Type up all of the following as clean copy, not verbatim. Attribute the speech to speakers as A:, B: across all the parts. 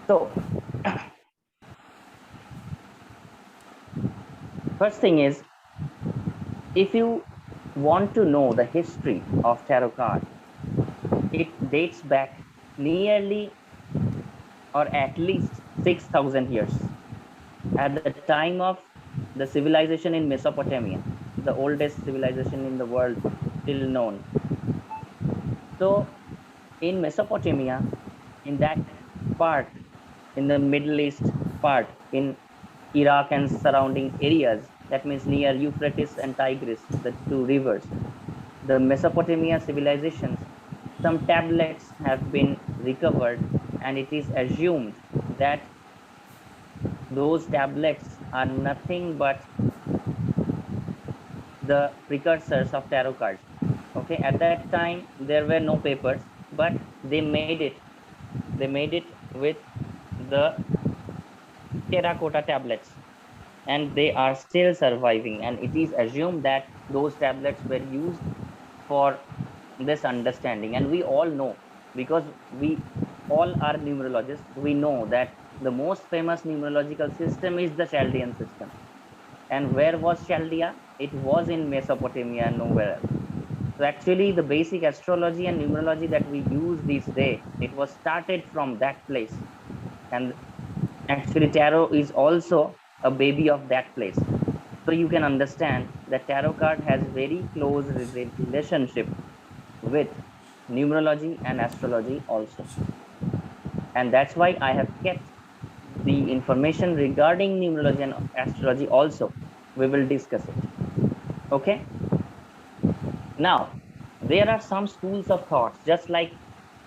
A: So first thing is, if you want to know the history of tarot card, it dates back nearly or at least 6,000 years. At the time of the civilization in Mesopotamia, the oldest civilization in the world till known. So in Mesopotamia, in that part, in the Middle East part, in Iraq and surrounding areas, that means near Euphrates and Tigris, the two rivers, the Mesopotamia civilizations, some tablets have been recovered, and it is assumed that those tablets are nothing but the precursors of tarot cards. Okay, at that time there were no papers, but they made it with the terracotta tablets, and they are still surviving, and it is assumed that those tablets were used for this understanding. And we all know, because we all are numerologists, we know that the most famous numerological system is the Chaldean system. And where was Chaldea? It was in Mesopotamia, nowhere else. So actually the basic astrology and numerology that we use these days, it was started from that place. And actually tarot is also a baby of that place. So you can understand that tarot card has very close relationship with numerology and astrology also. And that's why I have kept the information regarding numerology and astrology also. We will discuss it. Okay. Now, there are some schools of thoughts, just like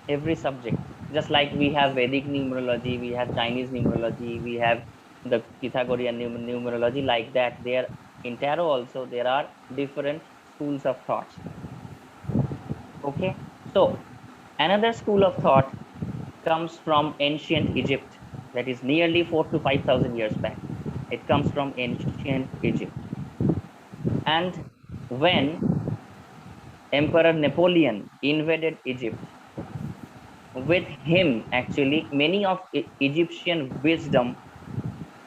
A: every subject. Just like we have Vedic numerology, we have Chinese numerology, we have the Pythagorean numerology, like that. There in tarot also there are different schools of thoughts. Okay, so another school of thought comes from ancient Egypt, that is nearly 4 to 5,000 years back. It comes from ancient Egypt. And when Emperor Napoleon invaded Egypt, with him actually many of Egyptian wisdom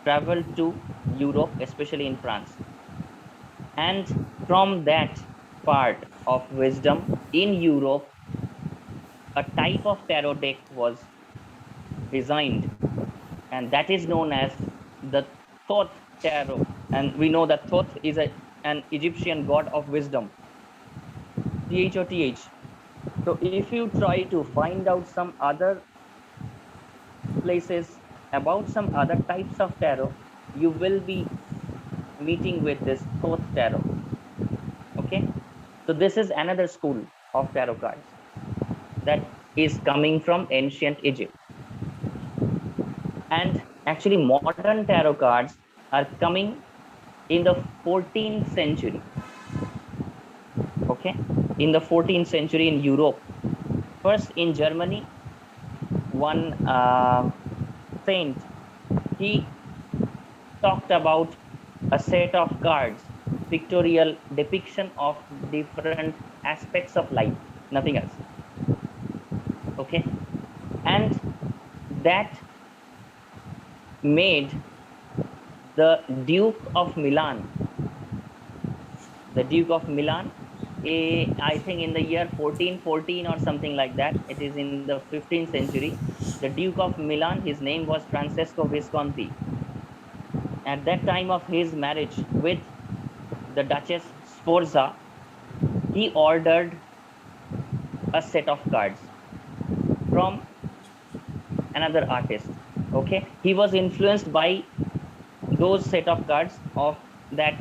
A: traveled to Europe, especially in France. And from that part of wisdom in Europe, a type of tarot deck was designed, and that is known as the Thoth tarot. And we know that Thoth is an Egyptian god of wisdom, Thoth. So if you try to find out some other places about some other types of tarot, you will be meeting with this Thoth tarot. Okay, so this is another school of tarot cards that is coming from ancient Egypt. And actually modern tarot cards are coming in the 14th century. Okay, in the 14th century in Europe. First in Germany, one saint, he talked about a set of cards, pictorial depiction of different aspects of life, nothing else. Okay, and that made the Duke of Milan, the Duke of Milan, I think in the year 1414 or something like that, it is in the 15th century, the Duke of Milan, his name was Francesco Visconti. At that time of his marriage with the Duchess Sforza, he ordered a set of cards from another artist. Okay, he was influenced by those set of cards of that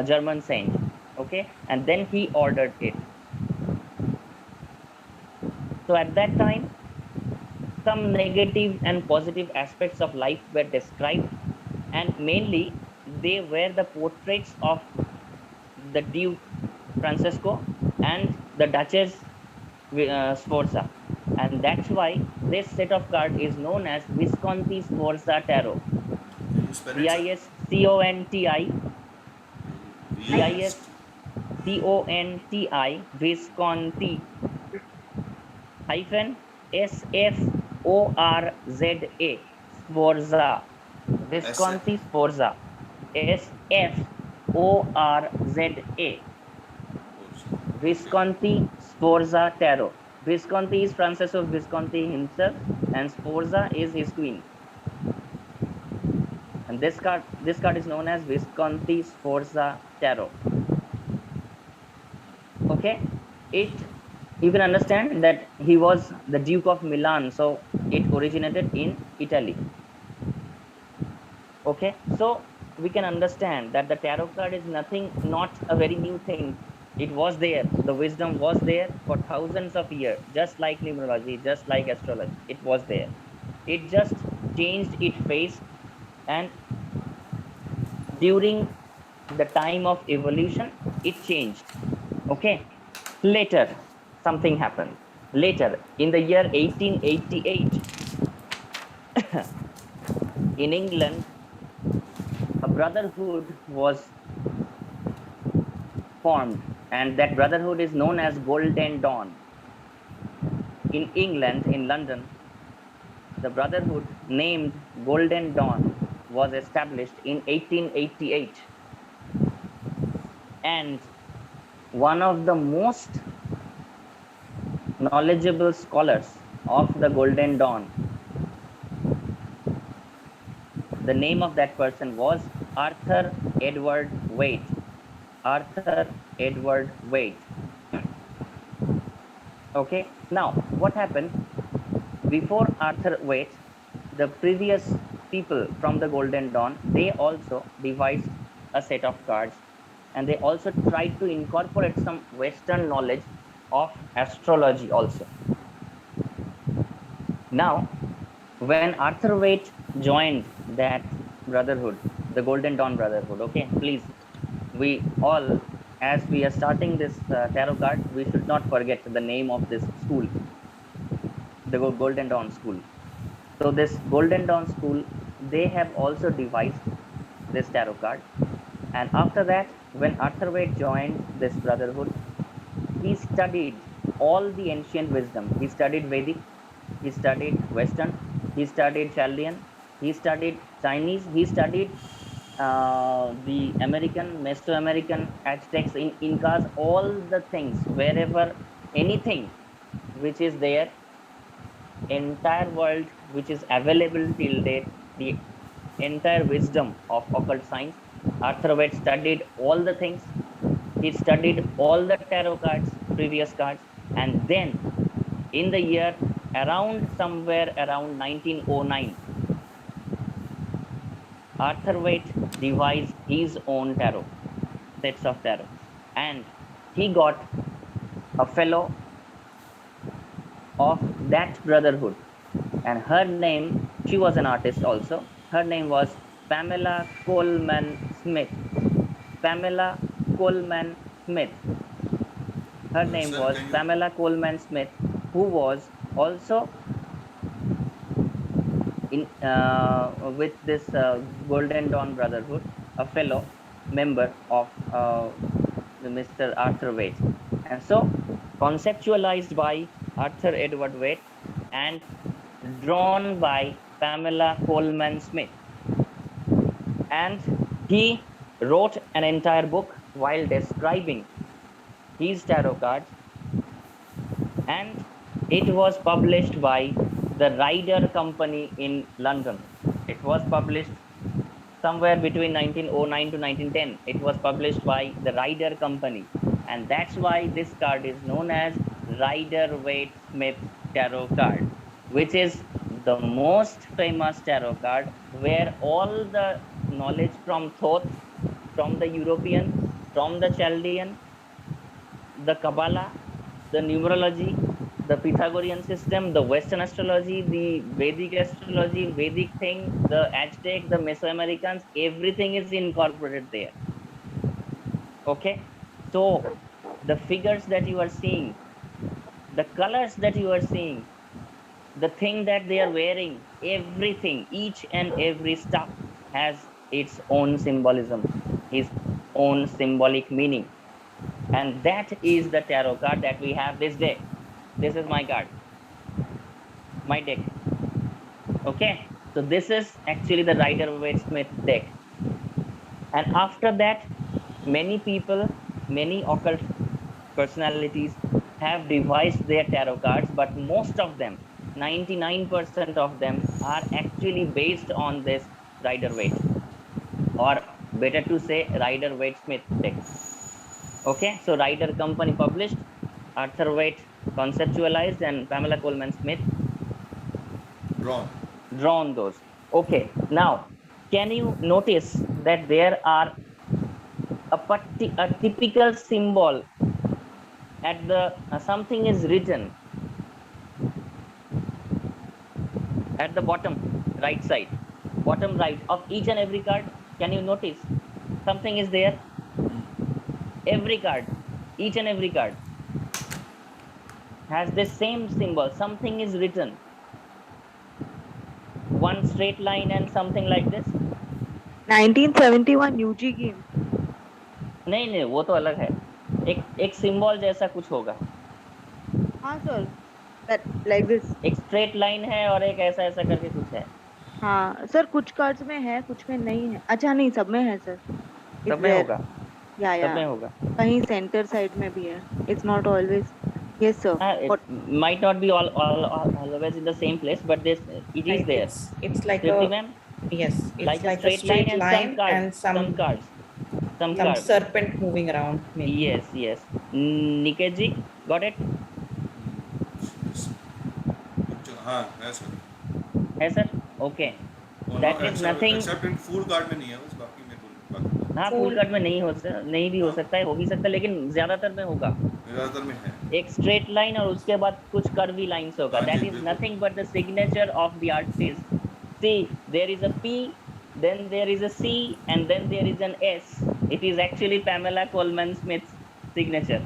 A: German saint. Okay, and then he ordered it. So at that time, some negative and positive aspects of life were described, and mainly they were the portraits of the Duke Francesco and the Duchess Sforza. And that's why this set of cards is known as Visconti Sforza Tarot.
B: Can you spell it, sir?
A: Visconti,
B: V-I-S-T.
A: Visconti, hyphen Sforza. Sforza. Sforza.
B: S
A: Visconti Sforza. Sforza. Visconti Sforza Tarot. Visconti is Francis of Visconti himself, and Sforza is his queen. And this card is known as Visconti Sforza Tarot. Okay, it you can understand that he was the Duke of Milan, so it originated in Italy. Okay, so we can understand that the tarot card is nothing, not a very new thing. It was there, the wisdom was there for thousands of years, just like numerology, just like astrology. It was there, it just changed its face. And during the time of evolution it changed. Okay, later something happened. Later in the year 1888 in England, a brotherhood was formed, and that brotherhood is known as Golden Dawn. In England, in London, the brotherhood named Golden Dawn was established in 1888. And one of the most knowledgeable scholars of the Golden Dawn, the name of that person was Arthur Edward Waite. Arthur Edward Waite. Okay, now what happened? Before Arthur Waite, the previous people from the Golden Dawn, they also devised a set of cards, and they also tried to incorporate some Western knowledge of astrology also. Now, when Arthur Waite joined that brotherhood, the Golden Dawn Brotherhood, okay, please, we all, as we are starting this tarot card, we should not forget the name of this school, the Golden Dawn School. So this Golden Dawn School, they have also devised this tarot card. And after that, when Arthur Waite joined this brotherhood, he studied all the ancient wisdom. He studied Vedic, he studied Western, he studied Chaldean, he studied Chinese, he studied the American, Mesoamerican, Aztecs, in Incas, all the things, wherever anything which is there, entire world which is available till date, the entire wisdom of occult science. Arthur Waite studied all the things. He studied all the tarot cards, previous cards, and then in the year around somewhere around 1909, Arthur Waite devised his own tarot, sets of tarot, and he got a fellow of that brotherhood, and her name, she was an artist also. Her name was Pamela Coleman Smith. Pamela Coleman Smith. Her name
B: sir,
A: was
B: can you
A: Pamela Coleman Smith, who was also in with this Golden Dawn Brotherhood, a fellow member of Mr. Arthur Waite. And so, conceptualized by Arthur Edward Waite and drawn by Pamela Coleman Smith. And he wrote an entire book while describing his tarot cards, and it was published by the Rider Company in London. It was published somewhere between 1909 to 1910. It was published by the Rider Company, and that's why this card is known as Rider Waite Smith Tarot card, which is the most famous tarot card, where all the knowledge from Thoth, from the European, from the Chaldean, the Kabbalah, the numerology, the Pythagorean system, the Western astrology, the Vedic astrology, Vedic thing, the Aztec, the Mesoamericans, everything is incorporated there. Okay, so the figures that you are seeing, the colors that you are seeing, the thing that they are wearing, everything, each and every stuff has its own symbolism, its own symbolic meaning. And that is the tarot card that we have this day. This is my card, my deck. Okay, so this is actually the Rider-Waite-Smith deck. And after that, many people, many occult personalities have devised their tarot cards, but most of them, 99% of them, are actually based on this Rider-Waite, or better to say Rider-Waite-Smith deck. Okay, so Rider Company published, Arthur Waite conceptualized, and Pamela Coleman Smith
B: Drawn.
A: drawn those. Okay, now can you notice that there are a typical symbol at the something is written at the bottom right side, bottom right of each and every card? Can you notice something is there? Every card, each and every card has the same symbol. Something is written, one straight line and something like this.
C: 1971 UG game.
A: नहीं नहीं, वो तो अलग है. एक symbol जैसा कुछ होगा.
C: हाँ सर, that like this.
A: एक स्ट्रेट लाइन है और एक ऐसा ऐसा करके कुछ है.
C: हाँ सर, कुछ कार्ड्स में है, कुछ में नहीं है. अच्छा नहीं, सब में है सर.
A: सब में होगा.
C: या
A: सब में होगा.
C: कहीं सेंटर साइड में भी है. It's not always. Yes sir.
A: It might not be always in the same place, but this it is there.
D: It's like
A: Tripti ma'am?
D: yes, it's
A: Like a
D: a
A: straight line and some
D: some
A: cards. Some
D: some
A: cards.
D: serpent moving around. Maybe.
A: Yes, yes. Niket ji, got it?
B: हाँ है sir.
A: है sir? Okay. That is nothing.
B: Except in full card में नहीं है, उस बाकी में बाकी.
A: हाँ, फुल कार्ड में नहीं भी हो सकता है, हो भी सकता है, लेकिन ज्यादातर में होगा.
B: ज्यादातर में है.
A: एक स्ट्रेट लाइन और उसके बाद कुछ कर्वी लाइंस होगा. That is nothing but the signature of the artist. See, there is a P, then there is a C, and then there is an S. It is actually Pamela Coleman Smith's signature.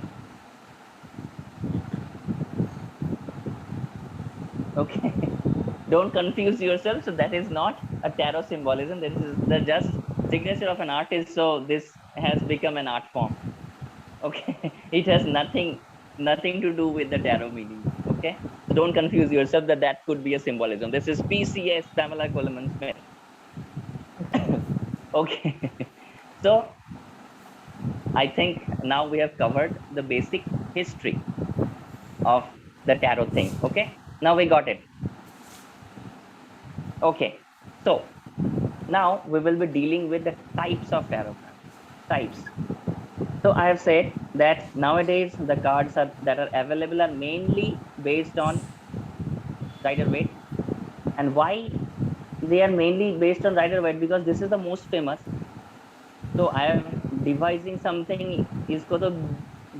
A: Okay. Don't confuse yourself. So that is not a tarot symbolism. This is the just signature of an artist. So this has become an art form. Okay. It has nothing to do with the tarot meaning. Okay. So don't confuse yourself that could be a symbolism. This is PCS, Pamela Coleman Smith. Okay. So I think now we have covered the basic history of the tarot thing. Okay. Now we got it. Okay. So now we will be dealing with the types of tarot cards. Types. So I have said that nowadays the cards that are available are mainly based on Rider-Waite. And why they are mainly based on Rider-Waite? Because this is the most famous. So I am devising something. इसको तो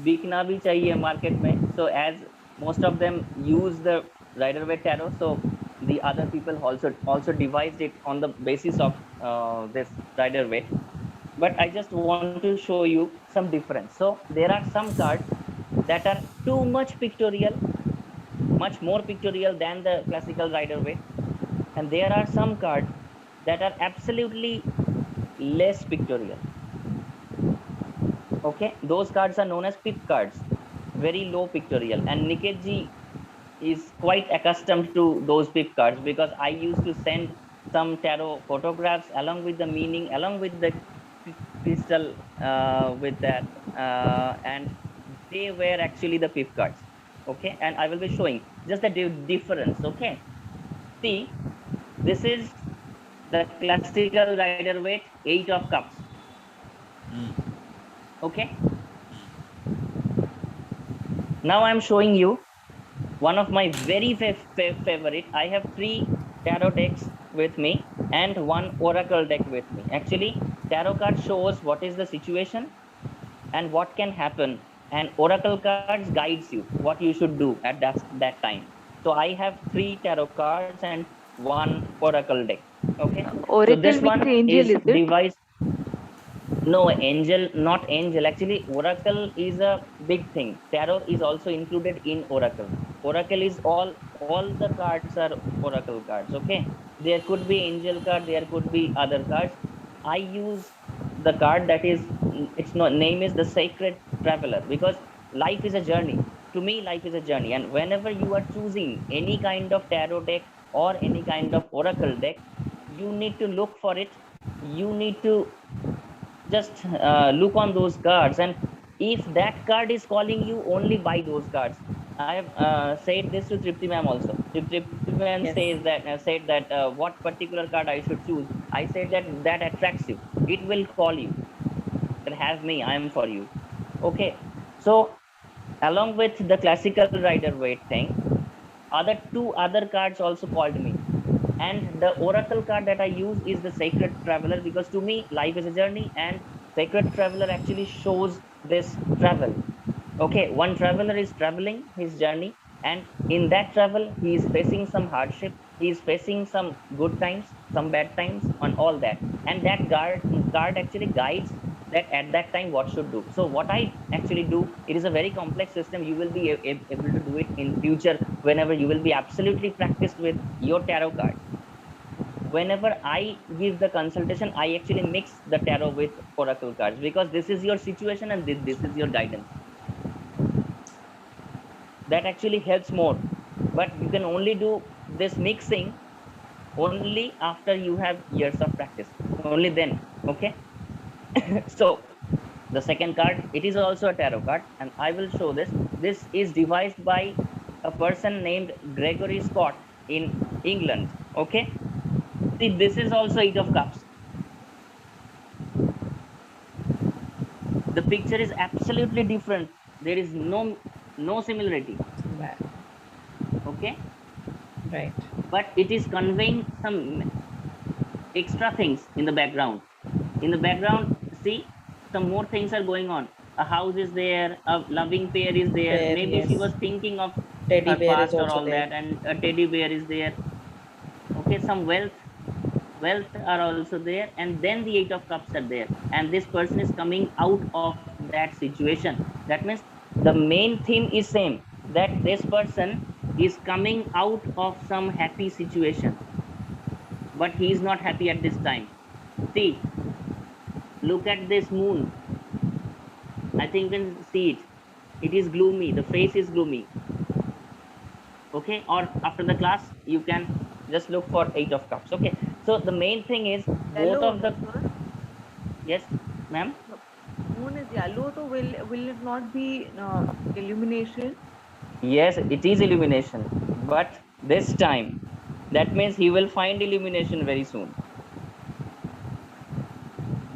A: बिकना भी चाहिए market में. So as most of them use the Rider-Waite tarot, so the other people also devised it on the basis of this Rider-Waite. But I just want to show you some difference. So there are some cards that are too much pictorial, much more pictorial than the classical Rider-Waite, and there are some cards that are absolutely less pictorial. Okay, those cards are known as pip cards, very low pictorial, and Niket ji is quite accustomed to those pip cards because I used to send some tarot photographs along with the meaning, along with the crystal with that, and they were actually the pip cards. Okay, and I will be showing just the difference. Okay, see, this is the classical Rider-Waite, 8 of Cups. Okay, now I am showing you one of my very favorite. I have 3 tarot decks with me and 1 oracle deck with me. Actually, tarot card shows what is the situation and what can happen, and oracle cards guides you what you should do at that time. So I have 3 tarot cards and 1 oracle deck. Okay,
C: Oracle
A: so this one
C: angel,
A: is
C: is it?
A: devised. No, angel, not angel. Actually, oracle is a big thing. Tarot is also included in oracle. Oracle is all the cards are oracle cards. Okay, there could be angel card, there could be other cards. I use the card that is, its name is the Sacred Traveler, because life is a journey. To me, life is a journey, and whenever you are choosing any kind of tarot deck or any kind of oracle deck, you need to look for it. You need to just look on those cards, and if that card is calling you, only buy those cards. I have said this to Tripti ma'am also. Tripti ma'am
D: Yes.
A: said that what particular card I should choose. I said that that attracts you, it will call you, that have me, I am for you. Okay, so along with the classical rider weight thing, other two other cards also called me, and the oracle card that I use is the sacred traveler, because to me life is a journey, and sacred traveler actually shows this travel. Okay, one traveler is traveling his journey, and in that travel he is facing some hardship, he is facing some good times, some bad times, on all that, and that card actually guides that at that time what should do. So what I actually do, it is a very complex system. You will be able to do it in future whenever you will be absolutely practiced with your tarot cards. Whenever I give the consultation, I actually mix the tarot with oracle cards, because this is your situation and this is your guidance. That actually helps more, but you can only do this mixing only after you have years of practice, only then. Okay. So the second card, it is also a tarot card, and I will show this. This is devised by a person named Gregory Scott in England. Okay, see, this is also Eight of Cups. The picture is absolutely different. There is no similarity.
D: Right.
A: Okay,
D: Right.
A: but it is conveying some extra things in the background. In the background, see, some more things are going on. A house is there, a loving pair is there.
D: There,
A: Maybe she
D: yes.
A: was thinking of
D: Teddy
A: her
D: bear is
A: past or
D: also
A: all
D: there.
A: that, and a teddy bear is there. Okay, some wealth are also there, and then the Eight of Cups are there, and this person is coming out of that situation. That means the main theme is same, that this person is coming out of some happy situation, but he is not happy at this time. See, look at this moon. I think you can see it. It is gloomy. The face is gloomy. Okay, or after the class, you can just look for Eight of Cups. Okay, so the main thing is both
C: Yellow,
A: of
C: no,
A: the,
C: sir.
A: yes, ma'am.
C: Moon is yellow, so will it not be illumination?
A: Yes, it is illumination, but this time, that means he will find illumination very soon.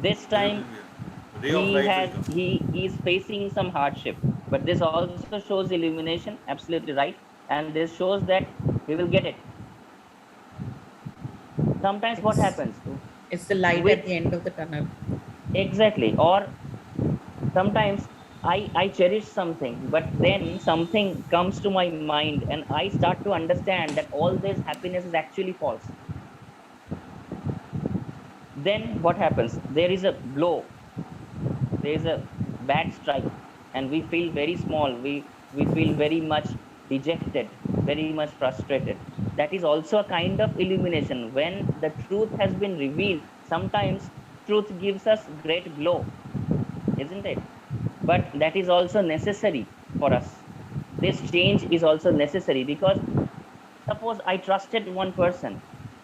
A: This
B: There
A: time,
B: will be a ray of light will come.
A: he is facing some hardship, but this also shows illumination. Absolutely right, and this shows that he will get it. Sometimes what
D: It's
A: happens
D: it's the light
A: with,
D: at the end of the tunnel.
A: exactly, or sometimes I cherish something, but then something comes to my mind, and I start to understand that all this happiness is actually false. Then what happens? There is a blow, there is a bad strike, and we feel very small. We feel very much dejected, very much frustrated. That is also a kind of illumination. When the truth has been revealed, sometimes truth gives us great glow, isn't it? But that is also necessary for us. This change is also necessary, because suppose I trusted one person,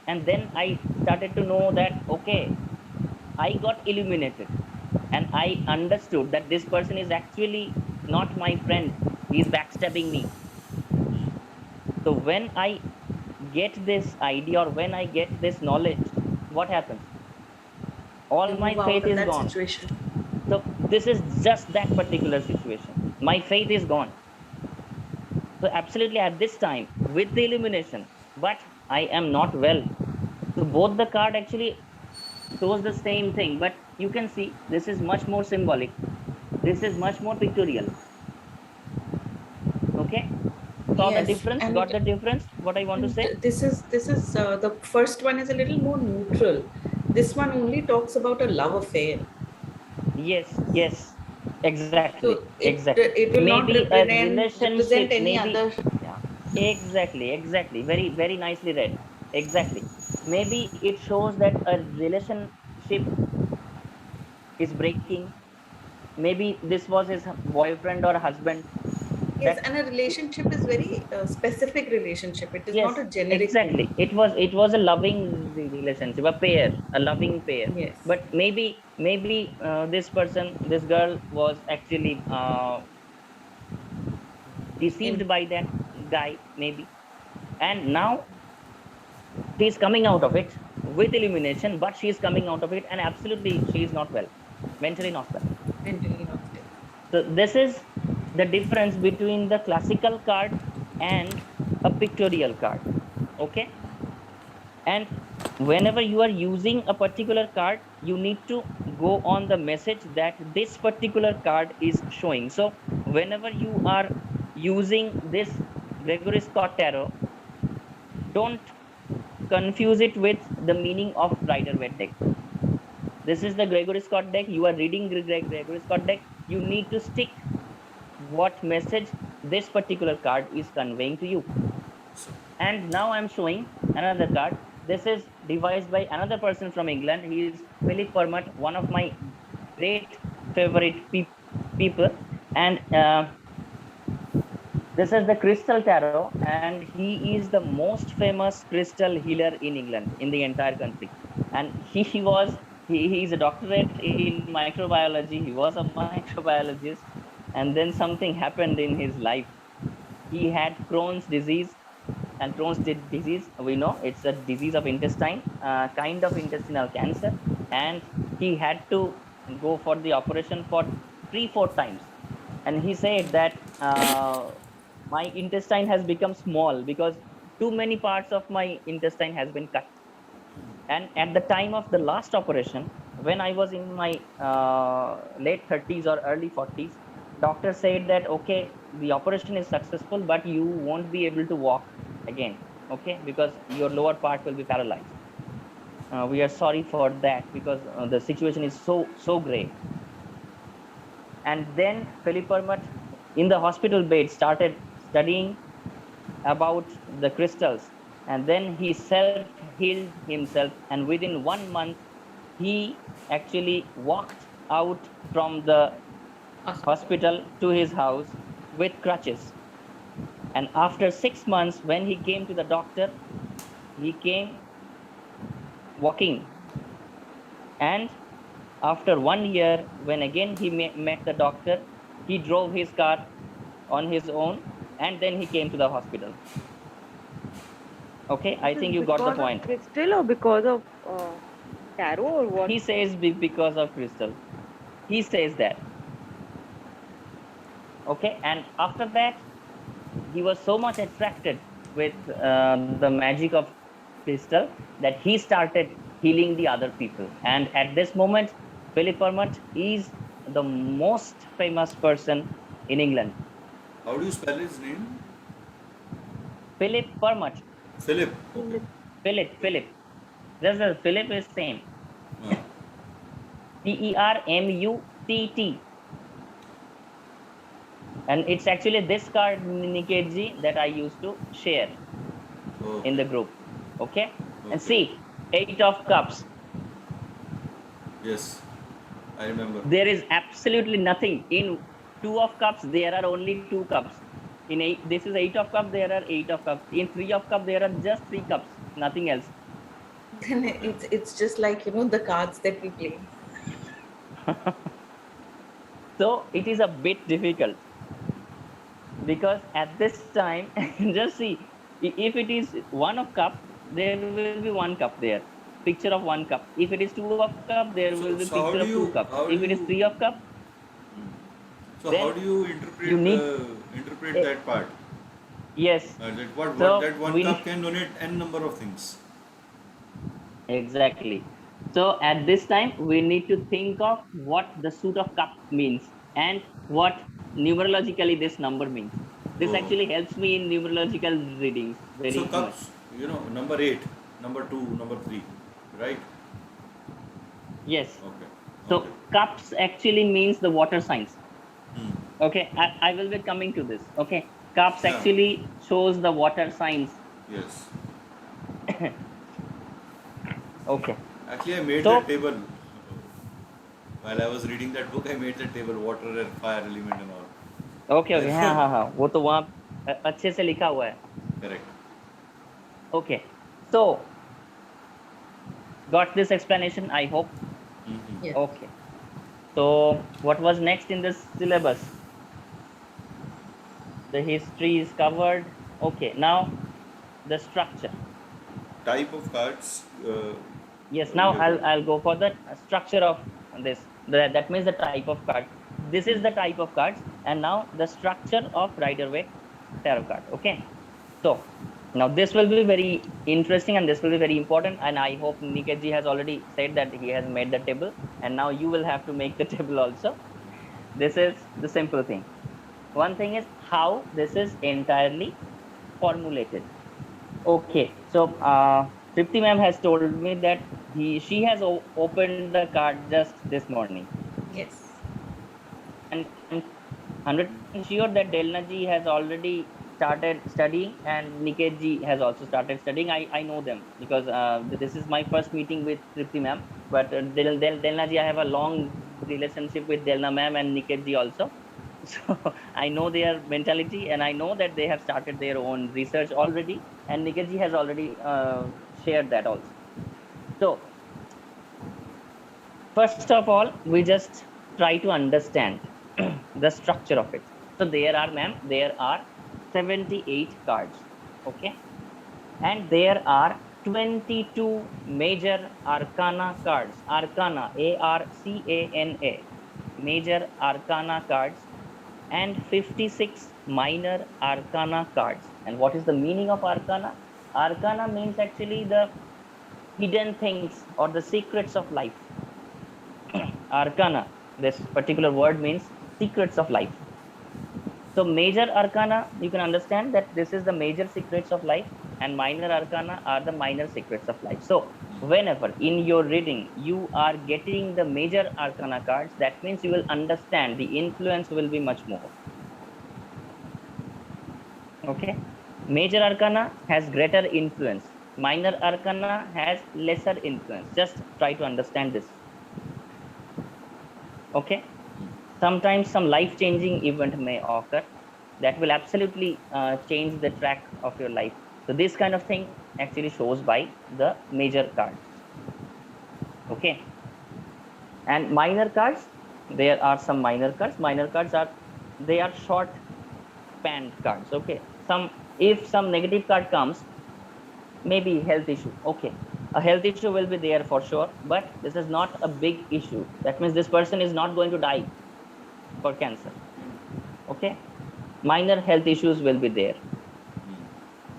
A: and then I started to know that, okay, I got illuminated, and I understood that this person is actually not my friend, he is backstabbing me. So when I get this idea, or when I get this knowledge, what happens? All
D: You
A: my
D: move out
A: faith
D: of
A: is
D: that
A: gone.
D: situation.
A: So this is just that particular situation. My faith is gone. So absolutely at this time, with the illumination, but I am not well. So both the card actually shows the same thing, but you can see this is much more symbolic. This is much more pictorial. Okay, saw the
D: Yes,
A: difference? Got
D: and
A: the difference? What I want to say?
D: this is the first one is a little more neutral. This one only talks about a love affair.
A: Yes, yes, exactly,
D: So
A: exactly.
D: it will not
A: Maybe a
D: represent
A: relationship,
D: any
A: maybe,
D: other.
A: yeah, exactly, exactly. Very, very nicely read. Exactly. Maybe it shows that a relationship is breaking. Maybe this was his boyfriend or husband.
D: Yes, and a relationship is very specific relationship. It is
A: Yes,
D: not a generic
A: exactly.
D: thing.
A: It was a loving relationship, a pair, a loving pair.
D: Yes.
A: But maybe this person, this girl was actually deceived
D: In
A: by that guy, maybe, and now she's coming out of it with illumination, but she's coming out of it, and absolutely she is not well, mentally not well.
D: mentally not stable.
A: So this is the difference between the classical card and a pictorial card. Okay, and whenever you are using a particular card, you need to go on the message that this particular card is showing. So whenever you are using this Gregory Scott tarot, don't confuse it with the meaning of Rider Waite deck. This is the Gregory Scott deck. You are reading Gregory Scott deck. You need to stick what message this particular card is conveying to you. And now I'm showing another card. This is devised by another person from England. He is Philip Permut, one of my great favorite people. And this is the Crystal Tarot, and he is the most famous crystal healer in England, in the entire country. And he is a doctorate in microbiology. He was a microbiologist, and then something happened in his life. He had Crohn's disease, and Crohn's disease, we know it's a disease of intestine, kind of intestinal cancer, and he had to go for the operation for 3-4 times. And he said that my intestine has become small because too many parts of my intestine has been cut. And at the time of the last operation, when I was in my late 30s or early 40s, doctor said that okay, the operation is successful, but you won't be able to walk again, okay, because your lower part will be paralyzed. We are sorry for that because the situation is so grave. And then Philip Permut in the hospital bed started studying about the crystals, and then he self healed himself, and within 1 month he actually walked out from the
D: Hospital.
A: hospital to his house with crutches. And after 6 months, when he came to the doctor, he came walking. And after 1 year, when again he met the doctor, he drove his car on his own, and then he came to the hospital. Okay, I
C: This is
A: think you got the
C: because of
A: point.
C: crystal or because of tarot or what?
A: He says because of crystal. He says that. Okay, and after that, he was so much attracted with the magic of crystal that he started healing the other people. And at this moment, Philip Permut is the most famous person in England.
B: How do you spell his name?
A: Philip Permut.
B: Philip. Okay.
A: Philip. There's a Philip is same.
B: Ah.
A: Permutt. And it's actually this card, Niketji, that I used to share in the group. Okay? And see, 8 of Cups.
B: Yes, I remember.
A: There is absolutely nothing. In 2 of Cups, there are only 2 cups. In 8, this is 8 of Cups, there are 8 of Cups. In 3 of Cups, there are just 3 cups, nothing else.
D: Then it's just like, the cards that we play.
A: So it is a bit difficult because at this time, just see, if it is 1 of Cup, there will be 1 cup there, picture of 1 cup. If it is 2 of Cup, there will be
B: So
A: picture of 2 cups. If it is 3 of Cup,
B: so
A: then
B: how do you interpret
A: you need
B: interpret that part?
A: yes.
B: That
A: So
B: that 1
A: we
B: cup can donate n number of things.
A: exactly. So at this time, we need to think of what the suit of cup means and what numerologically this number means. This
B: Oh.
A: actually helps me in numerological readings very
B: So
A: much.
B: cups, number 8, number 2, number 3, right?
A: Yes.
B: Okay.
A: So
B: Okay.
A: cups actually means the water signs.
B: Hmm.
A: Okay, I will be coming to this. Okay, cups
B: Yeah.
A: actually shows the water signs.
B: Yes.
A: Okay.
B: Actually, I made
A: So
B: that table. While I was reading that book, I made that table, water and fire element and all.
A: Okay okay, हाँ हाँ हाँ, वो तो वहाँ अच्छे से लिखा हुआ है.
B: Correct.
A: Okay, so got this explanation, I hope.
D: Yes.
A: Okay, so what was next in this syllabus? The history is covered. Okay, now the structure.
B: Type of cards.
A: Yes, now
B: We are going.
A: I'll go for the structure of this. That means the type of cards. This is the type of cards, and now the structure of Rider-Waite tarot card. Okay, so now this will be very interesting and this will be very important. And I hope Niketji has already said that he has made the table, and now you will have to make the table also. This is the simple thing. One thing is how this is entirely formulated. Okay, so Tripti ma'am has told me that she has opened the card just this morning,
D: Yes.
A: and I'm 100% sure that Delna ji has already started studying and Niket ji has also started studying. I know them because this is my first meeting with Tripti ma'am. But Delna ji, I have a long relationship with Delna ma'am and Niket ji also. So I know their mentality and I know that they have started their own research already. And Niket ji has already shared that also. So first of all, we just try to understand the structure of it. So there are, ma'am, there are 78 cards. Okay, and there are 22 major arcana cards. Arcana, Arcana, major arcana cards, and 56 minor arcana cards. And what is the meaning of arcana? Arcana means actually the hidden things or the secrets of life. Arcana, this particular word means secrets of life. So major arcana, you can understand that this is the major secrets of life, and minor arcana are the minor secrets of life. So whenever in your reading you are getting the major arcana cards, that means you will understand the influence will be much more. Okay, major arcana has greater influence, minor arcana has lesser influence. Just try to understand this. Okay, sometimes some life changing event may occur that will absolutely change the track of your life. So this kind of thing actually shows by the major cards. Okay, and minor cards, there are some minor cards. Minor cards are, they are short spanned cards. Okay, some, if some negative card comes, maybe health issue. Okay, a health issue will be there for sure, but this is not a big issue. That means this person is not going to die for cancer. Okay, minor health issues will be there.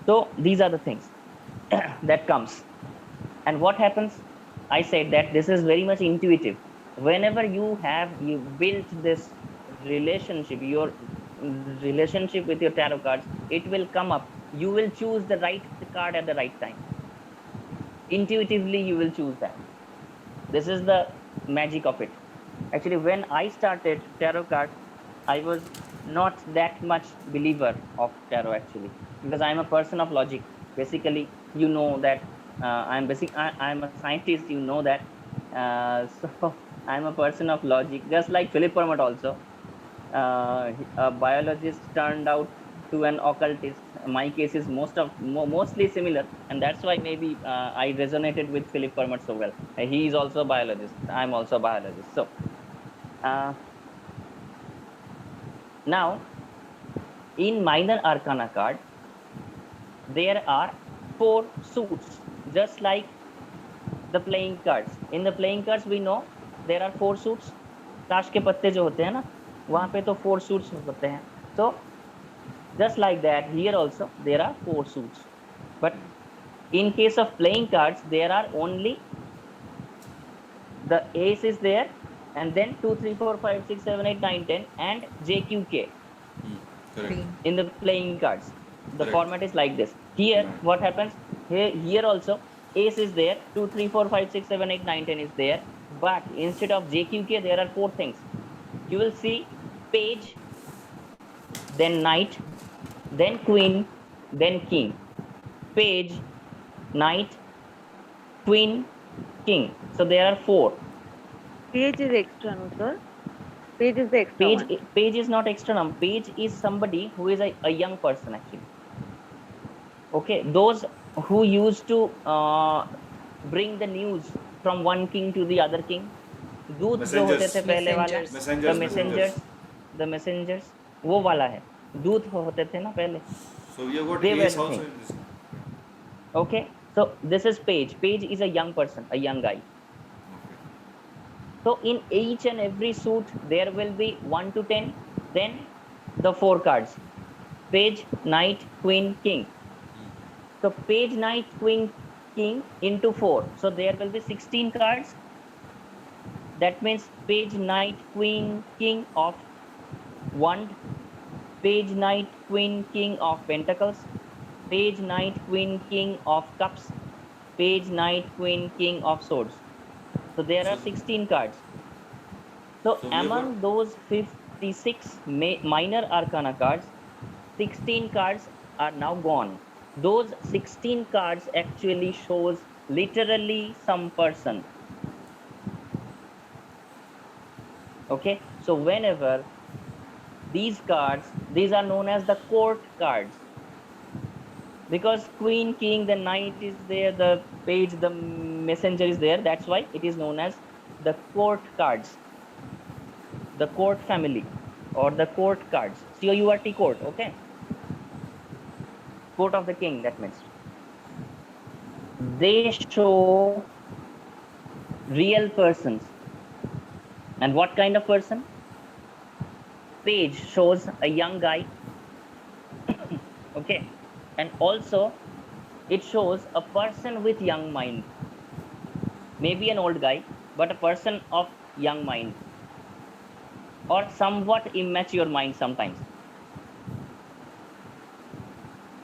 A: So these are the things that comes. And what happens, I said that this is very much intuitive. Whenever you built this relationship, your relationship with your tarot cards, it will come up. You will choose the right card at the right time. Intuitively you will choose that. This is the magic of it. Actually, when I started tarot cards, I was not that much believer of tarot actually, because I'm a person of logic. Basically, you know that I'm a scientist. You know that. So I'm a person of logic, just like Philip Permut also. A biologist turned out to an occultist. My case is mostly similar, and that's why maybe I resonated with Philip Permut so well. He is also a biologist. I'm also a biologist. So uh, now in minor arcana card, there are 4 suits, just like the playing cards. In the playing cards, we know there are 4 suits. ताश के पत्ते जो होते हैं ना, वहां पे तो 4 suits होते हैं. So just like that, here also there are 4 suits. But in case of playing cards, there are only the ace is there, and then 2, 3, 4, 5, 6, 7, 8, 9, 10, and JQK
B: Correct.
A: in the playing cards. The
B: Correct.
A: format is like this. Here, what happens? Here also ace is there, 2, 3, 4, 5, 6, 7, 8, 9, 10 is there. But instead of JQK, there are 4 things. You will see page, then knight, then queen, then king. Page, knight, queen, king. So there are 4.
C: Page is extra, no sir? Page is the extra one.
A: Page is not external. Page is somebody who is a young person actually. Okay, those who used to bring the news from one king to the other king. दूत जो होते थे
B: Messengers.
A: पहले वाला,
D: Messengers.
A: the
B: Messengers.
A: messengers,
B: Messengers.
A: the messengers, वो वाला है. दूत होते थे ना पहले.
B: So we have got
A: They were
B: ace
A: the
B: also
A: thing.
B: in this.
A: Okay, so this is page. Page is a young person, a young guy.
B: Okay.
A: So in each and every suit there will be 1 to 10. Then the 4 cards: page, knight, queen, king. So page, knight, queen, king into 4. So there will be 16 cards. That means page, knight, queen, king of wand, page, knight, queen, king of pentacles, page, knight, queen, king of cups, page, knight, queen, king of swords. So there are
B: So,
A: 16 cards. So
B: so we have got
A: among those 56 minor arcana cards, 16 cards are now gone. Those 16 cards actually shows literally some person. Okay, so whenever these cards, these are known as the court cards, because queen, king, the knight is there, the page, the messenger is there. That's why it is known as the court cards, the court family, or the court cards. COURT, court. Okay, court of the king. That means they show real persons. And what kind of person? Page shows a young guy. Okay, and also it shows a person with young mind, maybe an old guy, but a person of young mind or somewhat immature mind sometimes.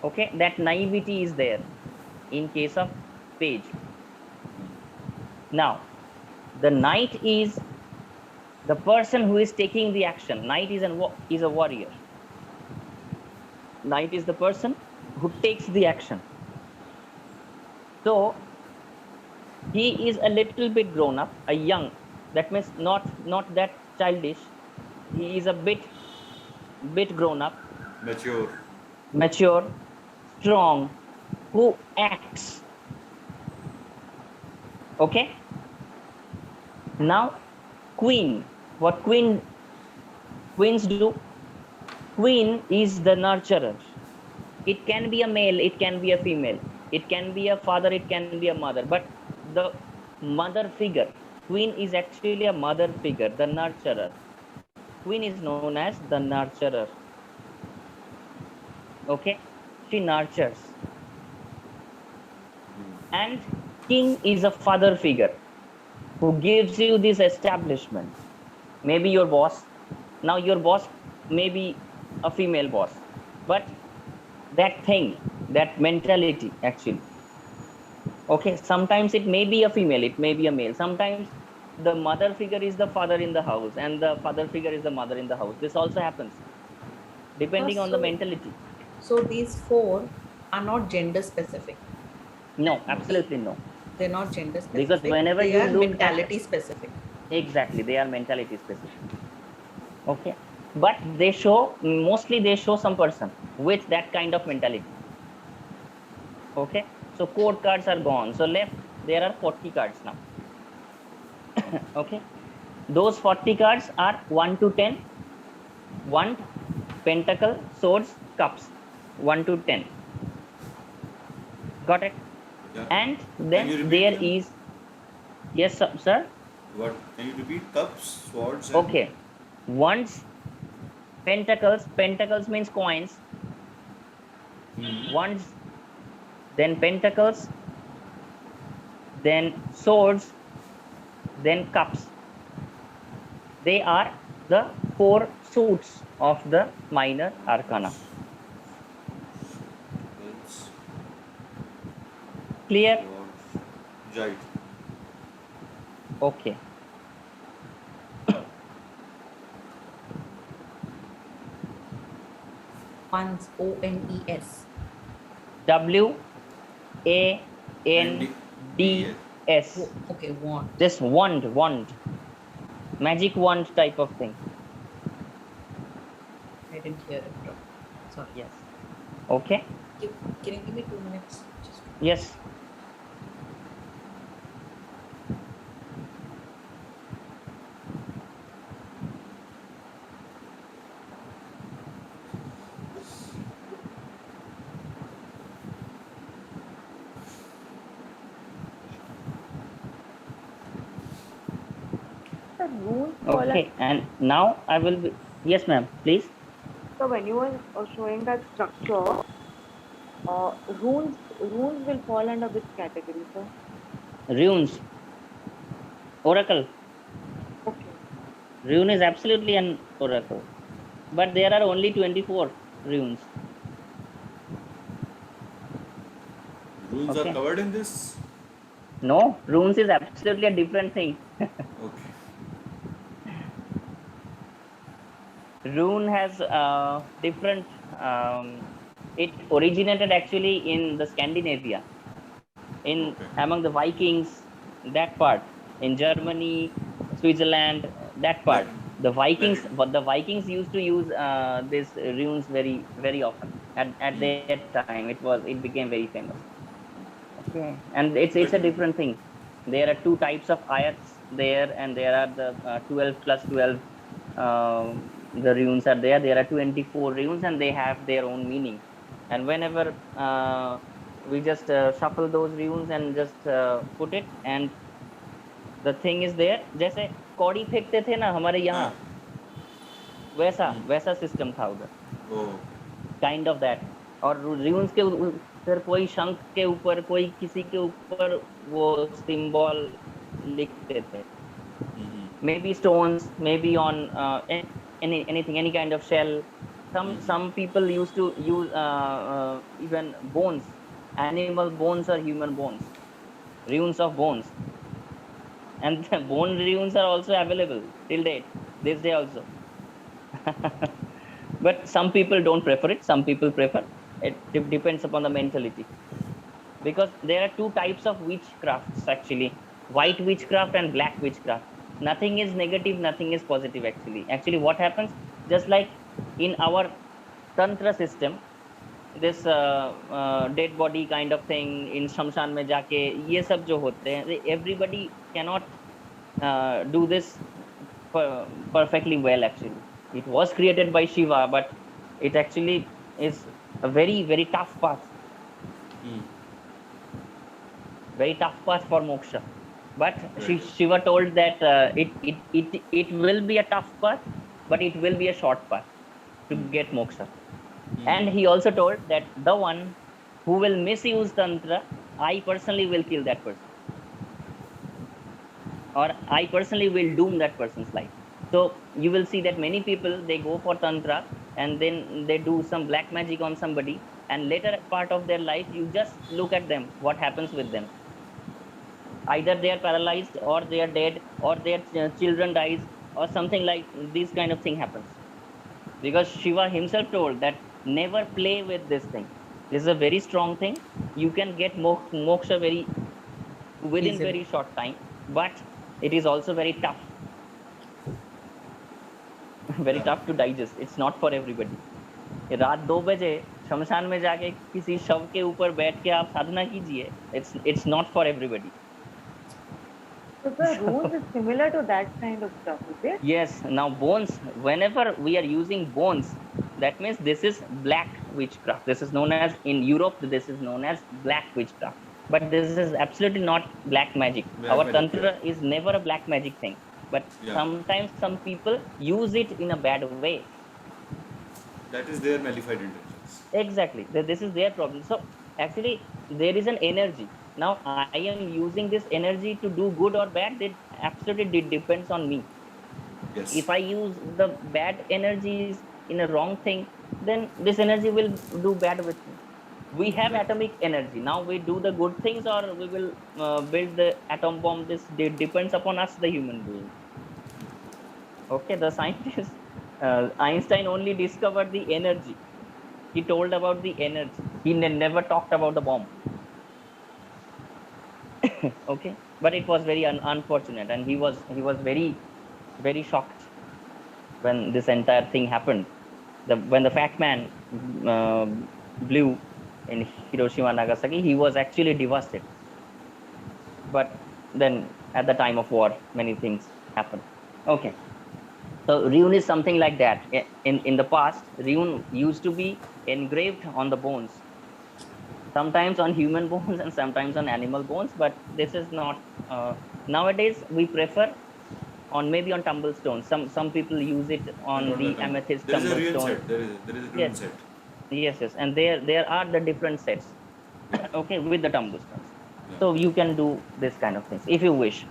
A: Okay, that naivety is there in case of page. Now the knight is the person who is taking the action. Knight is a warrior. Knight is the person who takes the action. So he is a little bit grown up, a young. That means not that childish. He is a bit grown up,
B: mature.
A: strong, who acts. Okay. Now queen, what queens do? Queen is the nurturer. It can be a male, it can be a female, it can be a father, it can be a mother, but the mother figure, queen is actually a mother figure, the nurturer. Queen is known as the nurturer. Okay, she nurtures. And king is a father figure who gives you this establishment. Maybe your boss. Now your boss may be a female boss, but that thing, that mentality actually. Okay, sometimes it may be a female, it may be a male. Sometimes the mother figure is the father in the house and the father figure is the mother in the house. This also happens depending on the mentality.
D: So these 4 are not gender specific.
A: No, absolutely no.
D: They're not gender specific.
A: Because whenever
D: they
A: you
D: are
A: look
D: mentality specific.
A: Exactly, they are mentality specific. Okay, but they show, mostly they show some person with that kind of mentality. Okay, so court cards are gone. So left there are 40 cards now. Okay, those 40 cards are 1 to 10. Wand, pentacle, swords, cups. 1 to 10. Got it?
B: Yeah.
A: And then there
B: them?
A: is, yes sir.
B: What? Can you repeat? Cups, swords. And...
A: Okay, wands, pentacles. Pentacles means coins. Wands, then pentacles, then swords, then cups. They are the 4 suits of the minor arcana. Clear?
B: Right.
A: Okay.
D: Ones, ONES.
A: WANDS.
D: Okay, wand.
A: This wand, magic wand type of thing.
D: I didn't hear it properly. Sorry.
A: Yes. Okay.
D: Can you give me 2 minutes? Just
A: Yes.
C: The runes fall
A: Okay. And now I will be. Yes, ma'am. Please.
C: so when you were showing that structure, runes will fall under which category, sir?
A: Runes. Oracle.
C: Okay.
A: Rune is absolutely an oracle. But there are only 24 runes.
B: Runes are
A: Okay.
B: covered in this?
A: No, runes is absolutely a different thing.
B: Okay.
A: Rune has different. It originated actually in the Scandinavia, in
B: Okay.
A: among the Vikings, that part, in Germany, Switzerland, that
B: Like,
A: part. The
B: like
A: Vikings,
B: it.
A: but the Vikings used to use these runes very often. At
B: Hmm.
A: that time, it became very famous. Okay, and it's a
B: But
A: different thing. There are two types of ayats there, and there are the 12 plus 12. The runes are there. There are 24 runes, and they have their own meaning. And whenever we just shuffle those runes and just put it, and the thing is there. जैसे कौड़ी फेंकते थे ना हमारे यहाँ,
B: ah,
A: वैसा
B: hmm.
A: वैसा system था उधर,
B: Oh,
A: काइंड ऑफ दैट. और runes के फिर कोई शंख के ऊपर, कोई किसी के ऊपर वो सिंबल लिखते थे.
B: mm-hmm.
A: Maybe stones, maybe on anything, any kind of shell.
B: Mm-hmm.
A: Some people used to use even bones, animal bones or human bones, runes of bones. And the bone runes are also available till date, this day also. But some people don't prefer it, some people prefer it. Depends upon the mentality, because there are two types of witchcrafts actually: white witchcraft and black witchcraft. Nothing is negative, nothing is positive. Actually what happens, just like in our tantra system, this dead body kind of thing in shamshan mein jaake, ये सब जो होते हैं, everybody cannot do this perfectly well. Actually it was created by Shiva, but it actually is a very tough path,
B: Mm.
A: very tough path for moksha. But
B: Right.
A: Shiva told that it will be a tough path, but it will be a short path to
B: Mm.
A: get moksha. And
B: Mm-hmm.
A: he also told that the one who will misuse tantra, I personally will kill that person, or I personally will doom that person's life. So you will see that many people, they go for tantra, and then they do some black magic on somebody, and later part of their life, you just look at them, what happens with them. Either they are paralyzed, or they are dead, or their children dies, or something like this kind of thing happens. Because Shiva himself told that never play with this thing. This is a very strong thing. You can get moksha very within
D: easily.
A: very short time, but it is also very tough. Very
B: Yeah.
A: tough to digest. It's not for everybody. रात 2 बजे शमशान में जाके किसी शव के ऊपर बैठ के आप साधना कीजिए. It's not for everybody.
C: So the runes is similar to that kind of stuff, is it?
A: Yes, now bones, whenever we are using bones, that means this is black witchcraft. This is known as, in Europe, this is known as black witchcraft. But this is absolutely not black magic.
B: Black
A: Our
B: magic, yeah.
A: tantra is never a black magic thing. But
B: Yeah.
A: sometimes some people use it in a bad way.
B: That is their nullified intentions.
A: Exactly. This is their problem. So actually, there is an energy. Now I am using this energy to do good or bad. It absolutely depends on me.
B: Yes.
A: If I use the bad energies in a wrong thing, then this energy will do bad with me. We have
B: Right.
A: atomic energy. Now we do the good things, or we will build the atom bomb. This depends upon us, the human being. Okay, the scientist Einstein only discovered the energy. He told about the energy. He never talked about the bomb. Okay, but it was very unfortunate, and he was very shocked when this entire thing happened. when the fat man blew in Hiroshima and Nagasaki, he was actually devastated. But then at the time of war, many things happen. Okay. So rune is something like that. In the past, rune used to be engraved on the bones, sometimes on human bones and sometimes on animal bones. But this is not. Nowadays, we prefer on maybe on tumble stones. Some people use it
B: And
A: on
B: on the
A: the
B: tumble.
A: amethyst
B: There is a
A: tumble
B: real
A: stone.
B: set. There is a rune
A: Yes,
B: set.
A: yes, and there are the different sets.
B: Yeah.
A: Okay, with the tumble stones.
B: Yeah.
A: So you can do this kind of things if you wish.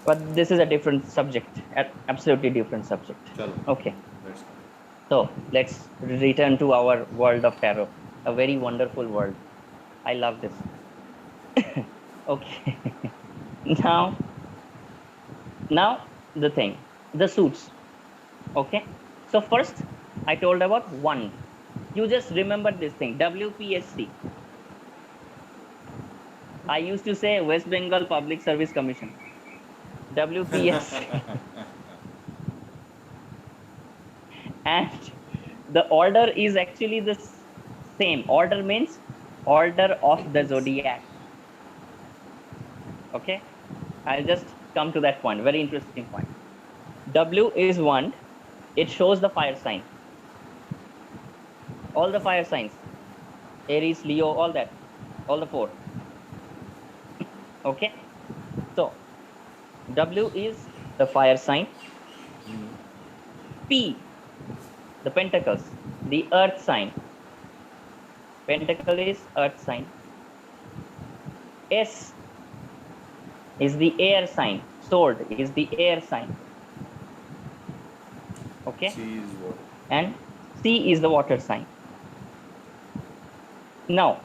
A: But this is a different subject, absolutely different subject.
B: Chalo.
A: Okay,
B: Let's go.
A: so let's return to our world of tarot, a very wonderful world. I love this. Okay. now now the thing, the suits. Okay, so first I told about wand. You just remember this thing, WPSC. I used to say West Bengal Public Service Commission, WPSC. And the order is actually the same. Order means order of the
D: Pentacles.
A: zodiac. Okay, I'll just come to that point, very interesting point. W is wand. It shows the fire sign, all the fire signs, Aries, Leo, all that, all the four. Okay, so W is the fire sign. P, the pentacles, the earth sign. Pentacle is earth sign. S is the air sign. Sword is the air sign. Okay,
B: C is what?
A: and C is the water sign. Now,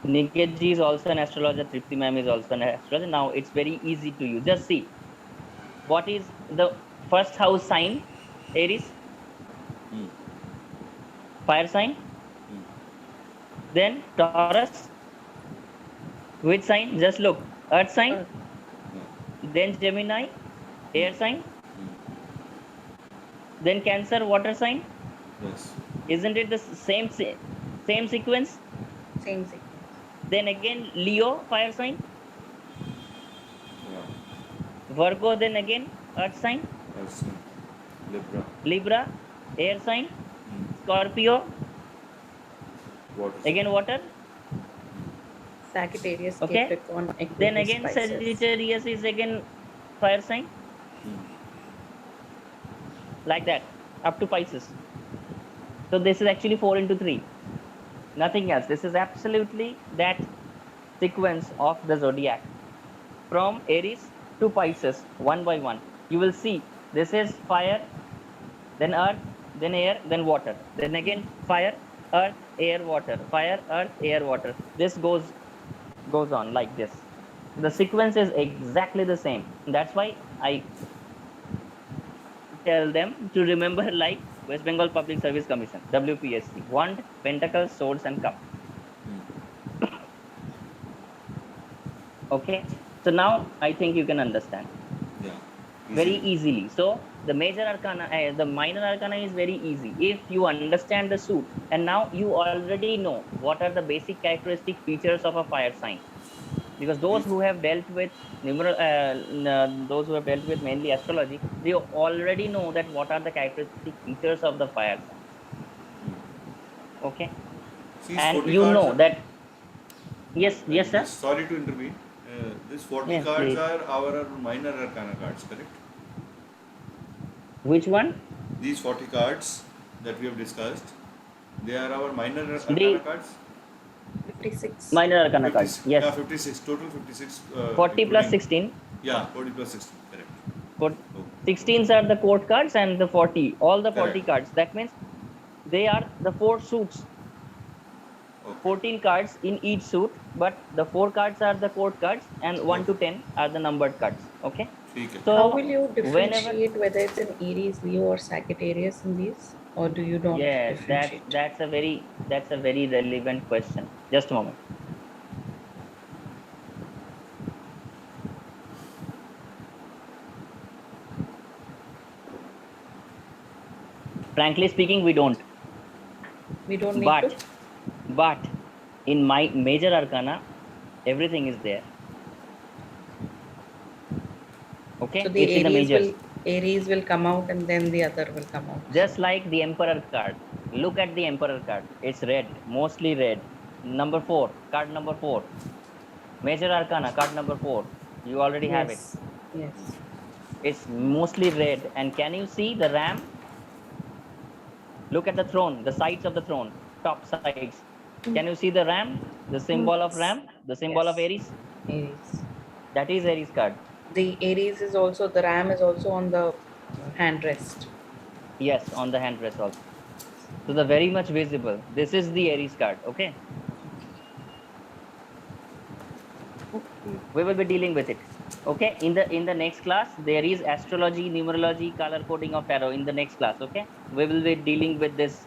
A: Niketji is also an astrologer. Tripti ma'am is also an astrologer. Now it's very easy to use. Just see what is the first house sign. Aries,
B: Hmm.
A: fire sign.
B: Hmm.
A: Then Taurus, which sign? Just look, earth sign.
D: Earth.
A: Then Gemini, air sign. Then Cancer, water sign.
B: Yes.
A: Isn't it the same sequence?
D: Same sequence.
A: Then again Leo, fire sign.
B: Yeah.
A: Virgo, then again earth sign.
B: That's Libra.
A: Libra, air sign.
B: Hmm.
A: Scorpio,
B: Water.
A: again water.
D: Sagittarius,
A: Okay.
D: Capricorn,
A: Then
D: Aquarius,
A: again
D: Pisces.
A: Sagittarius is again fire sign.
B: Hmm.
A: Like that up to Pisces. So this is actually 4 into 3, nothing else. This is absolutely that sequence of the zodiac from Aries to Pisces, one by one. You will see this is fire, then earth, then air, then water, then again fire, earth, air, water, fire, earth, air, water. This goes on like this. The sequence is exactly the same. That's why I tell them to remember like West Bengal Public Service Commission, WPSC, wand, pentacles, swords, and cup. Okay, so now I think you can understand
B: Yeah.
A: very
B: Easily.
A: easily. So the major arcana, the minor arcana is very easy if you understand the suit. And now you already know what are the basic characteristic features of a fire sign, because those who have dealt with those who have dealt with mainly astrology, they already know that what are the characteristic features of the fire signs. Okay,
B: These
A: and
B: 40
A: you
B: cards.
A: know that. Yes, yes, sir.
B: Sorry to intervene. These 40
A: Yes,
B: cards
A: please.
B: are our minor arcana cards, correct?
A: Which one?
B: These 40 cards that we have discussed, they are our minor arcana
A: The
B: cards?
D: 56.
A: minor arcana cards.
B: 56.
A: Yes.
B: Yeah, 56. Total 56.
A: 40 plus
B: including-
A: 16.
B: Yeah, 40 plus 16. Correct.
A: For
B: Oh.
A: 16s are the court cards and the 40. All the 40
B: Correct.
A: cards. That means they are the 4 suits.
B: Okay.
A: 14 cards in each suit, but the 4 cards are the court cards and 1 to 10 are the numbered cards. Okay.
B: ठीक है.
A: So
D: How will you
A: whenever,
D: differentiate whether it's an Aries, Leo, or Sagittarius in these, or do you not
A: yes,
D: differentiate?
A: that's a very relevant question. Just a moment. Frankly speaking, we don't.
D: We don't need to.
A: But in my major arcana, everything is there. Okay,
D: So the
A: it's in the majors.
D: Aries will come out and then the other will come out.
A: Just like the Emperor card. Look at the Emperor card. It's red, mostly red. Number 4, card number 4. Major arcana, card number 4. You already have it.
D: Yes. Yes.
A: It's mostly red. And can you see the ram? Look at the throne, the sides of the throne, top sides. Can you see the ram? The symbol of ram, the symbol of
D: Yes.
A: Aries?
D: Aries.
A: That is Aries card.
D: The Aries is also, the ram is also on the handrest.
A: Yes, on the handrest also. So the very much visible. This is the Aries card. Okay. We will be dealing with it. Okay. In the next class, there is astrology, numerology, color coding of tarot. In the next class, okay, we will be dealing with this.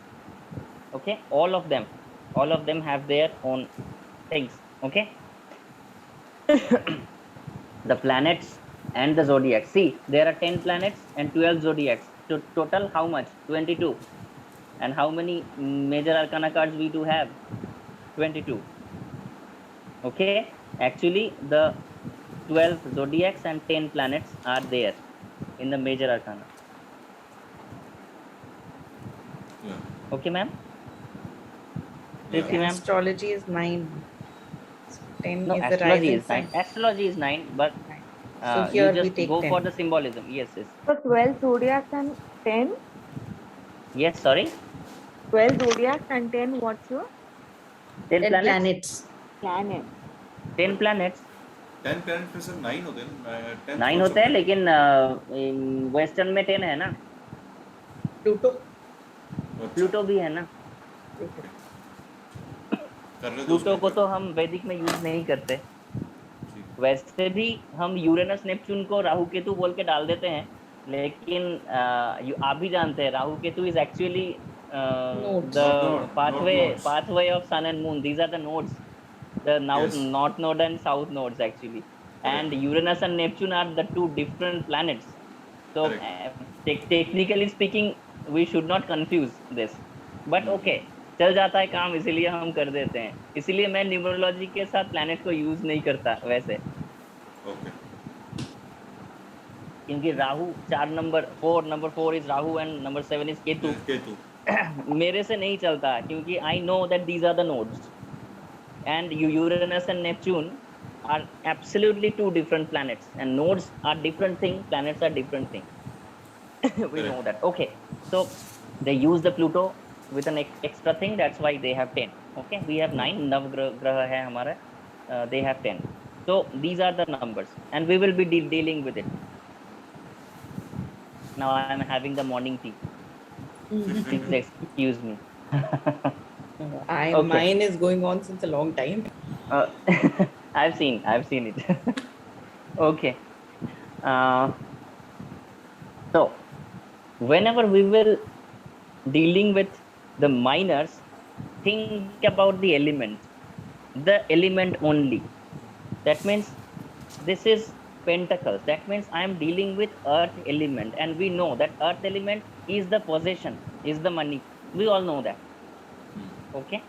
A: Okay, all of them have their own things. Okay. The planets and the zodiac. See, there are 10 planets and 12 zodiacs. So total how much? 22. And how many major arcana cards we do have? 22. Okay, actually the 12 zodiacs and 10 planets are there in the major arcana.
B: Yeah.
A: Okay, ma'am?
B: Yeah.
A: Tripti, ma'am?
D: Astrology is 9. So 10
A: No,
D: is the
A: astrology
D: rising
A: is 9.
D: sign.
A: Astrology is 9, but
D: So
A: you
D: here we
A: just
D: take
A: go
D: 10.
A: for the symbolism. Yes, yes.
C: So 12 zodiacs and 10?
A: Yes, sorry.
C: 12 zodiacs and 10 what's your
A: 10
D: 10
A: planets?
D: planets.
C: planet?
A: 10 planets.
B: 10 planets में sir 9 होते हैं 10
A: 9 होते हैं, लेकिन western में 10 है ना.
D: Pluto.
A: Pluto भी है ना. प्लूटो को तो हम वैदिक में यूज नहीं करते. वैसे भी हम यूरेनस नेपच्यून को राहु केतु बोल के डाल देते हैं, लेकिन आप भी जानते हैं Rahu Ketu is actually the pathway of sun and moon. These are the nodes, the north node and south nodes actually. And Uranus and Neptune are the two different planets. So technically speaking, we should not confuse this. But okay, चल जाता है काम, इसीलिए हम कर देते हैं. इसीलिए मैं न्यूमरोलॉजी के साथ प्लैनेट को यूज नहीं करता वैसे.
B: ओके.
A: क्योंकि Rahu 4 number 4 is Rahu and number 7 is Ketu. मेरे से नहीं चलता, क्योंकि I know that these are the nodes and Uranus and Neptune are absolutely two different planets, and nodes are different thing, planets are different thing. We know that. Okay, so they use the Pluto with an extra thing, that's why they have 10. Okay, we have 9 navgraha hai hamara, they have 10. So these are the numbers and we will be dealing with it. Now I am having the morning tea. Please excuse me.
D: Okay. Mine is going on since a long time.
A: I've seen it. Okay. So whenever we will dealing with the minors, think about the element only. That means this is Pentacles. That means I am dealing with earth element, and we know that earth element is the possession, is the money. We all know that. Okay,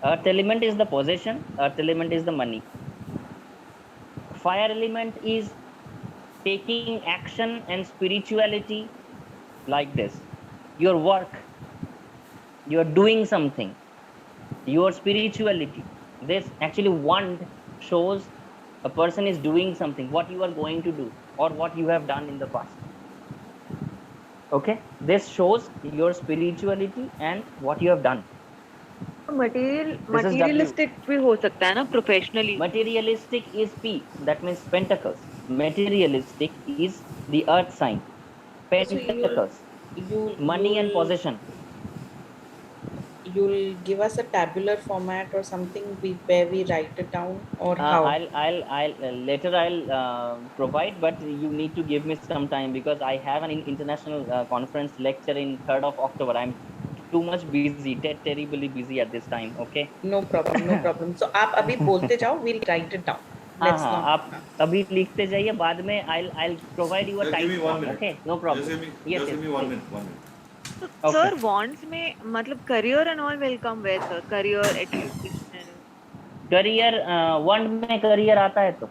A: earth element is the possession, earth element is the money. Fire element is taking action and spirituality, like this. Your work, you are doing something, your spirituality. This actually wand shows a person is doing something, what you are going to do or what you have done in the past. Okay, this shows your spirituality and what you have done.
C: materialistic भी हो सकता है ना, professionally.
A: Materialistic is P, that means Pentacles. Materialistic is the earth sign. Pentacles, money and possession.
D: You'll give us a tabular format or something where we write it down, or how?
A: I'll later I'll provide, but you need to give me some time because I have an international conference lecture in 3rd of October. I'm too much busy, terribly busy at this time. Okay,
D: no problem. So आप अभी बोलते जाओ, we'll write it down.
A: हाँ, आप अभी लिखते जाइए, बाद में I'll provide you a time. Okay, no problem.
B: Just give me 1 minute.
C: So sir, wands में मतलब career and all will come where sir? Career, education,
A: career वंड में करियर आता है, तो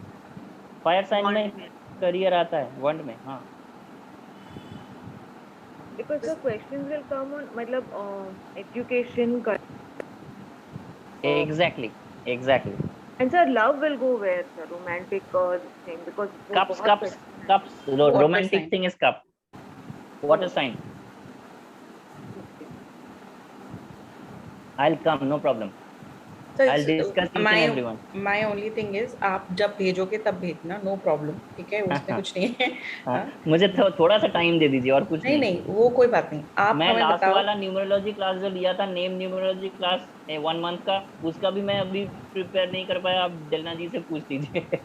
A: फायर साइन
C: wand
A: में
C: में.
A: करियर आता है, वंड में, हाँ।
C: Because the questions will come on मतलब education,
A: exactly exactly.
C: and sir love will go where sir? Romantic this thing because वो
A: कप्स
C: बहुत
A: कप्स
C: question है.
A: Cups,
D: Water
A: romantic
D: sign.
A: Thing is cup, water sign.
C: Okay.
A: I'll come, no problem.
D: So
A: I'll discuss each and everyone.
D: my only thing is आप जब भेजोगे तब भेजना, no problem, ठीक है, उसमें कुछ नहीं है।
A: हाँ,
D: हाँ?
A: मुझे थोड़ा सा टाइम दे दीजिए, और कुछ
D: नहीं
A: नहीं।
D: नहीं, वो कोई बात नहीं, आप
A: मैं
D: हमें
A: लास्ट
D: बताओ।
A: वाला न्यूमरोलॉजी क्लास जो लिया था, नेम न्यूमरोलॉजी क्लास 1 मंथ का, उसका भी मैं अभी प्रिपेयर नहीं कर पाया। आप डलना जी से पूछ लीजिए।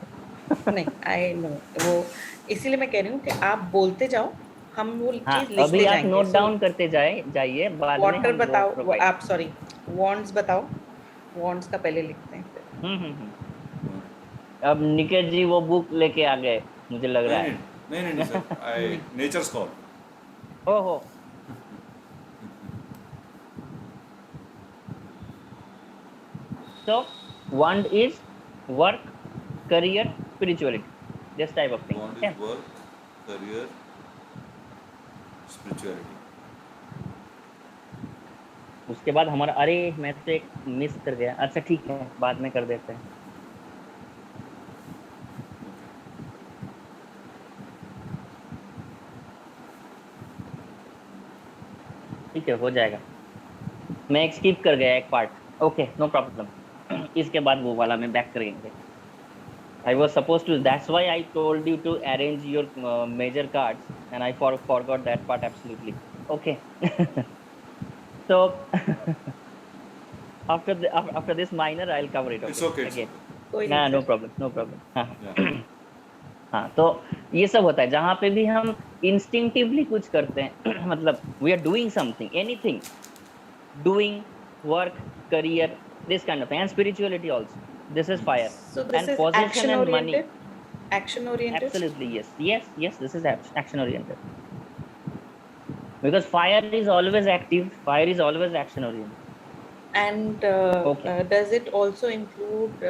D: नहीं, आई नो वो, इसीलिए मैं कह रही हूँ कि आप बोलते जाओ, हम वो
A: हाँ,
D: चीज
A: अभी
D: लिखते
A: आप
D: जाएंगे।
A: नोट
D: सो
A: डाउन करते जाइए, बाद में
D: वाटर
A: हम वो
D: बताओ,
A: प्रोवाइड।
D: आप सॉरी, वॉन्ड्स बताओ, वॉन्ड्स का पहले लिखते हैं फिर।
A: अब निकेत जी वो बुक लेके आ गए, मुझे लग रहा
B: नहीं
A: है।
B: नहीं नहीं नहीं सर, आई नेचर कॉल।
A: ओहो, so wand is work, career, spirituality, this type of thing,
B: Bond
A: okay?
B: is work, career, spirituality.
A: उसके बाद हमारा, अरे मैं तो एक मिस कर गया, अच्छा ठीक है, बाद में कर देते हैं। ठीक है, हो जाएगा। मैं एक स्किप कर गया एक पार्ट, ओके, नो प्रॉब्लम। इसके बाद वो वाला में बैक करेंगे। I was supposed to, that's why I told you to arrange your major cards, and I forgot that part absolutely. Okay. So after this minor, I'll cover it.
B: It's
A: Okay,
B: okay, it's
A: again.
B: okay.
D: कोई
A: Nah,
D: नहीं
A: no
D: sir.
A: problem, no problem. हाँ
B: Yeah.
A: हाँ, तो ये सब होता है जहाँ पे भी हम इंस्टिंक्टिवली कुछ करते हैं। मतलब we are doing something, anything, doing work, career, this kind of thing, and spirituality also. This is fire,
D: So this
A: and
D: is
A: possession
D: action
A: and money.
D: oriented, action oriented.
A: Absolutely, yes, yes, yes. This is action oriented, because fire is always active. Fire is always action oriented.
D: And
A: Okay.
D: does it also include,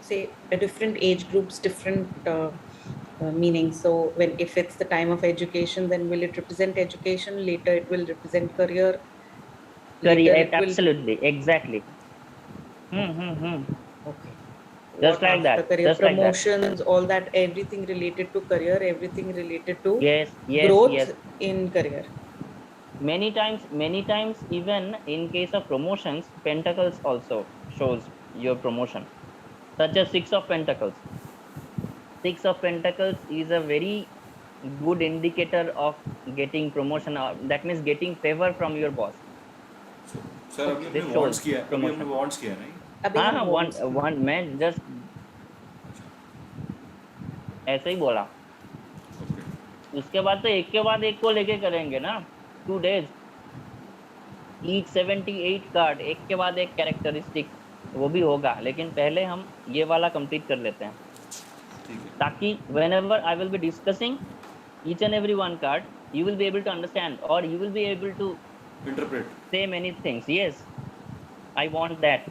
D: say, different age groups, different meanings? So when, if it's the time of education, then will it represent education? Later, it will represent career. Later,
A: Career,
D: it will.
A: absolutely, exactly.
D: Okay.
A: Just
D: What
A: like
D: after
A: that.
D: career?
A: Just like that.
D: Promotions, all that, everything related to career, everything related to
A: Yes, yes,
D: growth
A: yes.
D: in career.
A: Many times, even in case of promotions, Pentacles also shows your promotion, such as Six of Pentacles. Six of Pentacles is a very good indicator of getting promotion. That means getting favor from your boss.
B: So, sir अभी
A: This
B: हमने
A: shows
B: wants किया, अभी हमने
A: promotion.
B: Wants किया नहीं?
D: अभी
A: हाँ
D: हम
A: हाँ, वन
D: wands की।
A: वन मैं जस्ट ऐसे ही बोला।
B: Okay.
A: उसके बाद तो एक के बाद एक को लेके करेंगे ना, 2 days, each 78 कार्ड, एक के बाद एक कैरेक्टरिस्टिक, वो भी होगा, लेकिन पहले हम ये वाला कंप्लीट कर लेते हैं,
B: ठीक है।
A: ताकि whenever I will be discussing each and every one card, you will be able to understand, or you will be able to
B: Interpret.
A: say many things. Yes, I want that.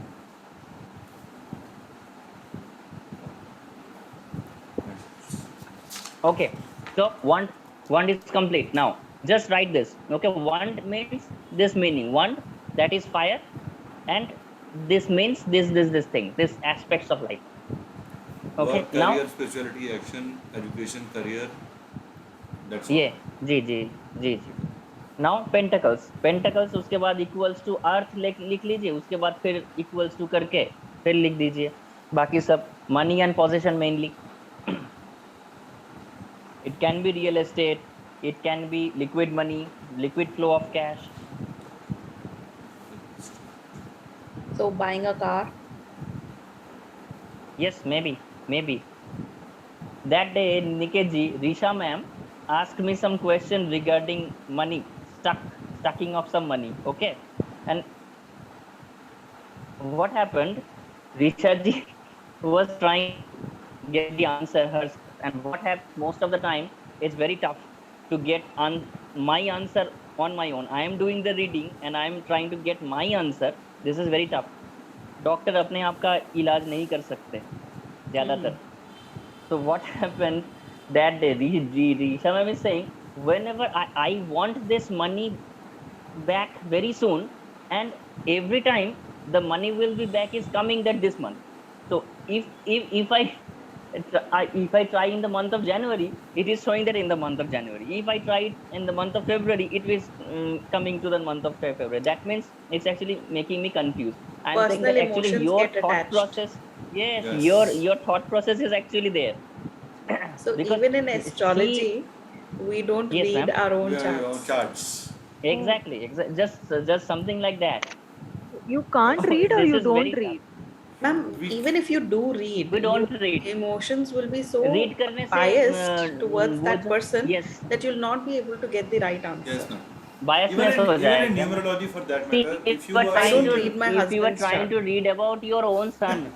A: Okay, so wand is complete. Now just write this. Okay, wand means this meaning, wand, that is fire, and this means this thing, this aspects of life. Okay,
B: Work,
A: now
B: career, spirituality, action, education, career. That's all.
A: ये जी। Now pentacles उसके बाद equals to earth लिख लीजिए, उसके बाद फिर equals to करके फिर लिख दीजिए, बाकी सब money and position mainly. It can be real estate, it can be liquid money, liquid flow of cash.
D: So buying a car.
A: Yes, maybe. That day, Nikeji, Risha ma'am asked me some question regarding money, stacking of some money. Okay, and what happened? Risha ji was trying to get the answer herself, and what happens most of the time, it's very tough to get my answer on my own. I am doing the reading and I am trying to get my answer. This is very tough. Doctor अपने आप का इलाज नहीं कर सकते ज्यादातर. So what happened that day? Risha ma'am is saying, whenever I want this money back very soon, and every time the money will be back is coming that this month. So if I try in the month of January, it is showing that in the month of January. If I try it in the month of February, it is coming to the month of February. That means it's actually making me confused. I'm saying
D: Personal
A: that actually
D: emotions
A: your
D: get
A: thought
D: attached.
A: process, yes,
B: Yes.
A: your thought process is actually there.
D: So
A: Because
D: even in
A: she,
D: astrology, we don't
A: yes,
D: read
A: ma'am,
D: our own
B: Yeah, your own
D: charts.
B: charts.
A: exactly, just something like that.
C: You can't
A: So
C: read or
A: this
C: you
A: is
C: don't
A: very tough.
C: read.
D: Ma'am,
B: We
D: even if you do read,
A: We
D: your
A: don't read.
D: emotions will be so
A: Read करने से
D: biased towards
A: वो
D: that
A: जो,
D: person
A: yes,
D: that you'll not be able to get the right answer.
B: yes, ma'am.
A: biasness हो
B: Even in
A: जाएगा.
B: numerology, for that
A: See,
B: matter,
A: if
B: if
A: you
B: you
A: are
B: are
D: I
A: trying
D: don't
A: to,
B: seeing,
D: read my
A: if you are
D: husband's
A: trying
D: chart.
A: to read about your own son,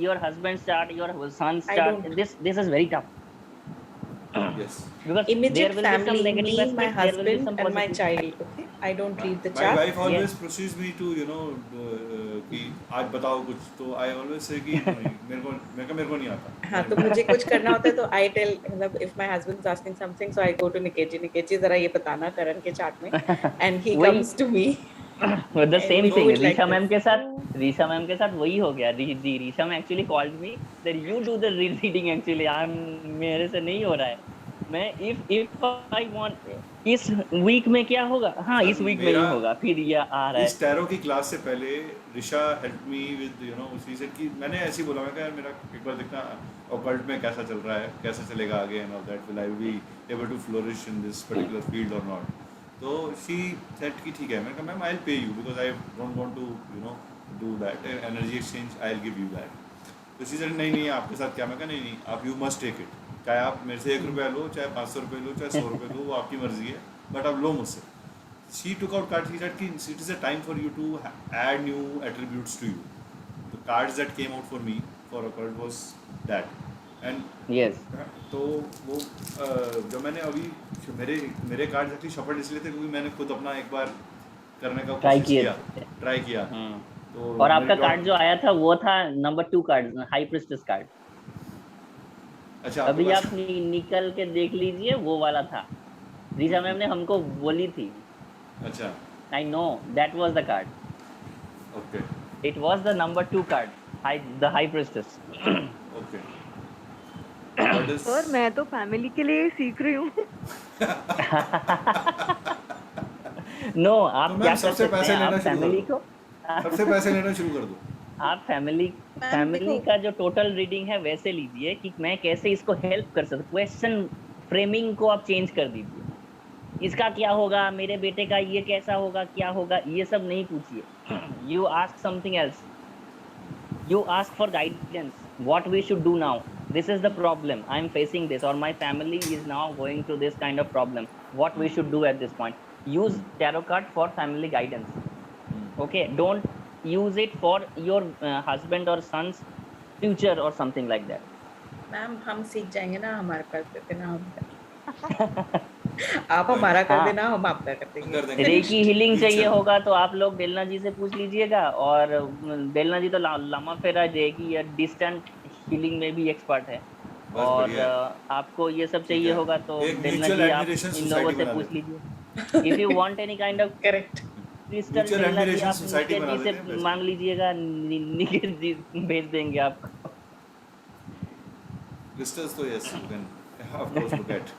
A: your husband's chart, your son's
D: I
A: chart,
D: don't.
A: this is very tough.
B: yes.
A: Because there
D: Immediate
A: will be some
D: family,
A: negative
D: me, my
A: aspects, there will be
D: husband,
A: some
D: and my
A: positive.
D: child. Okay, I don't read the
B: My
D: chart.
B: wife
A: Yes,
B: always pushes me to, कि आज बताओ कुछ, तो I always say कि नहीं, मेरे को नहीं आता.
D: हाँ, तो मुझे कुछ करना होता है तो I tell, मतलब if my husband is asking something, so I go to Nikechi, जरा ये बताना करण के chart में, and he
A: वही
D: comes to me,
A: the
D: and
A: same
D: we do
A: thing.
D: it like
A: Risha
D: this.
A: Ma'am के साथ, रीशा मैम के साथ वही हो गया. Risha ma'am actually called me that you do the reading actually. मेरे से नहीं हो रहा है. मैं if I want, इस वीक में क्या होगा, हाँ
B: सर
A: इस वीक में
B: मेरा
A: ही होगा, फिर ये आ रहा
B: इस
A: है.
B: टैरो की क्लास से पहले ऋषा हेल्प मी विद उसी से कि मैंने ऐसे ही बोला, मैं कहा यार मेरा एक बार देखना ऑकल्ट में कैसा चल रहा है, कैसा चलेगा आगे, and all that, will I be able to flourish in this particular field और नॉट. तो शी सेड कि ठीक है. मैंने कहा ma'am I will pay you because I don't want to do that energy exchange, I will give you that. तो she said नहीं नहीं आपके साथ क्या. मैं कहा नहीं नहीं आप यू मस्ट टेक इट, चाहे आप मेरे से 1 रुपया लो, चाहे 500 रुपये लो, चाहे 100 रुपये लो, वो आपकी मर्जी है, बट आप लो मुझसे. She took out cards. She said, "It is a time for you to add new attributes to you." The cards that came out for me for occult was that, and
A: Yes,
B: तो वो जब मैंने अभी मेरे cards actually shuffle इसलिए थे क्योंकि मैंने खुद अपना एक बार करने का
A: ट्राई
B: कोशिश किया,
A: किए.
B: ट्राई किया. तो
A: और आपका
B: मेरी
A: कार्ड जो आया था वो था number 2 card, high priestess card.
B: अच्छा आपके
A: अभी
B: पास.
A: आप निकल के देख लीजिए, वो वाला था. रीशा मैम ने हमको बोली थी.
B: अच्छा
A: I know that was the card.
B: Okay
A: It was the number 2 card, the High Priestess.
B: Okay. What is
C: sir मैं तो फैमिली के लिए ही सीख रही हूँ.
A: No,
B: तो
A: आप क्या
B: मैम
A: कर
B: सबसे
A: सकते
B: पैसे
A: हैं,
B: लेना
A: आप
B: शुरू कर
A: फैमिली
B: दो,
A: को
B: सबसे पैसे लेना शुरू कर दो.
A: आप फैमिली
D: मैम देखो,
A: का जो टोटल रीडिंग है वैसे लीजिए कि मैं कैसे इसको हेल्प कर सकता. क्वेश्चन फ्रेमिंग को आप चेंज कर दीजिए. इसका क्या होगा, मेरे बेटे का ये कैसा होगा, क्या होगा, ये सब नहीं पूछिए. You ask something else. You ask for guidance, what we should do now. This is the problem, I am facing this, or my family is now going through this kind of problem. What we should do at this point. Use tarot card for family guidance. Okay, don't use it for your husband or son's future or something like that.
D: Ma'am हम सीख जाएंगे ना, हमारे पास कर देना हम. आप हमारा कर
A: हाँ.
D: देना, हम आपका कर देंगे.
B: कर देंगे.
A: रेकी हीलिंग चाहिए
B: Future.
A: होगा तो आप लोग बेलना जी से पूछ लीजिएगा. और बेलना जी तो लामा फेरा रेकी या डिस्टेंट हीलिंग में भी एक्सपर्ट है.
B: बस
A: और
B: बढ़िया है.
A: आपको ये सब
B: ठीक
A: चाहिए
B: है.
A: होगा तो
B: एक
A: बेलना
B: mutual
A: जी आप
B: admiration
A: इन लोगों
B: society
A: से
B: बना
A: पूछ
B: देते हैं.
A: लीजिए. If you want any kind of
D: correct.
A: Crystal,
B: Mutual
A: बेलना जी
B: admiration
A: आप
B: society
A: निकेत
B: बना
A: जी
B: देते
A: से
B: हैं
A: मांग लीजिएगा. निकेत जी भेज देंगे आपको.
B: Crystals तो yes, you can of course look at.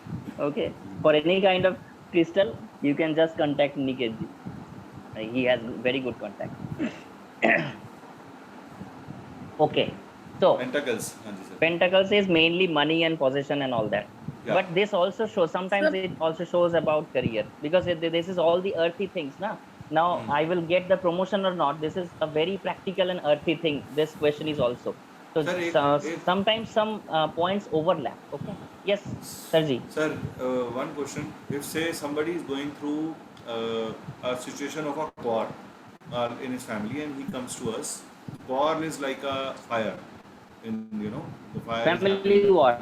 A: Okay, for any kind of crystal you can just contact Niket ji. He has very good contact. Okay, so
B: Pentacles, हाँ जी sir.
A: Pentacles is mainly money and possession and all that.
B: Yeah.
A: But this also shows, sometimes it also shows about career, because this is all the earthy things na. Now I will get the promotion or not, this is a very practical and earthy thing. This question is also so,
B: Sir,
A: sometimes some points overlap. Okay, yes Sarji.
B: Sir, one question. If say somebody is going through a situation of a quarrel in his family and he comes to us, quarrel is like a fire. in the fire is
A: Family
B: happening,
A: war.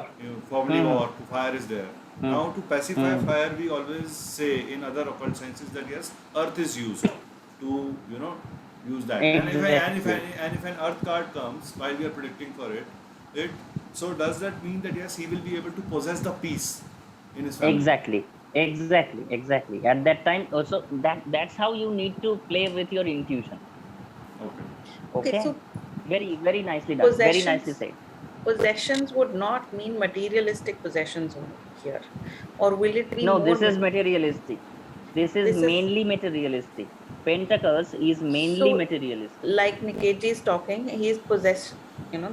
B: family
A: Hmm.
B: war, fire is there. Now to pacify
A: Hmm.
B: fire, we always say in other occult sciences that yes, earth is used to use that.
A: Exactly.
B: And if an earth card comes while we are predicting for it so does that mean that yes, he will be able to possess the peace in his family?
A: Exactly. At that time also, that's how you need to play with your intuition.
B: Okay.
D: Okay,
A: Okay.
D: so
A: Very nicely done, very nicely
D: possessions
A: said.
D: possessions would not mean materialistic possessions only here, or will it be
A: No,
D: more
A: this is materialistic. This is
D: this is
A: mainly materialistic. Pentacles is mainly
D: so,
A: materialistic.
D: like Nikeji is talking, he is possessed,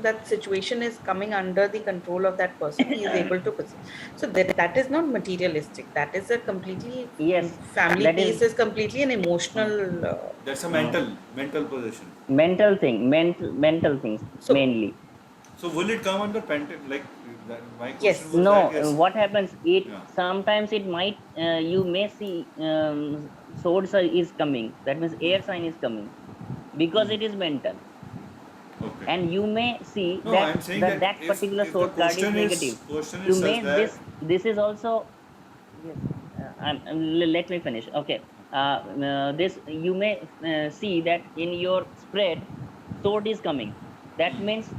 D: that situation is coming under the control of that person, he is able to possess. So that is not materialistic, that is a completely
A: Yes,
D: family
A: that is
D: peace is completely an
B: Hmm.
D: emotional
B: That's a
A: uh,
B: mental possession.
A: mental thing, mental things
D: so
A: mainly.
B: So will it come under like that? My question
D: yes.
B: was
A: No,
B: that yes,
A: what happens? It
B: yeah,
A: sometimes it might you may see swords is coming. That means air sign is coming because
B: hmm.
A: it is mental,
B: Okay.
A: and you may see
B: No,
A: that
B: I'm saying that
A: that particular
B: if the
A: sword card is negative.
B: question
A: You
B: is such
A: may
B: that
A: this is also yes. Let me finish. Okay. This you may see that in your spread, sword is coming. That
B: hmm,
A: means,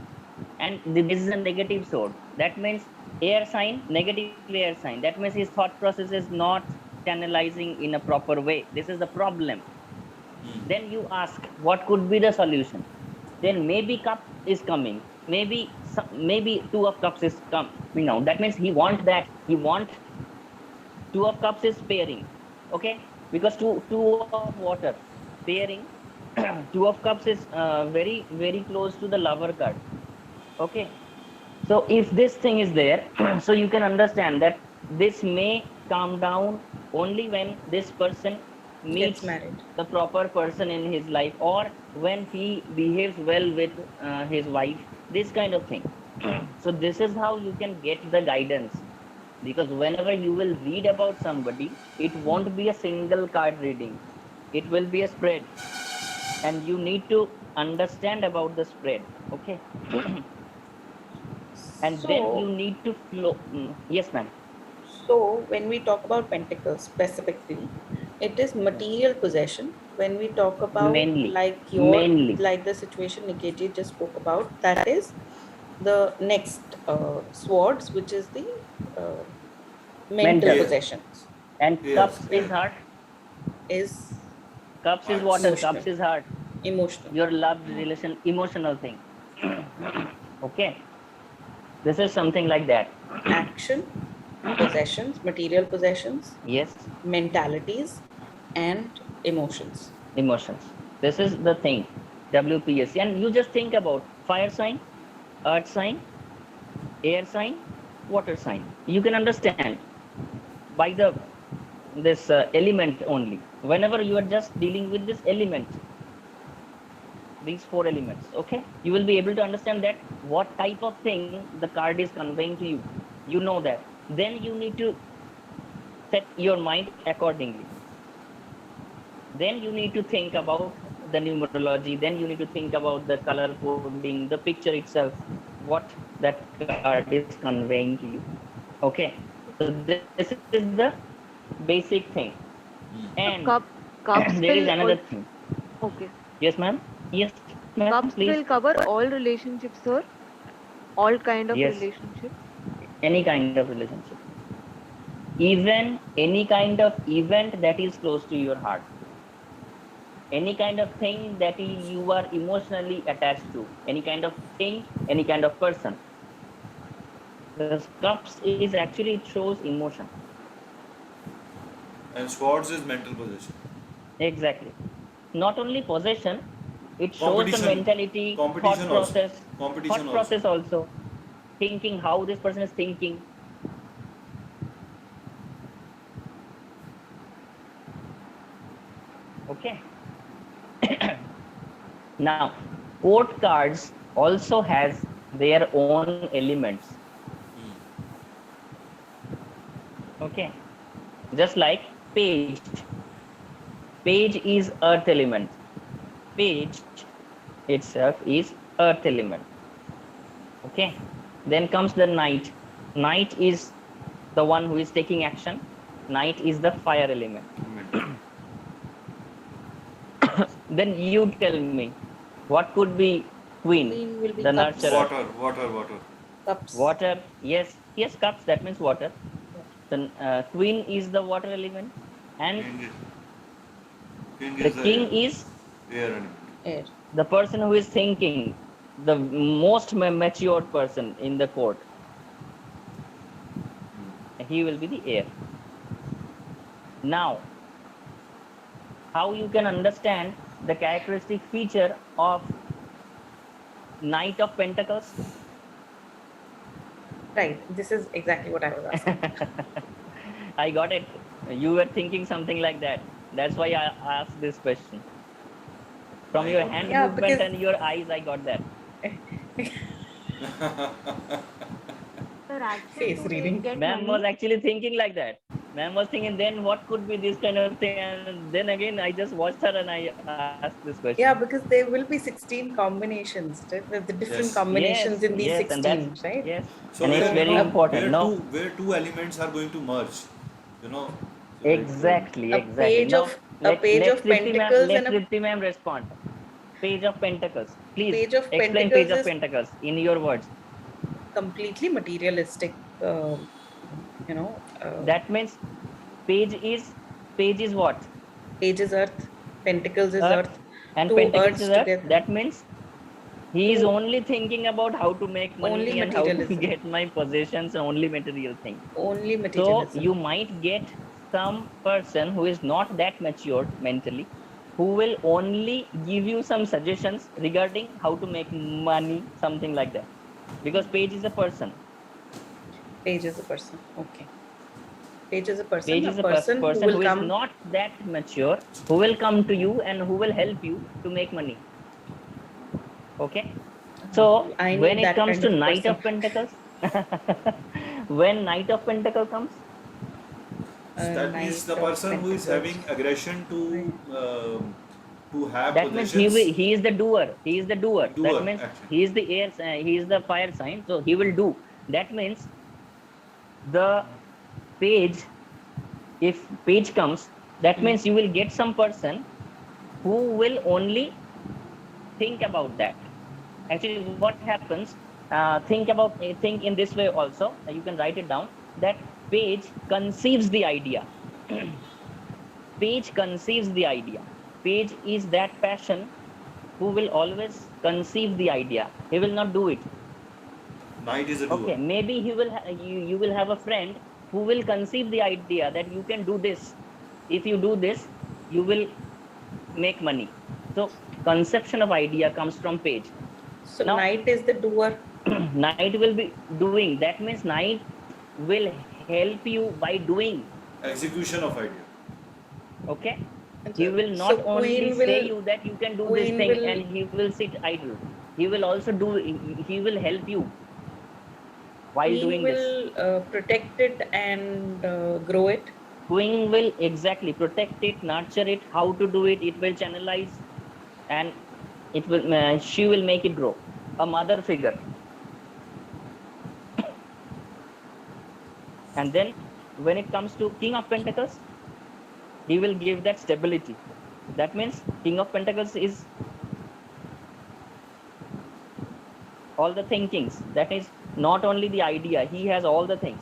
A: and this is a negative sword. That means air sign, negative air sign. That means his thought process is not channelizing in a proper way. This is the problem.
B: hmm,
A: Then you ask, what could be the solution? Then maybe cup is coming. Maybe two of cups is coming now. That means he want that. He want two of cups is pairing. Okay, because two of water pairing. Two of cups is very close to the lover card. Okay, so if this thing is there, so you can understand that this may calm down only when this person
D: Gets
A: meets
D: married.
A: the proper person in his life, or when he behaves well with his wife, this kind of thing. So this is how you can get the guidance, because whenever you will read about somebody, it won't be a single card reading, it will be a spread, and you need to understand about the spread. Okay. And then
D: So
A: you need to flow. Yes, ma'am.
D: So when we talk about pentacles specifically, it is
A: Yes.
D: material possession. When we talk about
A: Mainly, mainly.
D: like the situation Niketi just spoke about, that is the next swords, which is the uh, mental
A: Mental.
B: yeah,
D: possessions,
A: And
B: yes,
A: cups is
B: yeah,
A: heart.
D: is
A: Cups is
B: arts.
A: water.
D: emotional,
A: Cups is heart.
D: emotional
A: Your love
B: Hmm.
A: relation, emotional thing. Okay. This is something like that.
D: action, possessions, material possessions,
A: Yes.
D: mentalities, and emotions.
A: Emotions. This is the thing. WPSC. And you just think about fire sign, earth sign, air sign, water sign. You can understand by the this element only. Whenever you are just dealing with this element, these four elements, okay, you will be able to understand that what type of thing the card is conveying to you. You know that. Then you need to set your mind accordingly. Then you need to think about the numerology. Then you need to think about the color coding, the picture itself, what that card is conveying to you. Okay, so this is the basic thing. And
C: So
A: there is
C: cups
A: another
C: will
A: thing.
C: all okay.
A: Yes, ma'am. Yes, ma'am, please.
C: Cups will cover all relationships, sir. All kind of
A: Yes,
C: relationship.
A: any kind of relationship, even any kind of event that is close to your heart, any kind of thing that you are emotionally attached to, any kind of thing, any kind of person. The cups is actually, it shows emotion.
B: And swords is mental possession.
A: Exactly. Not only possession, it shows the
B: Competition,
A: mentality,
B: competition also, competition
A: thought
B: also.
A: process also, thinking how this person is thinking. Okay. Now, court cards also has their own elements. Okay. Just like page. Page is earth element. Page itself is earth element. Okay. Okay, then comes the Knight. Knight is the one who is taking action. Knight is the fire element. Then you tell me, what could be Queen?
D: Queen will be
A: The
D: cups.
A: nurturer.
B: Water.
D: Cups.
A: Water. Yes, cups. That means water. The Queen is the water element, and the king is
B: air element.
D: Air.
A: the person who is thinking, the most matured person in the court. He will be the air. Now, how you can understand the characteristic feature of Knight of Pentacles?
D: Right. This is exactly what I was asking.
A: I got it. You were thinking something like that. That's why I asked this question. From your hand movement and your eyes, I got that.
C: Sir, action
D: Face
C: to
D: reading.
C: get
A: Ma'am
C: money.
A: was actually thinking like that. Ma'am was thinking, then what could be this kind of thing? And then again, I just watched her and I asked this question.
D: Yeah, because there will be 16 combinations, right? With the different combinations in these 16, right?
A: Yes,
B: So
A: and it's very important.
B: where two elements are going to merge, you know.
A: Exactly.
D: A page
A: Now,
D: of Pentacles
A: let
D: and a
A: Tripti ma'am respond. Page of Pentacles. Please
D: Page of
A: explain
D: Pentacles
A: Page of
D: is
A: Pentacles in your words.
D: completely materialistic. You know,
A: That means page is what?
D: Page is Earth, Pentacles is
A: Earth,
D: Earth,
A: and
D: two
A: Pentacles
D: Earths
A: is Earth.
D: together.
A: That means he is
D: Two
A: only thinking about how to make money
D: only
A: and how to
D: materialism.
A: get my possessions, only material thing.
D: Only
A: So
D: materialism.
A: you might get some person who is not that matured mentally, who will only give you some suggestions regarding how to make money, something like that. Because page is a person.
D: Page is a person. Okay. Page is a person.
A: Page
D: A
A: is a
D: person who
A: person
D: will
A: who is
D: come.
A: not that mature, who will come to you and who will help you to make money. Okay. So
D: I
A: when
D: need
A: it
D: that
A: comes
D: kind
A: to
D: of
A: Knight
D: person.
A: of Pentacles, when Knight of Pentacles comes,
B: That means the person who is having aggression to have
A: that means
B: possessions.
A: he is the doer. He is the doer. That
B: Doer,
A: means
B: action.
A: he is the air. He is the fire sign. So he will do. That means the page. If page comes, that means you will get some person who will only think about that. Actually, what happens? Think in this way also. You can write it down. That page conceives the idea. Page conceives the idea. Page is that passion who will always conceive the idea. He will not do it.
B: Knight is a doer.
A: Okay, maybe you will have a friend who will conceive the idea that you can do this. If you do this, you will make money. So conception of idea comes from page.
D: So
A: Now,
D: Knight is the doer.
A: Knight will be doing. That means Knight will help you by doing.
B: Execution of idea.
A: Okay. He will not
D: So
A: only
D: Queen
A: say
D: will.
A: you that you can do this
D: Queen
A: thing
D: will.
A: and he will sit idle. He will also do. He will help you while
D: Queen
A: doing this.
D: will protect it and grow it.
A: Queen will exactly protect it, nurture it, how to do it. It will channelize, and it will. She will make it grow. A mother figure. And then when it comes to King of Pentacles, he will give that stability. That means King of Pentacles is all the thinkings. That is not only the idea, he has all the things.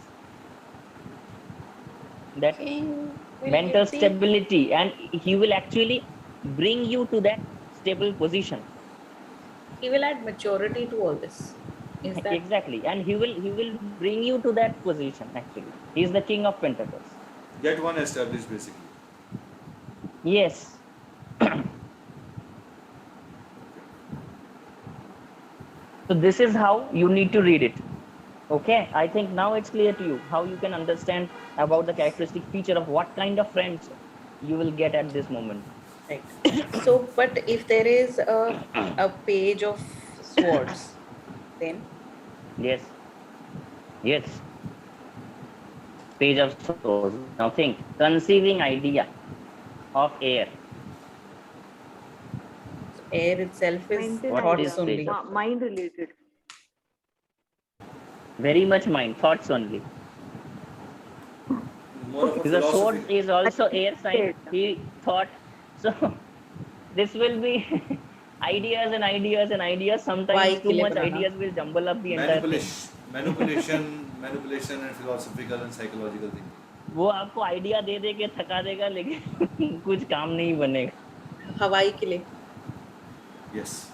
A: That mental stability, and he will actually bring you to that stable position.
D: He will add maturity to all this. Is that
A: exactly? And he will bring you to that position. Actually, he is the King of Pentacles.
B: Get one established basically.
A: Yes. So this is how you need to read it. Okay, I think now it's clear to you how you can understand about the characteristic feature of what kind of friends you will get at this moment.
D: right? So, but if there is a page of swords, then
A: Yes. Page of swords. Now think, conceiving idea of air.
D: air itself is
C: Mental
A: What
D: thoughts
A: is
C: idea,
A: page
D: only.
A: of swords?
C: mind related.
A: Very much mind, thoughts only.
B: More of a
A: The sword
B: philosophy.
A: is also air sign.
C: Great.
A: He thought so. This will be ideas and ideas and ideas.
D: Why
A: Sometimes too
D: kile
A: much
D: banana?
A: ideas will jumble up the entire thing.
B: Manipulation and philosophical and psychological thinking.
A: वो आपको idea दे दे के थका देगा, लेकिन कुछ काम नहीं बनेगा.
D: हवाई किले.
B: Yes.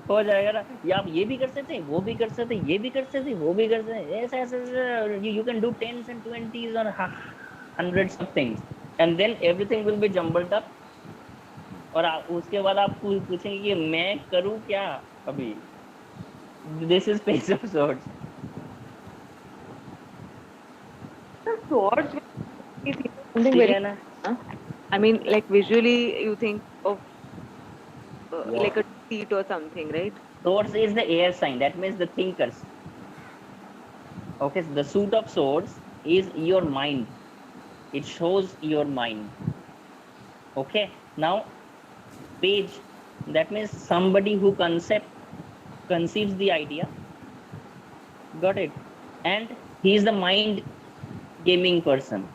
A: हो जाएगा ना, या आप ये भी कर सकते हैं, वो भी कर सकते हैं, ये भी कर सकते हैं, वो भी कर सकते हैं, ऐसा ऐसा you can do 10s and 20s or hundreds of things, and then everything will be jumbled up. और उसके बाद आप पूछेंगे कि मैं करूं क्या अभी. This is Page of Swords.
C: The swords is something
A: ठीक
C: very.
A: है ना.
C: I mean, like visually, you think of
A: What?
C: like a seat or something, right?
A: Swords is the air sign. That means the thinkers. Okay, so the suit of swords is your mind. It shows your mind. Okay, now page, that means somebody who conceives the idea. Got it? And he is the mind gaming person.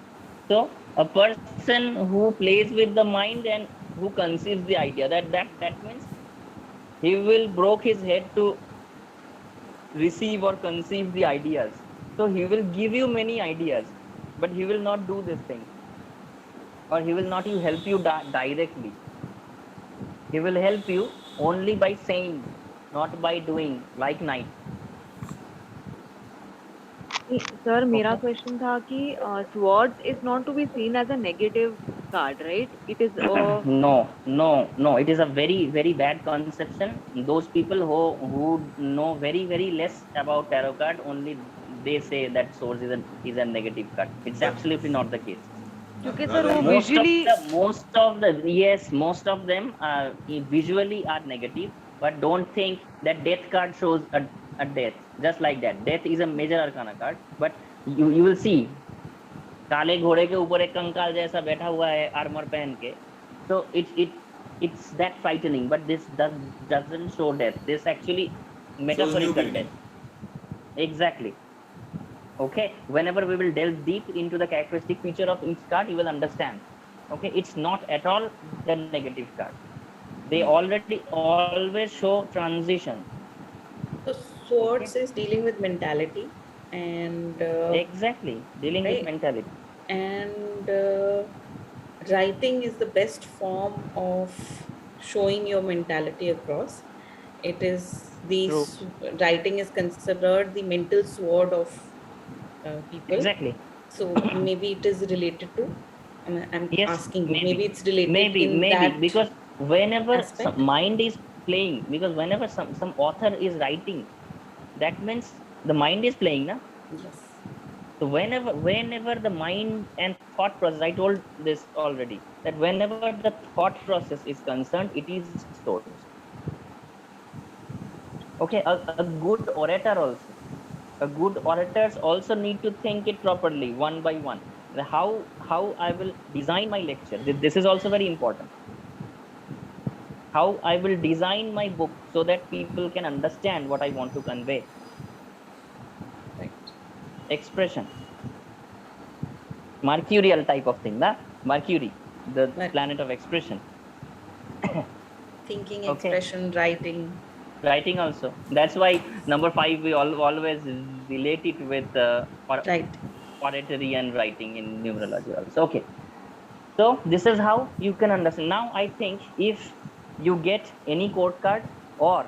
A: So a person who plays with the mind and who conceives the idea, that means he will broke his head to receive or conceive the ideas. So he will give you many ideas, but he will not do this thing, or he will not help you directly. He will help you only by saying, not by doing, like knight.
C: Sir, मेरा
A: Okay.
C: question था कि swords is not to be seen as a negative card, right? It is
A: No, it is a very bad conception. Those people who know very less about tarot card, only they say that source is a negative card. It's
B: But
A: absolutely not the case.
C: क्योंकि sir वो
B: rather,
C: visually
A: Most of them are visually are negative, but don't think that death card shows a death just like that. Death is a major arcana card, but you will see काले घोड़े के ऊपर एक कंकाल जैसा बैठा हुआ है आर्मर पहन के. So it's that frightening, but this doesn't show death. This actually
B: shows new
A: metaphorical
B: beginning.
A: death. Exactly. Okay, whenever we will delve deep into the characteristic feature of each card, you will understand. Okay, it's not at all the negative card. They already always show transition.
D: So swords is dealing with mentality and
A: Exactly, dealing
D: right.
A: with mentality.
D: And writing is the best form of showing your mentality across. It is writing is considered the mental sword of people.
A: Exactly.
D: So maybe it is related to. I'm
A: Yes,
D: asking you.
A: maybe.
D: Maybe it's related
A: Maybe
D: in that
A: because whenever
D: aspect.
A: mind is playing, because whenever some author is writing, that means the mind is playing, na?
D: Yes.
A: So whenever the mind and thought process, I told this already, that whenever the thought process is concerned, it is source. Okay, a good orator also. A good orators also need to think it properly, one by one. How I will design my lecture. This is also very important. How I will design my book so that people can understand what I want to convey.
D: Right.
A: Expression. Mercurial type of thing, na? Mercury, the planet of expression.
D: Thinking,
A: Okay.
D: expression, writing.
A: Writing also. That's why number 5 we always relate it with
D: Right.
A: oratory and writing in numerology also. Okay, so this is how you can understand. Now I think if you get any court card, or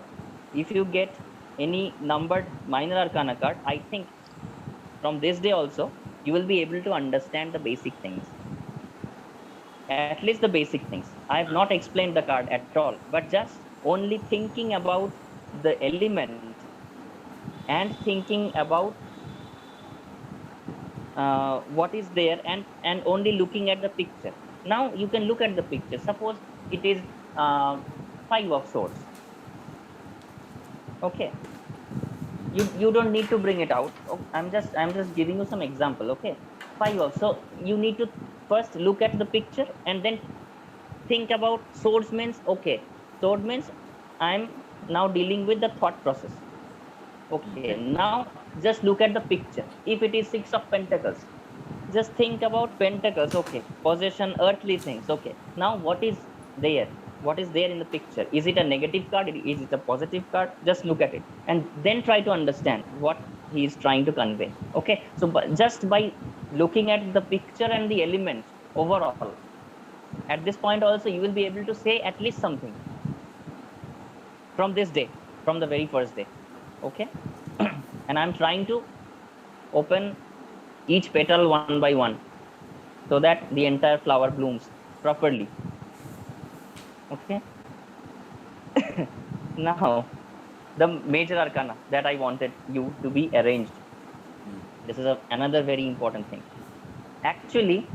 A: if you get any numbered minor arcana card, I think from this day also you will be able to understand the basic things, at least the basic things. I have not explained the card at all, but just only thinking about the element and thinking about what is there, and only looking at the picture. Now you can look at the picture. Suppose it is 5 of swords. Okay, you don't need to bring it out. I'm just giving you some example. Okay, 5 of, so you need to first look at the picture and then think about swords means. Okay, sword means I'm now dealing with the thought process. Okay, now Just look at the picture. If it is 6 of Pentacles, just think about Pentacles. Okay, possession, earthly things. Okay, now what is there? What is there in the picture? Is it a negative card? Is it a positive card? Just look at it and then try to understand what he is trying to convey. Okay, so just by looking at the picture and the elements overall, at this point also you will be able to say at least something from this day, from the very first day. Okay. And I'm trying to open each petal one by one so that the entire flower blooms properly. Okay. Now the major arcana that I wanted you to be arranged. This is another very important thing. Actually,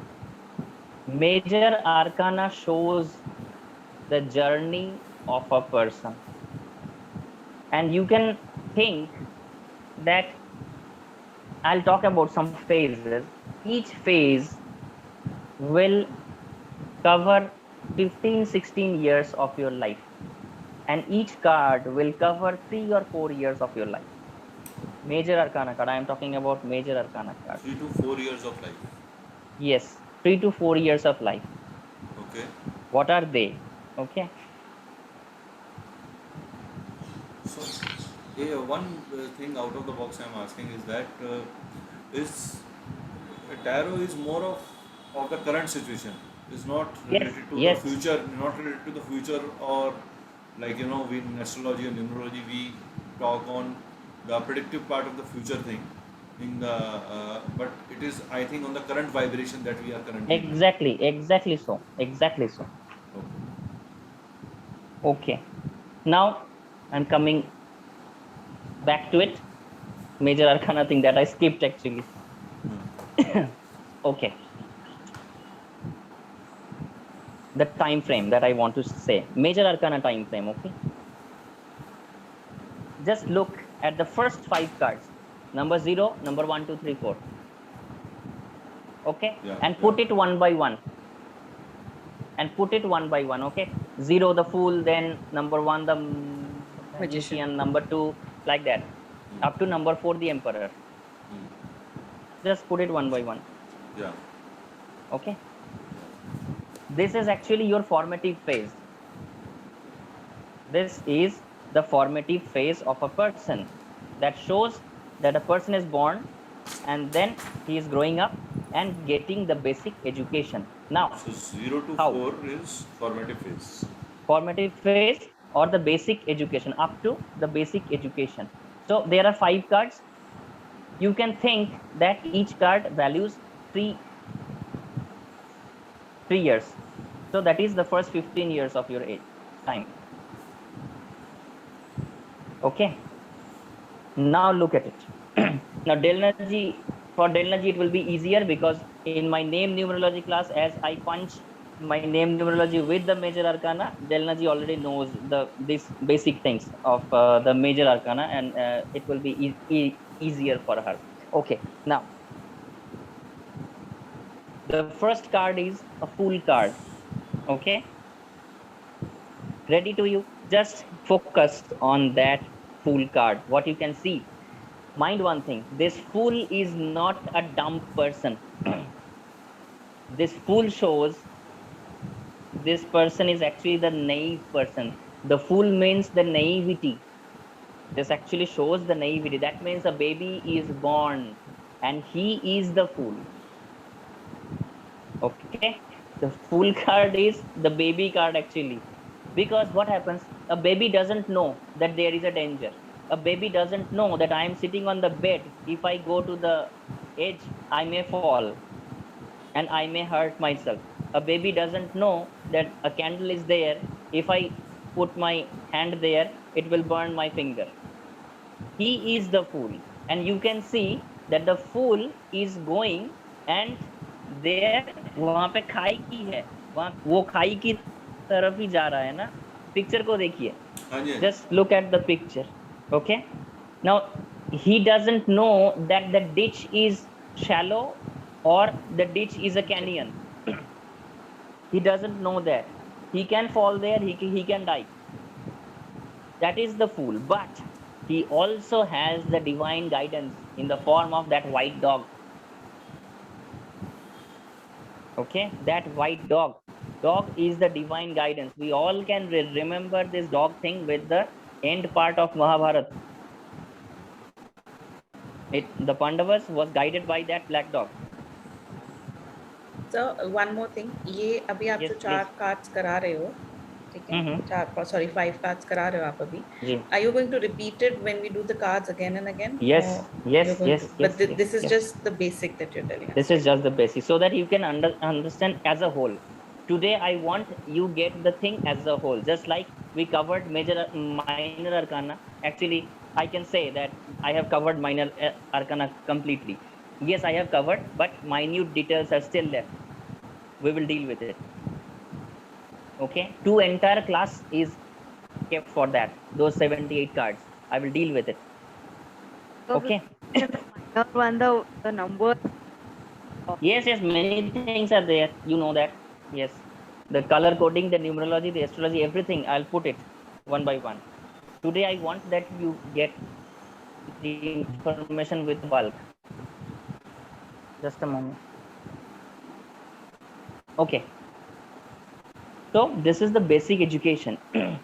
A: major arcana shows the journey of a person, and you can think that I'll talk about some phases. Each phase will cover 15-16 years of your life, and each card will cover 3 or 4 years of your life. Major arcana card, I am talking about major arcana card.
B: 3 to 4 years of life.
A: Yes, 3 to 4 years of life.
B: Okay.
A: What are they? Okay.
B: So, one thing out of the box I'm asking is that is tarot is more of the current situation. Is not related to
A: Yes.
B: the future. Not related to the future, or like we in astrology and numerology we talk on the predictive part of the future thing. In the but it is, I think, on the current vibration that we are currently.
A: Exactly so. Okay. Now I'm coming back to it. Major arcana thing that I skipped actually. Okay. The time frame that I want to say. Major arcana time frame. Okay. Just look at the first 5 cards. Number 0, number 1, 2, 3, 4. Okay.
B: Yeah,
A: and put it one by one. Okay. 0 the Fool, then number 1 the Magician, number 2 like that, up to number 4 the Emperor. Just put it one by one.
B: Yeah.
A: Okay. This is actually your formative phase. This is the formative phase of a person that shows that a person is born and then he is growing up and getting the basic education. Now,
B: so 0 to
A: how?
B: 4 is formative phase.
A: Formative phase or the basic education, up to the basic education. So there are 5 cards. You can think that each card values 3 years. So that is the first 15 years of your age time. Okay. Now look at it. Now Delnaji, for Delnaji it will be easier because in my name numerology class, as I punch my name numerology with the major arcana, Delnaji already knows these basic things of the major arcana, and it will be easier for her. Okay. Now the first card is a Fool card. Okay. Ready to you? Just focus on that Fool card. What you can see. Mind one thing. This Fool is not a dumb person. This Fool shows this person is actually the naive person. The Fool means the naivety. This actually shows the naivety. That means a baby is born and he is the Fool. Okay. The Fool card is the baby card actually. Because what happens? A baby doesn't know that there is a danger. A baby doesn't know that I am sitting on the bed. If I go to the edge, I may fall and I may hurt myself. A baby doesn't know that a candle is there. If I put my hand there, it will burn my finger. He is the Fool. And you can see that the Fool is going and there, वहां पे खाई की है, वो खाई की तरफ ही जा रहा है ना. पिक्चर को देखिए. Just look at the picture. Okay. Now he doesn't know that the ditch is shallow or the ditch is a canyon. He doesn't know that. He can fall there, he can die. That is the Fool. But he also has the divine guidance in the form of that white dog. Okay, that white dog. Dog is the divine guidance. We all can remember this dog thing with the end part of Mahabharata. The Pandavas was guided by that black dog.
D: So one more thing, ये अभी आप
A: Yes,
D: जो
A: please.
D: 4 cards करा रहे हो, ठीक है, 5 cards करा रहे हो आप अभी,
A: जी.
D: are you going to repeat it when we do the cards again and again?
A: Yes, yes,
D: you're going
A: yes,
D: to,
A: yes,
D: but
A: yes,
D: this is
A: yes.
D: just the basic that you're telling us.
A: This is just the basic, so that you can understand as a whole. Today I want you get the thing as a whole, just like we covered major minor arcana. Actually, I can say that I have covered minor arcana completely. Yes, I have covered, but minute details are still left. We will deal with it. Okay, 2 entire class is kept for that, those 78 cards. I will deal with it. Okay.
C: The minor one, the number.
A: Yes, yes, many things are there. You know that. Yes. The color coding, the numerology, the astrology, everything. I'll put it one by one. Today, I want that you get the information with bulk. Just a moment. Okay. So, this is the basic education.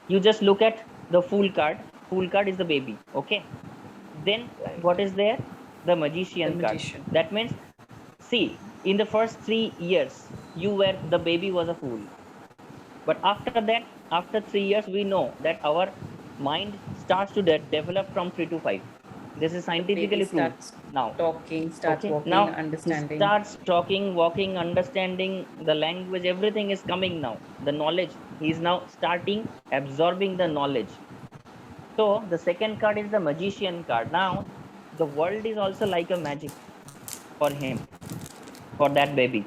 A: You just look at the Fool card. Fool card is the baby. Okay. Then, what is there? The magician card. That means, see, in the first 3 years, the baby was a fool. But after that, after 3 years, we know that our mind starts to develop from 3 to 5. This is scientifically proved now.
D: Talking, starts
A: Okay.
D: walking,
A: Now
D: understanding.
A: he starts talking, walking, understanding the language. Everything is coming now. The knowledge. He is now starting absorbing the knowledge. So the second card is the magician card. Now the world is also like a magic for him, for that baby.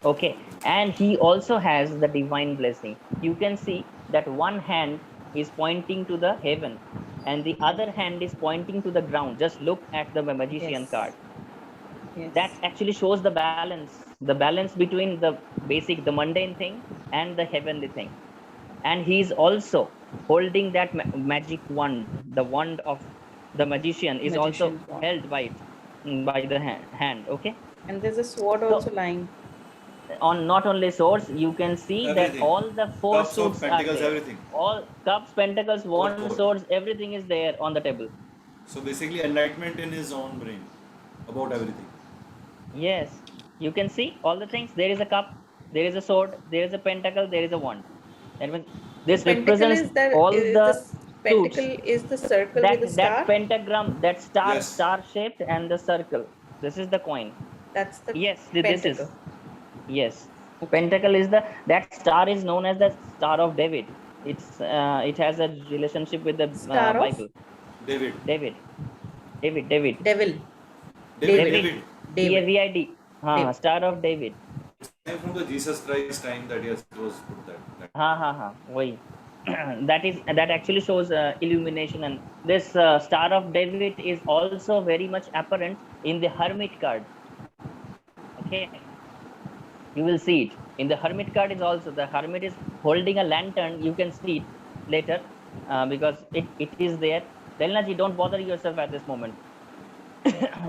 A: Okay, and he also has the divine blessing. You can see that one hand is pointing to the heaven and the other hand is pointing to the ground. Just look at the magician card.
D: Yes.
A: That actually shows the balance between the basic, the mundane thing and the heavenly thing. And he is also holding that magic wand. The wand of the magician is also held by the hand. Okay,
D: and there's a sword
A: so,
D: also lying
A: on not only swords, you can see
B: Everything.
A: that all the 4
B: Cups of
A: suits
B: pentacles,
A: are there.
B: everything.
A: All cups, pentacles, wands,
B: Four.
A: swords, everything is there on the table.
B: So basically enlightenment in his own brain about everything.
A: Yes, you can see all the things. There is a cup, there is a sword, there is a pentacle, there is a wand. That means this represents all the suits.
D: Is the circle with the star?
A: That pentagram, that star shaped, and the circle. This is the coin.
D: That's the
A: yes.
D: pentacle.
A: This is yes. Pentacle is that star is known as the Star of David. It has a relationship with the Bible.
B: David.
A: David.
D: Devil.
A: David. Star of David.
B: It's from the Jesus Christ time that he has put that.
A: Why? that actually shows illumination, and this Star of David is also very much apparent in the Hermit card. Okay, you will see it in the Hermit card. Is also the Hermit is holding a lantern. You can see it later because it is there. Delnaji, don't bother yourself at this moment.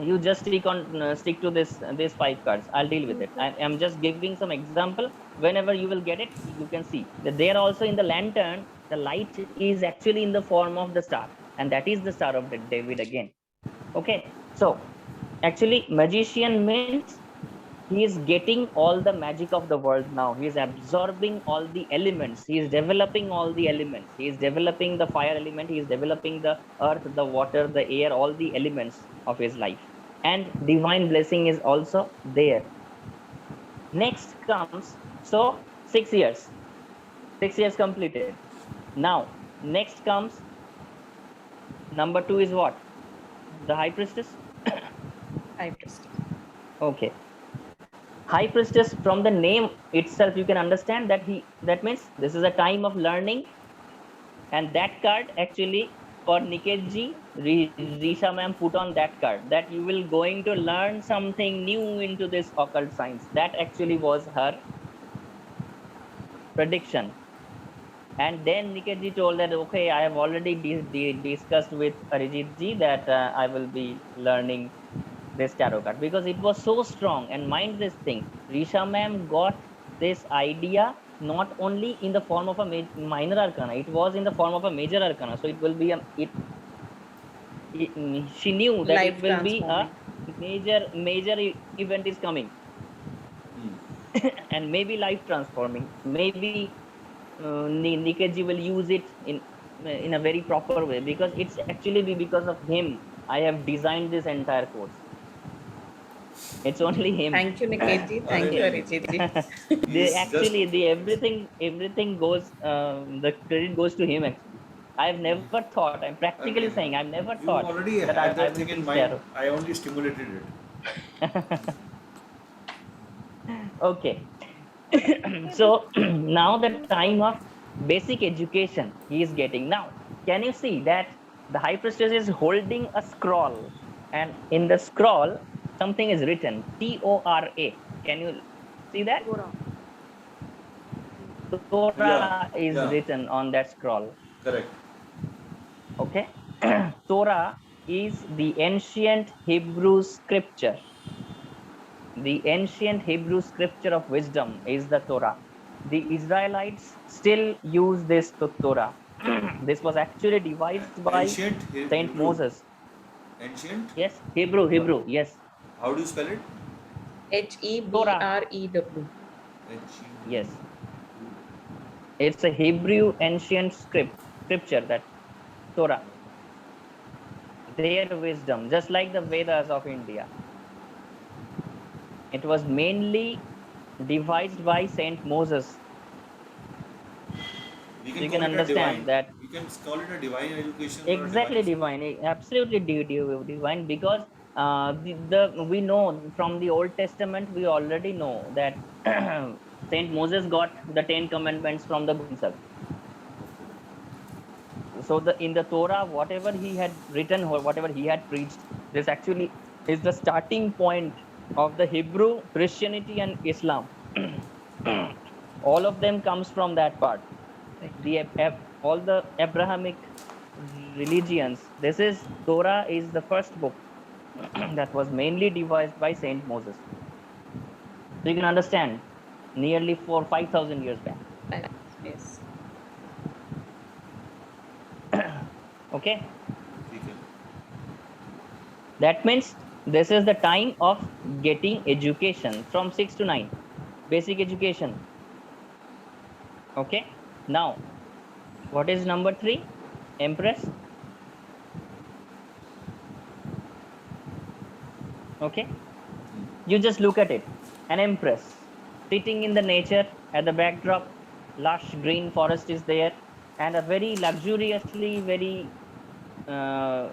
A: You just stick to these 5 cards. I'll deal with it. I am just giving some example. Whenever you will get it, you can see that there also in the lantern, the light is actually in the form of the star, and that is the Star of David again. Okay, so actually magician means he is getting all the magic of the world now. He is absorbing all the elements. He is developing all the elements. He is developing the fire element. He is developing the earth, the water, the air, all the elements of his life. And divine blessing is also there. Next comes, so 6 years. 6 years completed. Now, next comes, number 2 is what? The High Priestess?
D: High Priestess.
A: Okay. High Priestess, from the name itself, you can understand that means this is a time of learning. And that card actually, for Niketji, Risha ma'am put on that card, that you will going to learn something new into this occult science. That actually was her prediction. And then Niket ji told that, okay, I have already discussed with Arijit ji that I will be learning this tarot card because it was so strong. And mind this thing, Risha ma'am got this idea not only in the form of a minor arcana, it was in the form of a major arcana. So it will be she knew that it
D: Life
A: will be a
D: transforming.
A: major event is coming. And maybe life transforming, maybe Nikeji will use it in a very proper way, because it's actually because of him I have designed this entire course. It's only him.
D: Thank you, Niket ji.
B: अरे
D: Thank you,
B: नहीं,
D: Arijit ji.
A: The
B: he's just
A: actually the everything goes, the credit goes to him actually. I've never thought, I'm
B: अरे
A: practically
B: नहीं,
A: saying, I've never
B: you
A: thought
B: already
A: that
B: had
A: I
B: that
A: will
B: thing in
A: teach
B: mind.
A: tarot.
B: I only stimulated it.
A: Okay. So now the time of basic education he is getting. Now can you see that the high priestess is holding a scroll, and in the scroll something is written, Tora. Can you see that?
C: Gora.
B: Yeah,
A: Torah is
B: yeah,
A: written on that scroll.
B: correct.
A: Okay. Torah is the ancient Hebrew scripture. The ancient Hebrew scripture of wisdom is the Torah. The Israelites still use this Torah. This was actually devised by
B: Ancient
A: Saint
B: Hebrew.
A: Moses.
B: Ancient?
A: Yes, Hebrew, yes.
B: How do you spell it?
A: Torah,
D: Hebrew.
A: yes. It's a Hebrew ancient scripture, that Torah. Their wisdom, just like the Vedas of India. It was mainly devised by Saint Moses.
B: We
A: So
B: can
A: you
B: call
A: can
B: it a divine.
A: understand that
B: We can call it a divine education or a
A: exactly
B: divine school.
A: divine, absolutely divine, because we know from the Old Testament, we already know that Saint Moses got the 10 commandments from the God himself. So the in the Torah, whatever he had written or whatever he had preached, this actually is the starting point of the Hebrew, Christianity, and Islam. All of them comes from that part.
D: Right.
A: All the Abrahamic religions, this is Torah is the first book that was mainly devised by Saint Moses. So you can understand, nearly 5,000 years back.
D: Yes.
A: Okay,
B: ठीक है.
A: that means this is the time of getting education from 6 to 9, basic education. Okay, now what is number 3? Empress. Okay, you just look at it, an empress sitting in the nature, at the backdrop lush green forest is there, and a very luxuriously, uh,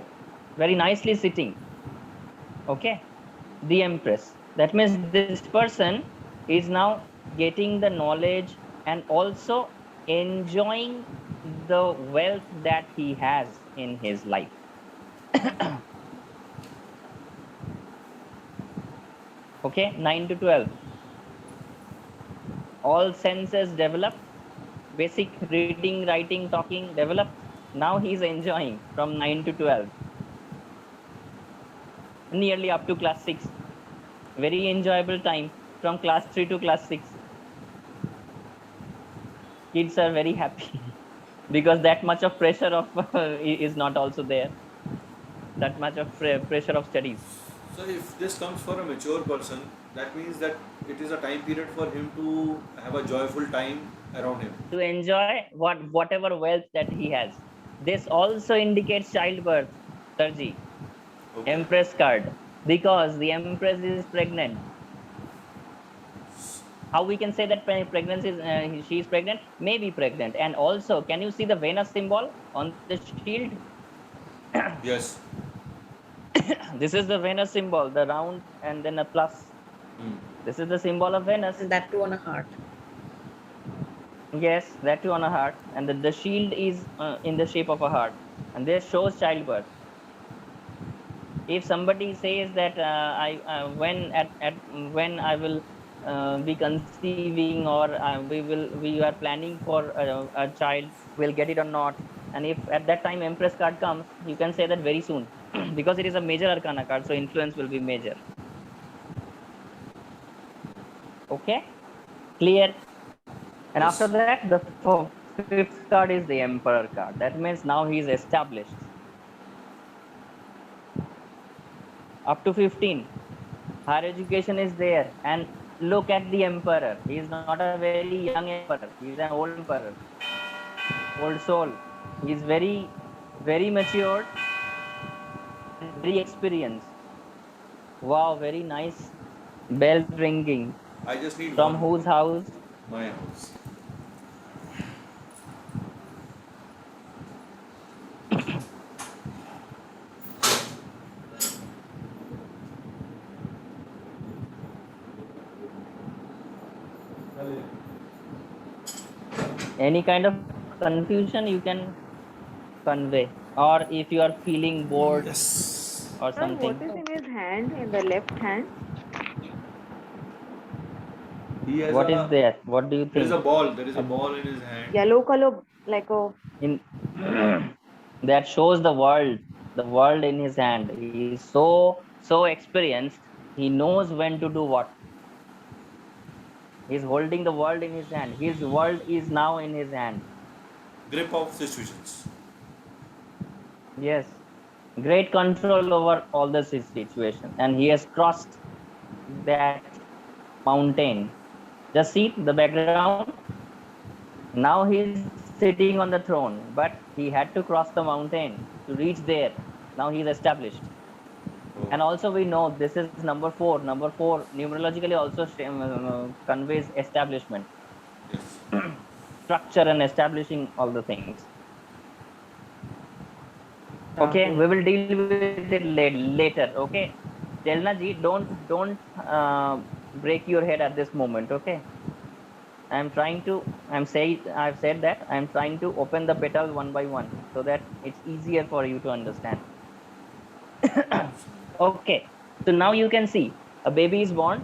A: very nicely sitting. Okay, the empress, that means this person is now getting the knowledge and also enjoying the wealth that he has in his life. Okay, 9 to 12, all senses developed, basic reading, writing, talking developed. Now he is enjoying from 9 to 12, nearly up to class 6. Very enjoyable time from class 3 to class 6. Kids are very happy because that much of pressure of is not also there, that much of pressure of studies.
B: So if this comes for a mature person, that means that it is a time period for him to have a joyful time around him.
A: To enjoy whatever wealth that he has. This also indicates childbirth, Sarji.
B: Okay.
A: Empress card, because the empress is pregnant. How we can say that pregnancy is she is pregnant? May be pregnant. And also, can you see the Venus symbol on the shield?
B: Yes.
A: This is the Venus symbol, the round and then a plus. This is the symbol of Venus.
D: And that too on a heart.
A: Yes, that too on a heart, and the shield is in the shape of a heart, and this shows childbirth. If somebody says that I when I will be conceiving, or we are planning for a child, we'll get it or not. And if at that time Empress card comes, you can say that very soon because it is a major arcana card, so influence will be major. Okay, clear? And after
B: Yes.
A: that, the fifth card is the Emperor card. That means now he is established. Up to 15, higher education is there. And look at the Emperor. He is not a very young Emperor. He is an old Emperor, old soul. He is very, very matured and very experienced. Wow, very nice bell ringing.
B: I just need
A: From
B: one more.
A: whose house?
B: My house.
A: Any kind of confusion you can convey, or if you are feeling bored
B: Yes.
A: or
C: Sir, what
A: something.
C: is in his hand, in the left hand?
B: He has
A: What is
B: a.
A: there? What do you
B: There is
A: think?
B: a ball. There is a ball in his hand.
C: Yellow color, like a
A: In that shows the world in his hand. He is so experienced. He knows when to do what. He is holding the world in his hand. His world is now in his hand.
B: Grip of situations.
A: Yes, great control over all the situation, and he has crossed that mountain. Just see the background. Now he is sitting on the throne, but he had to cross the mountain to reach there. Now he is established.
B: Oh.
A: And also we know this is number 4. Number 4 numerologically also conveys establishment,
B: Yes.
A: structure, and establishing all the things. Okay, we will deal with it later. Okay, Chelna ji, don't break your head at this moment. Okay, I've said that I'm trying to open the petals one by one so that it's easier for you to understand. Okay, so now you can see a baby is born,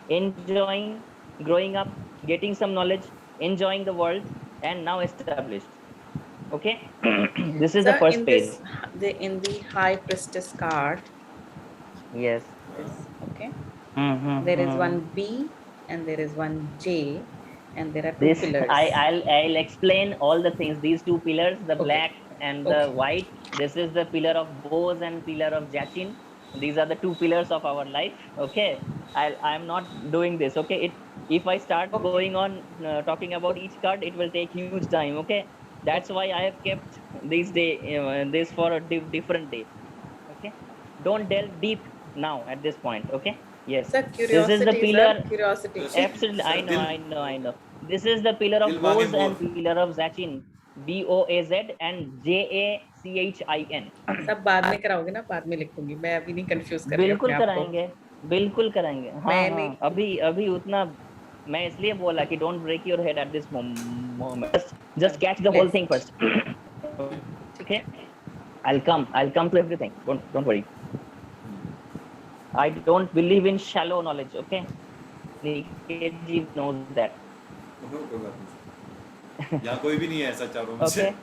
A: enjoying, growing up, getting some knowledge, enjoying the world, and now established. Okay, this is the
D: So
A: first
D: in
A: phase.
D: this, in the High Priestess card,
A: Yes.
D: this, okay,
A: Mm-hmm.
D: there is one B and there is one J, and there are two
A: This
D: pillars.
A: I'll explain all the things. These two pillars, the
D: Okay.
A: black and the
D: Okay.
A: white. This is the pillar of bows and pillar of jachin. These are the two pillars of our life. Okay, I'm not doing this. Okay, if I start
D: Okay.
A: going on talking about each card, it will take huge time. Okay, that's
D: Okay.
A: why I have kept this for a different day. Okay, don't delve deep now at this point. Okay, yes,
D: Sir,
A: this is the
D: curiosity, sir,
A: pillar.
D: curiosity.
B: Yes.
A: Absolutely,
B: Sir,
A: I know. This is the pillar
B: dil
A: of
B: मांगे
A: bows
B: more.
A: and pillar of zachin, BOAZ and JACHIN.
D: सब बाद में कराओगे ना, बाद में लिखूंगी मैं, अभी नहीं कंफ्यूज कर रही अपने
A: बिल्कुल
D: आप को।
A: कराएंगे, बिल्कुल कराएंगे। हाँ
D: मैं
A: हाँ,
D: नहीं,
A: अभी अभी उतना मैं इसलिए बोला कि don't break your head at this moment, just catch the whole
D: yes,
A: thing first.
D: ठीक
A: Okay,
D: है।
A: I'll come to everything, don't worry. I don't believe in shallow knowledge. Okay, Nikki knows that.
B: कोई बात नहीं। यहाँ कोई भी नहीं है ऐसा चारों में से।
A: Okay,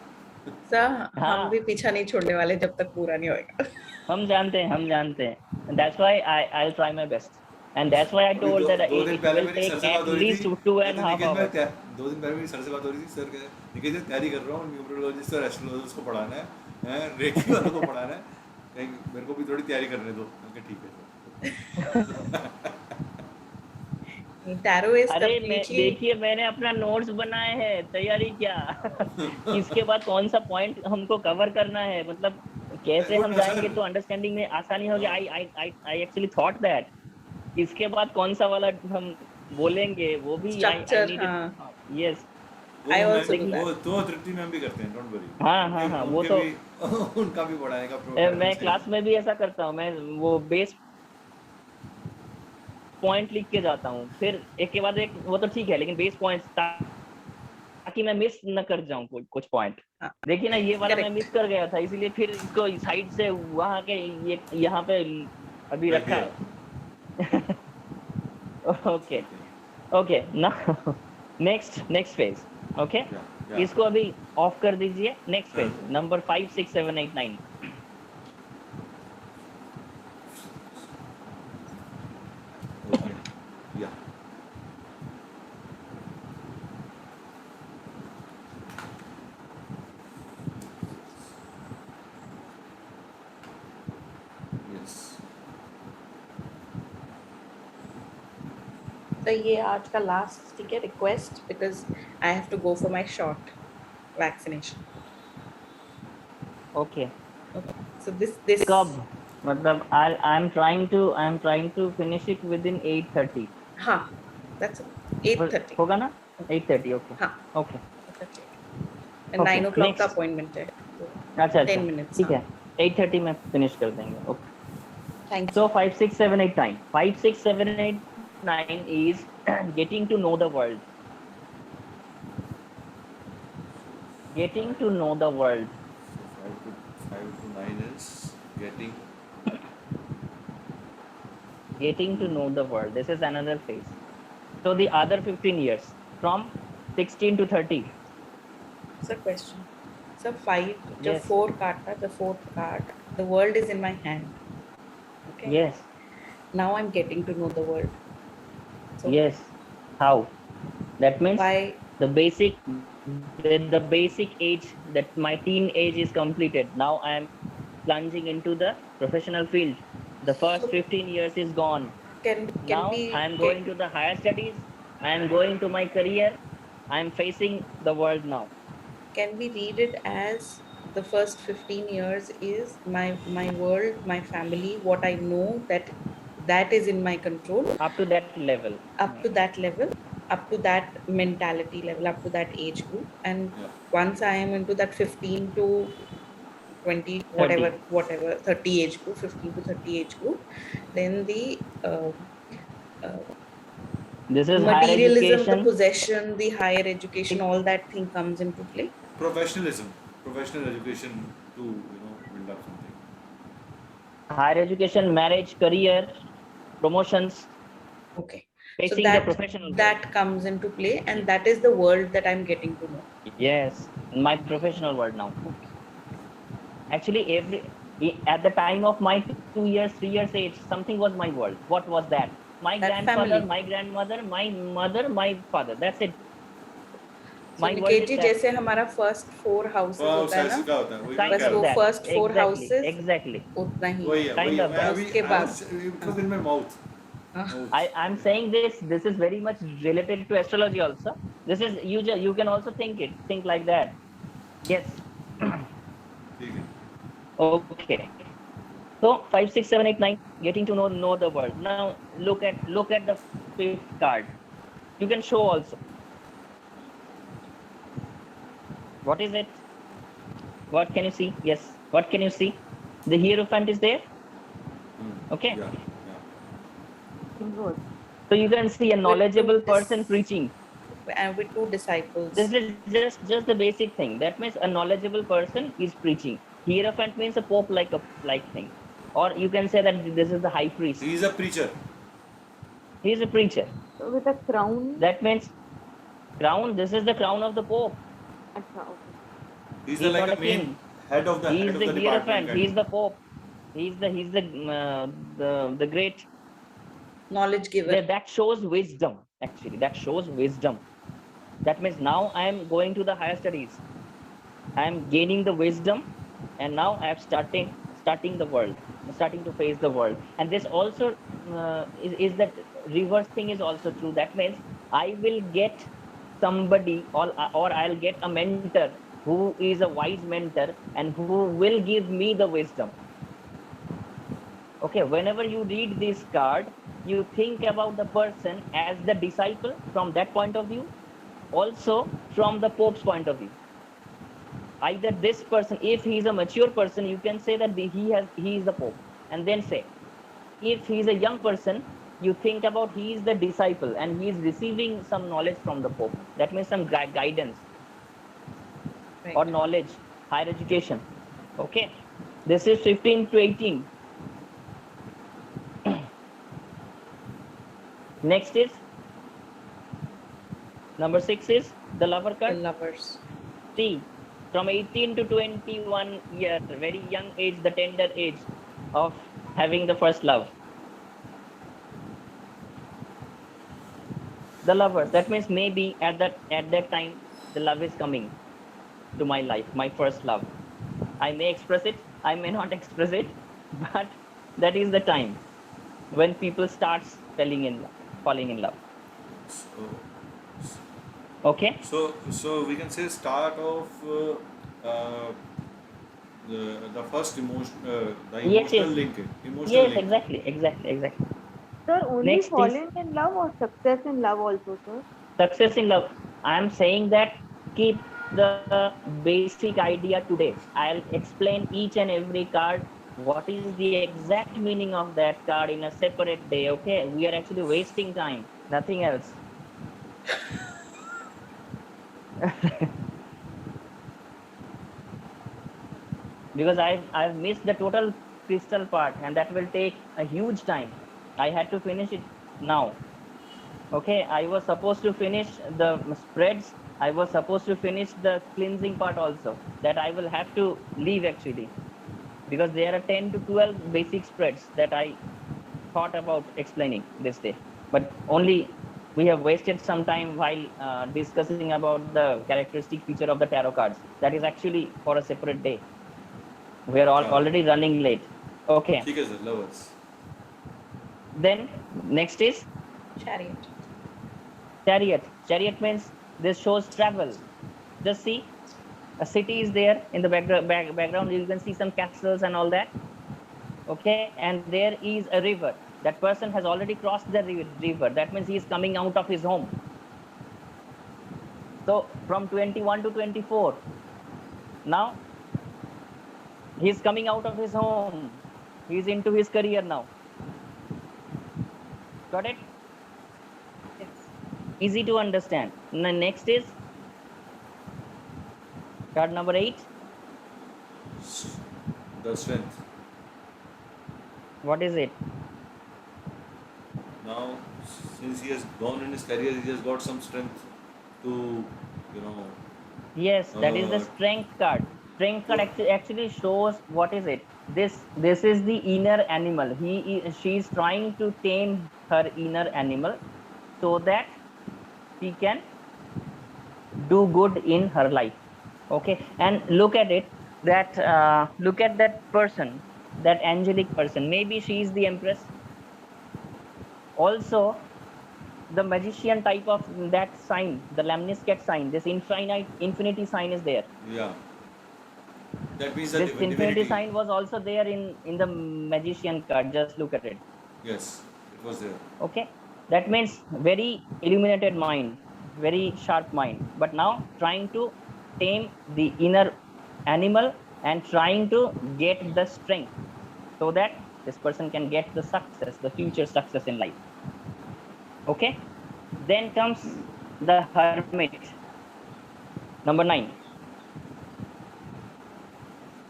D: सर हम
A: हाँ,
D: भी पीछा नहीं छोड़ने वाले जब तक पूरा नहीं होएगा।
A: हम जानते हैं, and that's why I'll try my best, and that's why I
B: अभी
A: told that
B: दो दिन
A: it
B: पहले
A: will
B: मेरी सर
A: take
B: से बात
A: at
B: हो रही
A: least
B: थी।
A: 2.5
B: निखिल मैं
A: hours.
B: 2 दिन पहले मेरी सर से बात हो रही थी। सर कह निखिल जी तैयारी कर रहा हूँ, न्यूमरोलॉजिस्ट और एस्ट्रोलॉजिस्ट को पढ़ाना है, रेकी वालों को पढ़ाना है, कहीं मेरे को भी थोड़ी तैयारी करने दो। मैंने कहा ठीक है।
D: टैरो इज
A: अरे मैं
D: कंप्लीटली,
A: देखिए मैंने अपना नोट्स बनाए हैं, तैयारी क्या। किसके बाद कौन सा पॉइंट हमको कवर करना है, मतलब कैसे
B: गुड
A: हम
B: ना सर।
A: जाएंगे तो अंडरस्टैंडिंग में आसानी होगी। आई एक्चुअली थॉट दैट इसके बाद कौन सा वाला हम बोलेंगे, वो भी आई
D: स्ट्रक्चर,
A: नीडेड।
D: हाँ,
A: यस,
B: वो
D: आई
B: मैं
D: आल्सो डू
A: देखिए,
D: दैट।
B: वो तो तृप्ति मैम भी करते हैं, डोंट वरी।
A: हाँ हाँ
B: उनके
A: हाँ, वो
B: उनके
A: तो
B: भी उनका भी बढ़ाएगा
A: मैं क्लास में भी ऐसा करता हूँ। मैं वो बेस पॉइंट लिख के जाता हूँ, फिर एक के बाद एक, वो तो ठीक है, लेकिन बेस पॉइंट्स ताकि मैं मिस न कर जाऊं कुछ पॉइंट।
D: हाँ,
A: देखिए ना, ये वाला मैं
D: करेक्ट।
A: मिस कर गया था, इसीलिए फिर इसको साइड से वहां के ये यहाँ पे अभी
B: रख
A: रखा
B: दिया।
A: है। ओके,
B: ठीक है।
A: ओके ना नेक्स्ट फेज ओके
B: Yeah.
A: इसको अभी ऑफ कर दीजिए नेक्स्ट
B: हाँ.
A: Phase number 5 6 7 8 9
B: Okay. Yeah. Yes.
D: तो ये आज का लास्ट ठीक है request because I have to go for my shot vaccination
A: okay
D: so this
A: कब मतलब I am trying to finish it within 8:30
D: हाँ दैट्स 8:30
A: होगा ना 8:30 ओके
D: हाँ
A: ओके
D: 9 o'clock
A: next.
D: का अपॉइंटमेंट है
A: अच्छा
D: 10 minutes
A: ठीक है 8:30 में फिनिश कर देंगे okay
D: thank
A: So 5, 6, 7, 8, 9. 5, 6, 7, 8, 9 is getting to know the world. Getting to know the world.
B: So 5 to 9 is
A: Getting to know the world. This is another phase. So the other 15 years from 16 to 30.
D: Sir, question. So 5, the
A: Yes.
D: 4 card, the 4th card, the world is in my hand. Okay.
A: Yes.
D: Now I'm getting to know the world. So
A: Yes. How? That means
D: by
A: the basic age that my teen age is completed. Now I am plunging into the professional field. The first 15 years is gone.
D: can
A: Now
D: we
A: I am going to the higher studies. I am going to my career. I am facing the world now.
D: can we read it as the first 15 years is my world, my family, what I know that is in my control
A: Up to that level.
D: up to that level, up to that mentality level, up to that age group, and
B: Yeah.
D: once I am into that 15 to 20
A: 30.
D: whatever 30 age group, 15 to 30 age group, then the uh,
A: This is higher
D: materialism, the
A: education.
D: possession, the higher education, all that thing comes into play.
B: Professionalism, professional education to build up something.
A: Higher education, marriage, career, promotions,
D: Okay, so
A: facing the professional world.
D: that comes into play, and that is the world that I'm getting to know.
A: Yes, my professional world now. Actually, at the time of my 2 years, 3 years age, something was my world. What was that? My
D: That
A: grandfather,
D: family.
A: my grandmother, my mother, my father. That's it.
D: So
A: My world
D: Niket
A: is
D: ji
A: that.
D: जैसे हमारा first 4 houses
B: वो
D: होता है
B: ऐसे
D: ना,
B: का होता है वही
A: Kind
B: मैं
D: बस
B: कह
A: of
D: वो
B: रहा
A: that.
D: First 4
A: Exactly.
D: houses
A: Exactly.
D: उतना
B: हूँ
D: ही
B: वही है
A: Kind
B: वही है
A: of
B: मैं
A: that.
B: अभी
D: उसके बाद
B: it was in my mouth.
A: I'm saying this. This is very much related to astrology also. This is you can also think like that. Yes.
B: ठीक है.
A: Okay. So 5, 6, 7, 8, 9. Getting to know the world. Now look at the fifth card. You can show also. What is it? What can you see? Yes. What can you see? The Hierophant is there. Okay.
B: Yeah.
A: So you can see a knowledgeable person preaching.
D: and with 2 disciples.
A: This is just the basic thing. That means a knowledgeable person is preaching. Hierophant means a pope like thing, or you can say that this is the high priest.
B: He is a preacher.
A: He is a preacher.
C: with a crown.
A: That means crown. This is the crown of the pope.
C: अच्छा, okay.
B: He's
A: He is
B: like
A: not
B: a
A: a
B: main
A: king.
B: head of the
A: He is the
B: department.
A: Hierophant.
B: kind
A: He
B: of.
A: is the pope. The great.
D: Knowledge giver.
A: That shows wisdom. Actually, that shows wisdom. That means now I am going to the higher studies. I am gaining the wisdom, and now I am starting the world, starting to face the world. And this also is that reverse thing is also true. That means I will get somebody, or I'll get a mentor who is a wise mentor and who will give me the wisdom. Okay, whenever you read this card, you think about the person as the disciple from that point of view, also from the Pope's point of view. Either this person, if he is a mature person, you can say that he is the Pope, and then say, if he is a young person, you think about he is the disciple and he is receiving some knowledge from the Pope. That means some guidance
D: Right.
A: or knowledge, higher education. Okay, this is 15 to 18. Next is Number 6 is the lover
D: The
A: card.
D: Lovers.
A: See, from 18 to 21 year, very young age, the tender age of having the first love. The lovers. That means maybe at that time the love is coming to my life, my first love. I may express it, I may not express it, but that is the time when people starts falling in love.
B: So,
A: Okay.
B: so we can say start of the first emotion, the
A: Yes,
B: emotional
A: yes,
B: link, emotional
A: yes,
B: link.
A: exactly.
C: Sir, only
A: Next is
C: falling in love or success in love also, sir?
A: success in love. I am saying that keep the basic idea today. I'll explain each and every card, what is the exact meaning of that card in a separate day. Okay, we are actually wasting time, nothing else. Because I've missed the total crystal part, and that will take a huge time. I had to finish it now. Okay, I was supposed to finish the spreads. I was supposed to finish the cleansing part also. That I will have to leave actually, because there are 10 to 12 basic spreads that I thought about explaining this day. But only we have wasted some time while discussing about the characteristic feature of the tarot cards. That is actually for a separate day. We are all
B: हाँ,
A: already running late. Okay.
B: ठीक है sir, lovers.
A: Then next is
D: Chariot.
A: Chariot. Chariot means this shows travel. Just see, a city is there in the background. You can see some castles and all that. Okay, and there is a river. That person has already crossed the river. That means he is coming out of his home. So from 21 to 24, now he's coming out of his home. He's into his career now. Got it?
D: Yes.
A: Easy to understand. Next is card number 8.
B: The strength.
A: What is it?
B: Now, since he has gone in his career, he has got some strength to, you know,
A: Yes, that is the
B: uh,
A: strength card. Strength card
B: to,
A: actually shows what is it. This is the inner animal. She is trying to tame her inner animal so that she can do good in her life. Okay, and look at it. Look at that person, that angelic person. Maybe she is the Empress. Also, the magician type of that sign, the lemniscate sign, this infinity sign is there.
B: yeah, that means that
A: This infinity
B: divinity.
A: sign was also there in the magician card. Just look at it.
B: Yes, it was there.
A: Okay, that means very illuminated mind, very sharp mind, but now trying to tame the inner animal and trying to get the strength so that this person can get the success, the future success in life. Okay, then comes the hermit, number 9.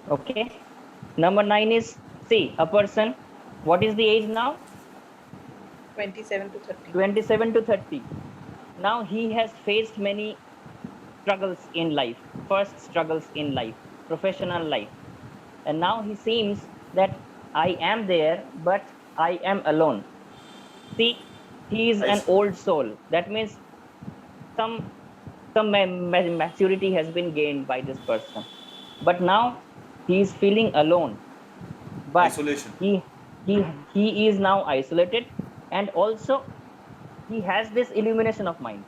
A: Okay, number 9 is, see, a person, what is the age now?
D: 27 to 30.
A: 27 to 30. Now he has faced many struggles in life, first struggles in life, professional life, and now he seems that I am there, but I am alone. See, he is
B: I,
A: an old soul. That means some maturity has been gained by this person, but now he is feeling alone. But
B: isolation.
A: he he he is now isolated, and also he has this illumination of mind.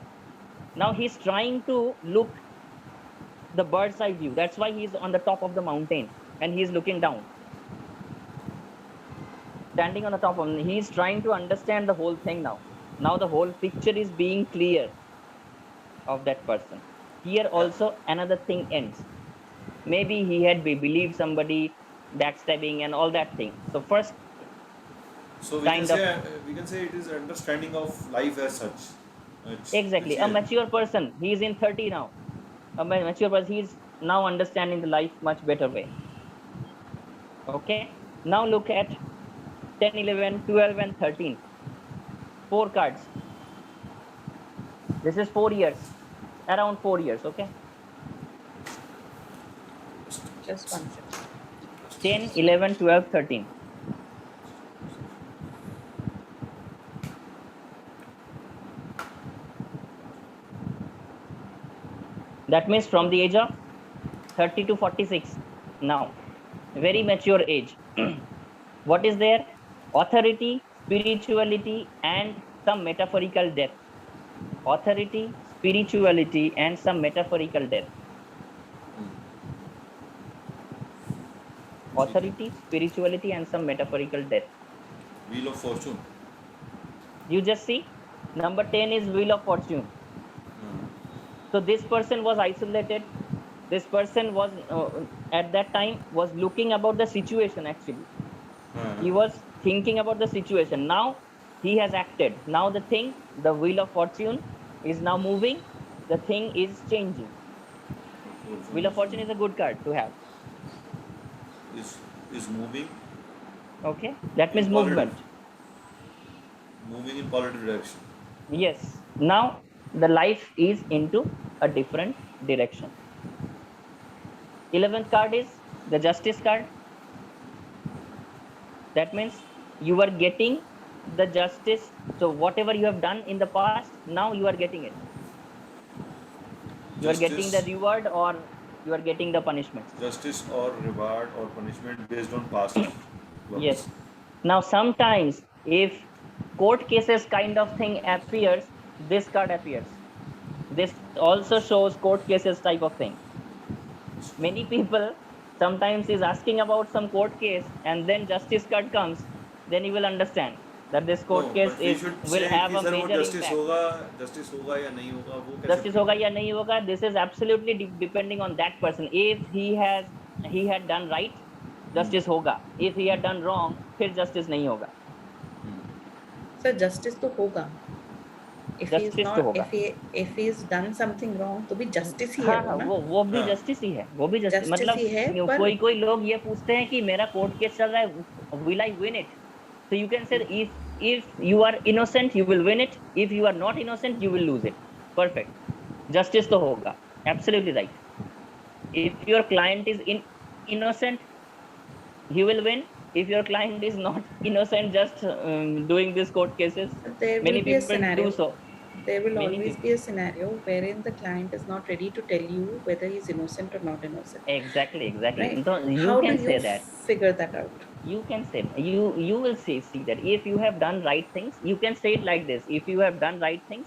A: Now he's trying to look the bird's eye view. That's why he's on the top of the mountain and he's looking down, standing on the top of. He's trying to understand the whole thing now. Now the whole picture is being clear of that person. Here
B: Yeah.
A: also another thing ends. Maybe he had believed somebody, backstabbing and all that thing. So first
B: So
A: kind of,
B: we can say it is understanding of life as such. Which
A: exactly,
B: he
A: a
B: has.
A: mature person. He's in 30 now. A mature person. He's now understanding the life much better way. Okay. Now look at 10, 11, 12 and 13. 4 cards. This is 4 years, around 4 years. Okay,
D: Just one second.
A: 10, 11, 12, 13. That means from the age of 30 to 46. Now, very mature age. What is there? Authority, spirituality, and some metaphorical death. Authority, spirituality, and some metaphorical death. Authority, spirituality, and some metaphorical death.
B: Wheel of Fortune.
A: You just see, number 10 is Wheel of Fortune. So this person was isolated. This person was at that time was looking about the situation. Actually, he was thinking about the situation. Now he has acted. Now the thing, the Wheel of Fortune, is now moving. The thing is changing. Wheel of Fortune is a good card to have.
B: Is moving.
A: Okay, that means
B: in
A: movement.
B: Moving in positive direction.
A: Yes. Now the life is into a different direction. 11th card is the Justice card. That means you are getting the justice. So whatever you have done in the past, now you are getting it. You are getting the reward, or you are getting the punishment.
B: Justice or reward or punishment based on past works.
A: Yes. Now sometimes if court cases kind of thing appears, this card appears. This also shows court cases type of thing. Many people sometimes is asking about some court case, and then justice card comes, then you will understand that this court case will have a major impact.
B: Justice होगा या नहीं होगा वो कैसे?
A: Justice होगा या नहीं होगा, this is absolutely depending on that person. If he had done right, justice होगा. If he had done wrong, फिर justice नहीं होगा.
D: Sir, justice तो होगा. If he is not, if he has done something wrong, तो भी justice ही है
A: ना? वो भी justice ही है. वो भी justice. मतलब कोई लोग ये पूछते हैं कि मेरा court case चल रहा है, will I win it? So you can say if you are innocent, you will win it. If you are not innocent, you will lose it. Perfect. Justice तो होगा. Absolutely right. If your client is innocent, he will win. If your client is not innocent, just doing these court cases, many people do so.
D: There will always be a scenario wherein the client is not ready to tell you whether he's innocent or not innocent.
A: Exactly.
D: Right?
A: So you
D: How
A: can
D: do
A: say
D: you
A: that.
D: Figure that out?
A: You can say, you will see that if you have done right things, you can say it like this: if you have done right things,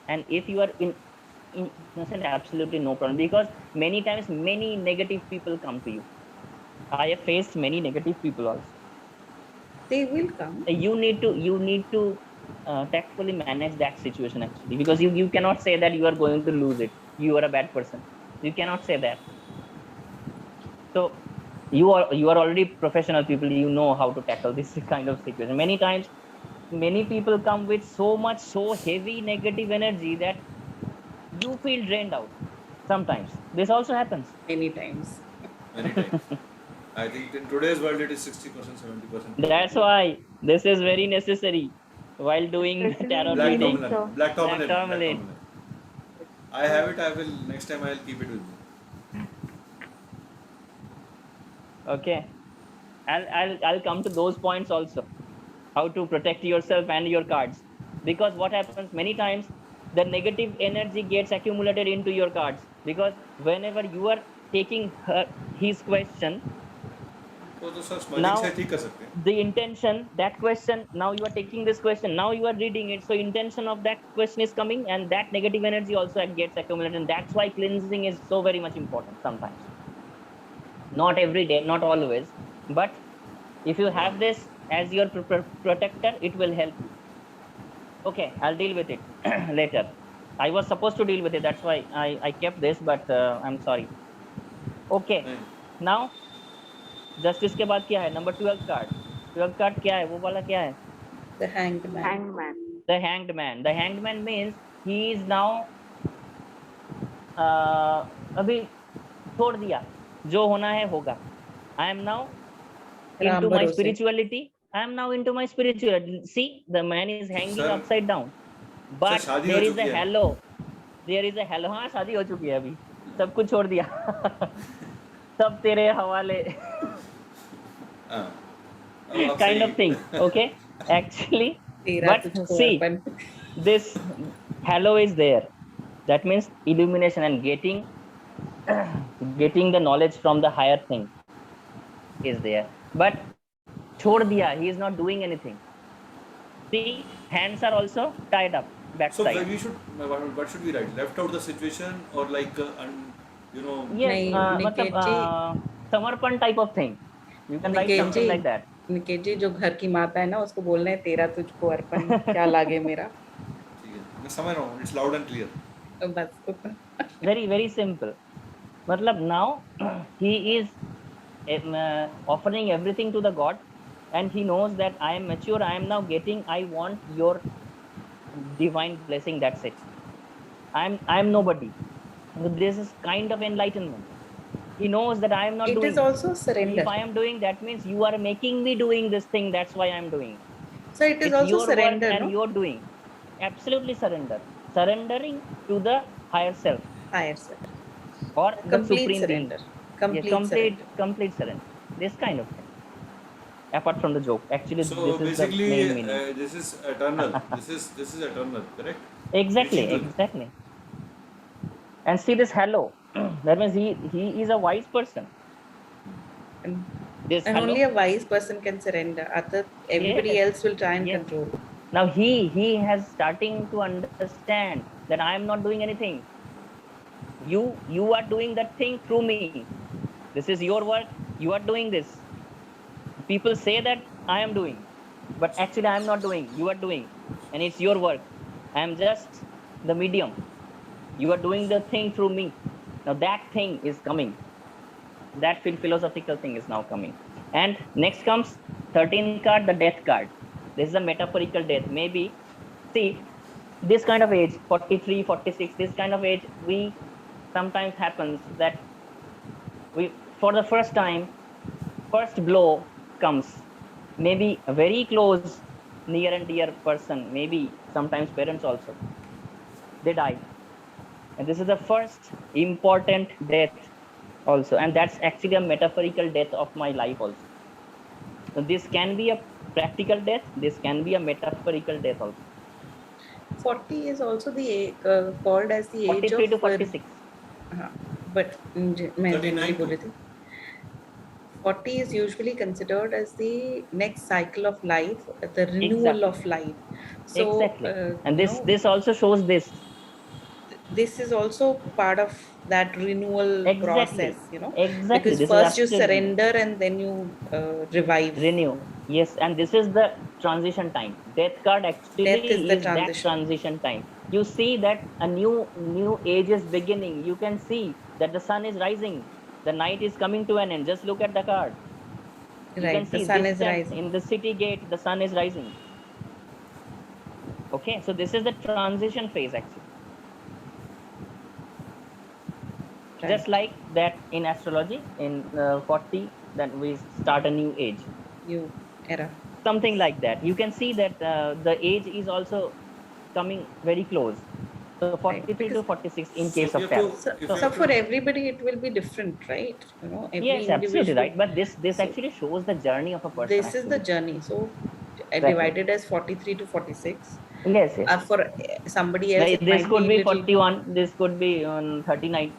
A: and if you are innocent, absolutely no problem. Because many times many negative people come to you. I have faced many negative people also.
D: They will come.
A: You need to tactfully manage that situation actually, because you cannot say that you are going to lose it, you are a bad person. You cannot say that. So you are already professional people, you know how to tackle this kind of situation. Many times many people come with so heavy negative energy that you feel drained out. Sometimes this also happens.
D: Many times.
B: I think in today's world it is 60%, 70%.
A: That's why this is very necessary while doing tarot reading.
B: Black tourmaline. I have it. Next time I'll keep it with me.
A: Okay, I'll come to those points also, how to protect yourself and your cards. Because what happens many times, the negative energy gets accumulated into your cards, because whenever you are taking his question, now the intention, that question, now you are taking this question, now you are reading it, so intention of that question is coming, and that negative energy also gets accumulated. And that's why cleansing is so very much important. Sometimes, not every day, not always, but if you have this as your protector, it will help you. Okay, I'll deal with it later. I was supposed to deal with it, that's why I kept this, but I'm sorry. Okay, now justice के बाद क्या है? Number 12 card. 12 card क्या है? वो वाला क्या है?
D: The hanged man.
A: The hanged man. The hanged man means he is now अभी छोड़ दिया, जो होना है होगा. I am now into my spirituality. I am now into my spirituality. See, the man is hanging upside down. but
B: शादी हो
A: there is
B: चुकी
A: a
B: है।
A: hello, there is a hello. हाँ शादी हो चुकी है अभी, सब कुछ छोड़ दिया सब तेरे हवाले
B: हाँ, अब आप
A: kind of
B: सही
A: thing. Okay, actually,
D: तेरा
A: but
D: तुझको
A: see,
D: Arpan.
A: this hello is there. That means illumination and getting the knowledge from the higher thing is there. But छोड़ दिया, he is not doing anything. See, hands are also tied up
B: So
A: backside.
B: we should, what should we write? Left out the situation or like, you know,
A: Yes,
D: नहीं
A: मतलब
D: निकेत जी,
A: समर्पण type of thing. You can write
D: Niket
A: something
D: ji,
A: like that.
D: Niket जी जो घर की माता है ना, उसको बोलना है तेरा तुझको अर्पण, क्या लागे मेरा।
B: ठीक है, मैं समझ रहा हूँ, it's loud and clear.
D: बस उतना।
A: Very very simple. मतलब now he is offering everything to the God, and he knows that I am mature. I am now getting. I want your divine blessing. That's it. I am nobody. So this is kind of enlightenment. He knows that I am not
D: It is
A: doing.
D: also
A: And if
D: surrender.
A: I am doing, that means you are making me doing this thing. That's why I am doing.
D: So it is
A: It's
D: also
A: your work
D: surrender,
A: and
D: no?
A: you're doing. Absolutely surrender. Surrendering to the higher self
D: Higher self.
A: or the
D: Complete
A: supreme being.
D: surrender.
A: Yeah,
D: Complete surrender.
A: complete surrender. This kind of thing. Apart from the joke, actually,
B: So
A: this is the main
B: basically,
A: meaning.
B: this is eternal. This is eternal, correct?
A: Exactly,
B: Reaching to
A: exactly. And see this hello. That means he is a wise person.
D: And,
A: This
D: and only
A: hello.
D: a wise person can surrender. Other, everybody
A: Yes,
D: else will try and
A: yes.
D: control.
A: Now he has starting to understand that I am not doing anything. You are doing that thing through me. This is your work. You are doing this. People say that I am doing, but actually I am not doing. You are doing, and it's your work. I am just the medium. You are doing the thing through me. Now that thing is coming. That philosophical thing is now coming. And next comes 13th card, the death card. This is a metaphorical death. Maybe, see, this kind of age, 43, 46, this kind of age, we sometimes happens that we, for the first time, first blow comes. Maybe a very close, near and dear person, maybe sometimes parents also, they die. And this is the first important death also. And that's actually a metaphorical death of my life also. So this can be a practical death, this can be a metaphorical death also.
D: 40 is also the called as the age
A: 43
D: of
A: to 46.
D: but मैं
B: 39
D: generally बोल
B: too.
D: रही थी 40 is usually considered as the next cycle of life, the renewal
A: Exactly,
D: of life. So
A: exactly. And
D: you
A: this
D: know,
A: this also shows this.
D: this is also part of that renewal process,
A: Exactly,
D: you know,
A: exactly.
D: because
A: This is
D: first you
A: absolutely
D: surrender and then you revive.
A: renew. Yes, and this is the transition time. Death card
D: Death is
A: actually
D: the
A: is that
D: transition.
A: transition time. You see that a new age is beginning. You can see that the sun is rising, the night is coming to an end. Just look at the card. You can
D: Right, the
A: see
D: sun is
A: distant
D: rising.
A: in the city gate, the sun is rising. Okay, so this is the transition phase actually.
D: Right.
A: Just like that in astrology, in 40, that we start a new age.
D: New era.
A: Something like that. You can see that the age is also coming very close. So
D: Right,
A: 43 to
D: because
A: 46 in
B: So
A: case
B: if you
A: of
B: have to,
A: tarot.
D: so,
B: if
A: So
B: you
D: so
B: have
D: for
B: to,
D: everybody it will be different, right? You know, every
A: yes, absolutely
D: individual.
A: right. But this
D: So
A: actually shows the journey of a person
D: this is the
A: actually.
D: journey. So
A: Exactly.
D: divided as 43 to 46.
A: Yes, yes.
D: For somebody else,
A: Like
D: it
A: this
D: might
A: could
D: be
A: be
D: little.
A: 41. This could be on 39.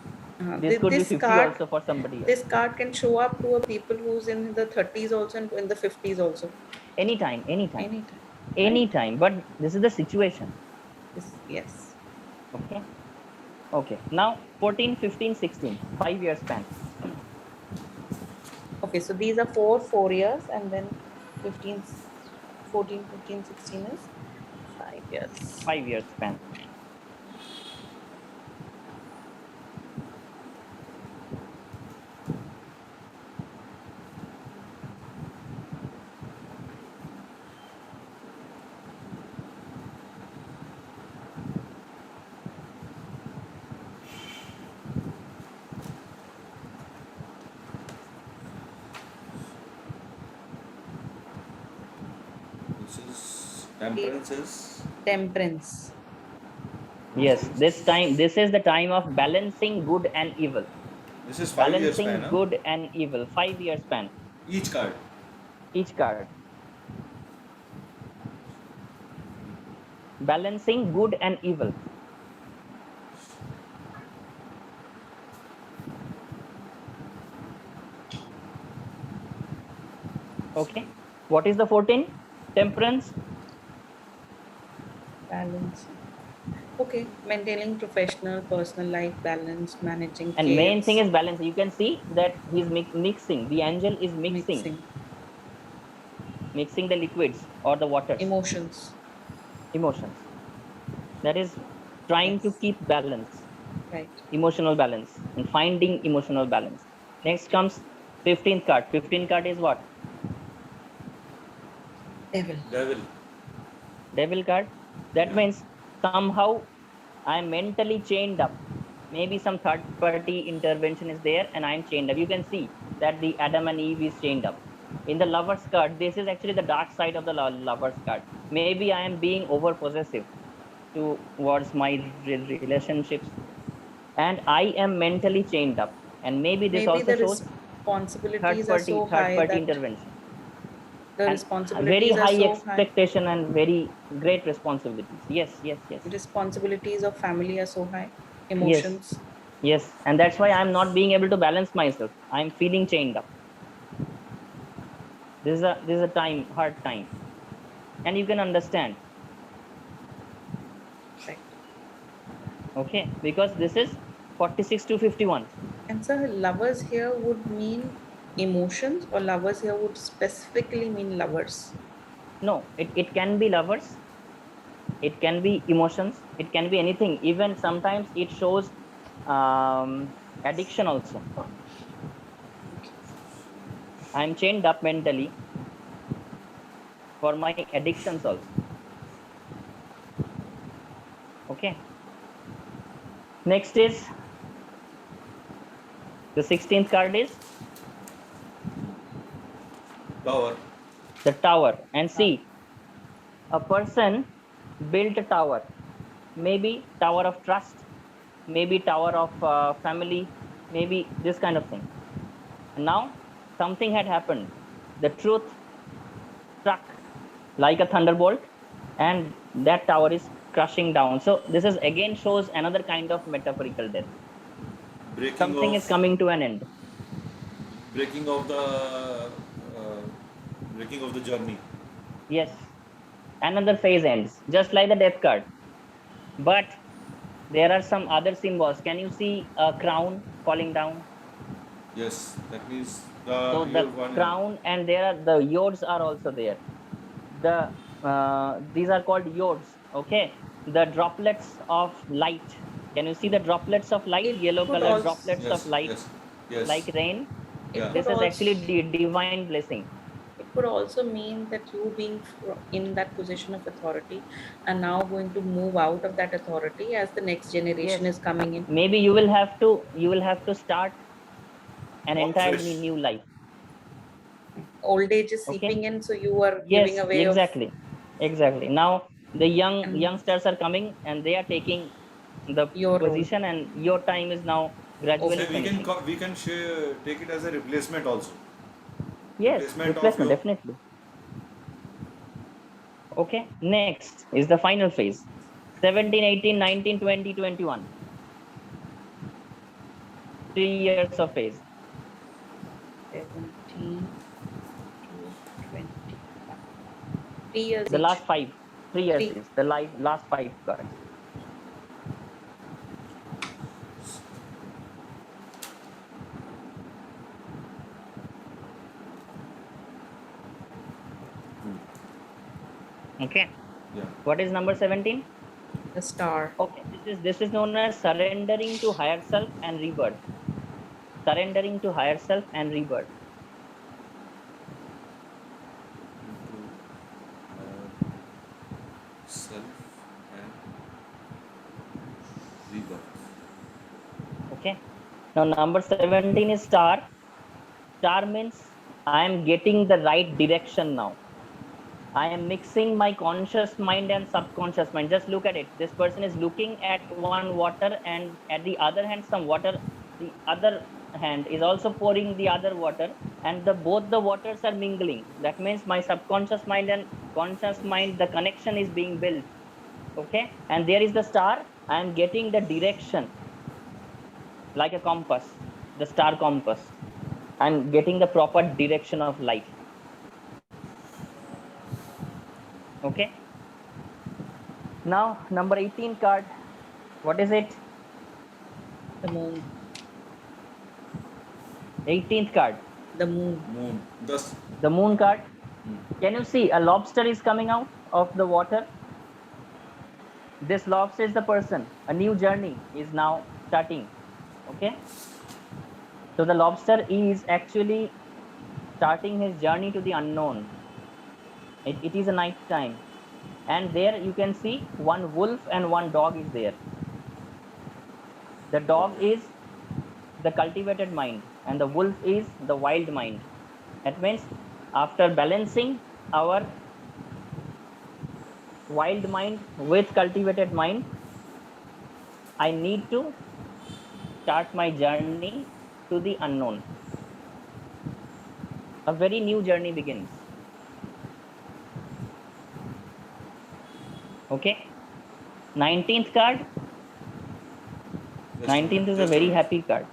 A: This could be
D: This
A: 50
D: card,
A: also for somebody else.
D: this card can show up to a people who's in the 30s also and in the 50s also.
A: Anytime, anytime,
D: Anytime, right?
A: anytime. But this is the situation.
D: Yes.
A: Okay. Okay. Now 14, 15, 16. 5 year span.
D: Okay, so these are 4 years, and then 15, 14, 15, 16 is 5 years.
A: 5 year span.
B: this is temperances.
D: Temperance.
A: Yes, this is the time of balancing good and evil.
B: This is 5 years
A: Balancing
B: span, huh?
A: good and evil. 5 year span.
B: Each card.
A: Each card. Balancing good and evil. Okay. What is the 14? Temperance.
D: Balance. Okay, maintaining professional, personal life balance, managing
A: And main thing
D: kids,
A: is balance. You can see that he's mixing. The angel is mixing the liquids or the waters,
D: emotions.
A: emotions. That is trying to
D: Yes,
A: keep balance,
D: right.
A: emotional balance, and finding emotional balance. Next comes 15th card. 15th card is what?
D: Devil.
B: Devil.
A: Devil card. That
B: Yeah.
A: means somehow I'm mentally chained up. Maybe some third party intervention is there and I'm chained up. You can see that the Adam and Eve is chained up. In the lover's card, this is actually the dark side of the lover's card. Maybe I am being over possessive towards my relationships and I am mentally chained up. And maybe this
D: Maybe
A: also
D: the
A: shows
D: responsibilities are so
A: third
D: high
A: party
D: that
A: intervention
D: the
A: and very
D: responsibilities are
A: high
D: so high.
A: expectation and very great responsibilities. Yes, yes, yes.
D: Responsibilities of family are so high.
A: Yes,
D: Emotions.
A: yes. And that's why I'm not being able to balance myself. I'm feeling chained up. This is a time, hard time. And you can understand.
D: Right.
A: Okay, because this is 46 to 51.
D: And so lovers here would mean emotions, or lovers here would specifically mean lovers.
A: No, it can be lovers, it can be emotions, it can be anything. Even sometimes it shows addiction also. I'm chained up mentally for my addictions also. Okay. Next is the 16th card is
B: Tower.
A: the tower. And see, a person built a tower, maybe tower of trust, maybe tower of family, maybe this kind of thing. And now something had happened. The truth struck like a thunderbolt, and that tower is crushing down. So this is again shows another kind of metaphorical death.
B: Breaking
A: Something is
B: of
A: coming to an end.
B: breaking of the uh, breaking of the journey.
A: Yes, another phase ends, just like the death card. But there are some other symbols. Can you see a crown falling down?
B: Yes, that means
A: So
B: your
A: the
B: one.
A: crown and there are the yods are also there. These are called yods. Okay, the droplets of light. Can you see the droplets of light?
D: It
A: Yellow
D: could
A: color
D: also
A: droplets of
B: Yes,
A: light,
B: yes, yes.
A: like rain.
D: it
B: Yeah.
D: could
A: This is actually
D: also
A: divine blessing.
D: it could also mean that you being in that position of authority are now going to move out of that authority as the next generation
A: Yes,
D: is coming in.
A: maybe you will have to start an
B: All
A: entirely
B: fresh.
A: new life.
D: Old age is
A: Okay.
D: seeping in, so you are giving
A: Yes,
D: away of
A: exactly. Now the
D: and
A: youngsters are coming and they are taking the
D: your role.
A: position, and your time is now gradually
B: So
D: Okay.
A: finishing.
B: we can share, take it as a replacement also.
A: Yes,
B: Replacement of
A: replacement
B: your.
A: definitely. Okay, next is the final phase. 17, 18, 19, 20, 21. 3 years of phase.
D: 17 to 21. 3 years
A: The
D: each.
A: last 5. 3 years
D: Three.
A: is the last 5 cards. Okay.
B: Yeah.
A: What is number 17?
D: The star.
A: Okay, this is known as surrendering to higher self and rebirth. Surrendering to higher self and rebirth.
B: Into self and rebirth.
A: Okay. Now number 17 is star. Star means I am getting the right direction now. I am mixing my conscious mind and subconscious mind. Just look at it. This person is looking at one water, and at the other hand, some water, the other hand is also pouring the other water, and the both the waters are mingling. That means my subconscious mind and conscious mind, the connection is being built. Okay, and there is the star. I am getting the direction like a compass, the star compass. I'm getting the proper direction of life. Okay, now number 18 card. What is it?
D: The moon.
A: 18th card.
D: The moon.
B: Moon. Thus.
A: The moon card. Can you see a lobster is coming out of the water? This lobster is the person. A new journey is now starting. Okay, so the lobster is actually starting his journey to the unknown. It is a night time, and there you can see one wolf and one dog is there. The dog is the cultivated mind, and the wolf is the wild mind. That means after balancing our wild mind with cultivated mind, I need to start my journey to the unknown. A very new journey begins. Okay, 19th card. 19th is a very happy card.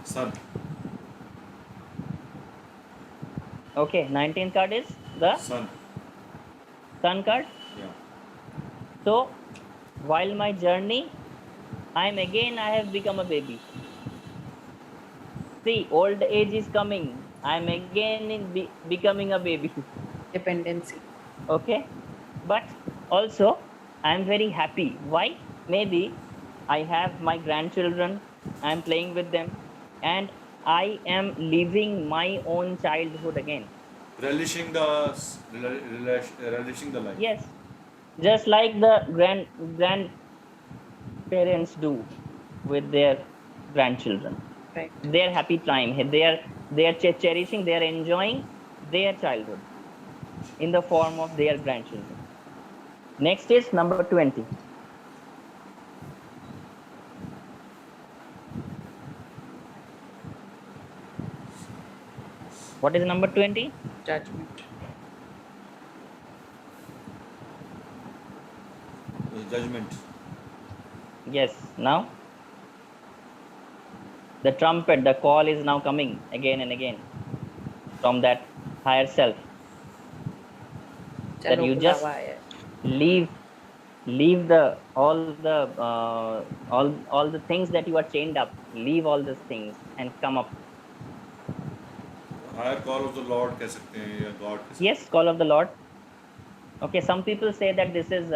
B: Sun.
A: Okay, 19th card is the
B: Sun.
A: sun card.
B: Yeah.
A: So while my journey, I have become a baby. See, old age is coming. I am again becoming a baby.
D: Dependency.
A: Okay, but also I am very happy. Why? Maybe I have my grandchildren. I am playing with them, and I am living my own childhood again.
B: Relishing the relishing the life.
A: Yes, just like the grandparents do with their grandchildren.
D: Right.
A: Their happy time. They are cherishing. They are enjoying their childhood in the form of their grandchildren. Next is number 20. What is number 20?
D: Judgment.
B: Judgment.
A: Yes, now the trumpet, the call is now coming again and again from that higher self, that you just leave the all the things that you are chained up, leave all these things and come up.
B: Higher call of the Lord कह सकते हैं या God कह सकते हैं.
A: Yes, call of the Lord. Okay, some people say that this is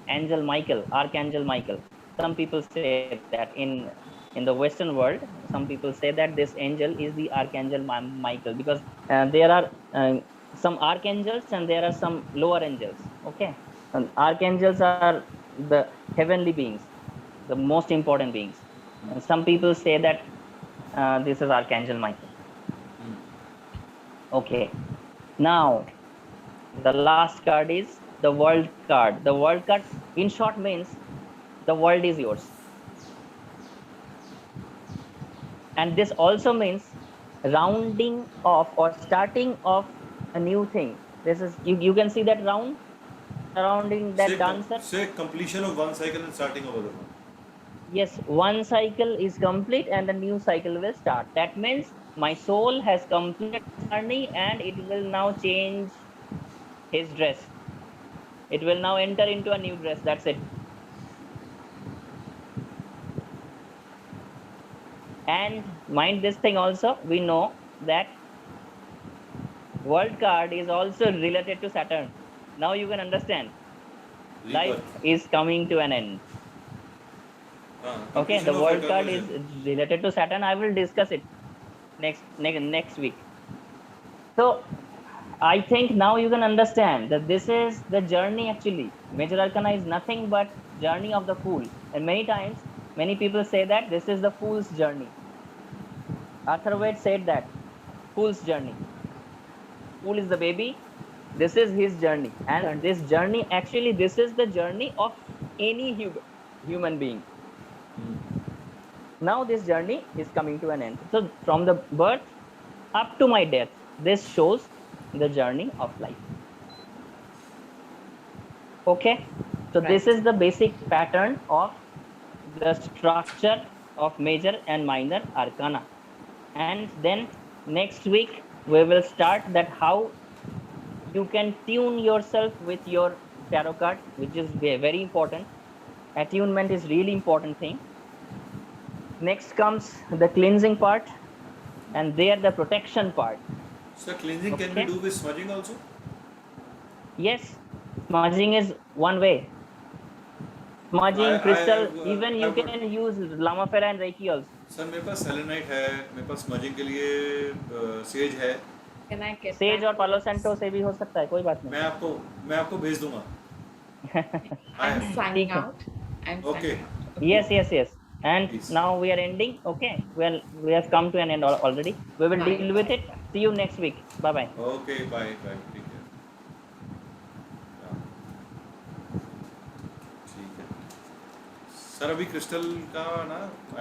A: angel Michael, archangel Michael. Some people say that in the Western world, some people say that this angel is the archangel Michael, because there are some archangels and there are some lower angels. Okay, and archangels are the heavenly beings, the most important beings, and some people say that this is archangel Michael. Okay, now the last card is the world card. The world card in short means the world is yours, and this also means rounding off or starting of a new thing. This is you can see that round surrounding that dancer.
B: Say completion of one cycle and starting of other one.
A: Yes, one cycle is complete and the new cycle will start. That means my soul has completed journey and it will now change his dress. It will now enter into a new dress. That's it. And mind this thing also, we know that world card is also related to Saturn. Now you can understand. Life is coming to an end. Okay, the world card is related to Saturn. I will discuss it next week. So I think now you can understand that this is the journey actually. Major Arcana is nothing but journey of the fool. And many times, many people say that this is the fool's journey. Arthur Wade said that, fool's journey. Fool is the baby. This is his journey. And this journey, actually, this is the journey of any human being. Now this journey is coming to an end. So from the birth up to my death, this shows the journey of life. Okay, so this is the basic pattern of the structure of major and minor arcana. And then next week we will start that how you can tune yourself with your tarot card, which is very important. Attunement is really important thing. Next comes the cleansing part, and there the protection part.
B: So cleansing can we
A: Okay.
B: do with smudging also?
A: Yes, smudging is one way. Smudging, crystal, even you
B: would-
A: can use Lamafera and Reiki also.
B: Sir मेरे पास selenite है, मेरे पास smudging के लिए says है.
D: Can I get
A: says
D: back
A: और
D: to
A: पालो
D: this?
A: CentOS से भी हो सकता है, कोई बात
B: मैं
A: नहीं.
B: आपको भेज दूंगा.
D: I'm
B: I-
D: signing
A: ठीक है.
D: out. I'm
B: Okay.
D: signing out.
A: Yes. And
B: Please.
A: now we are ending. Okay. Well, we have come to an end already. We will
D: Bye.
A: deal with it. See you next week. Bye bye.
B: Okay, bye. ठीक है. ठीक है. Sir अभी crystal का ना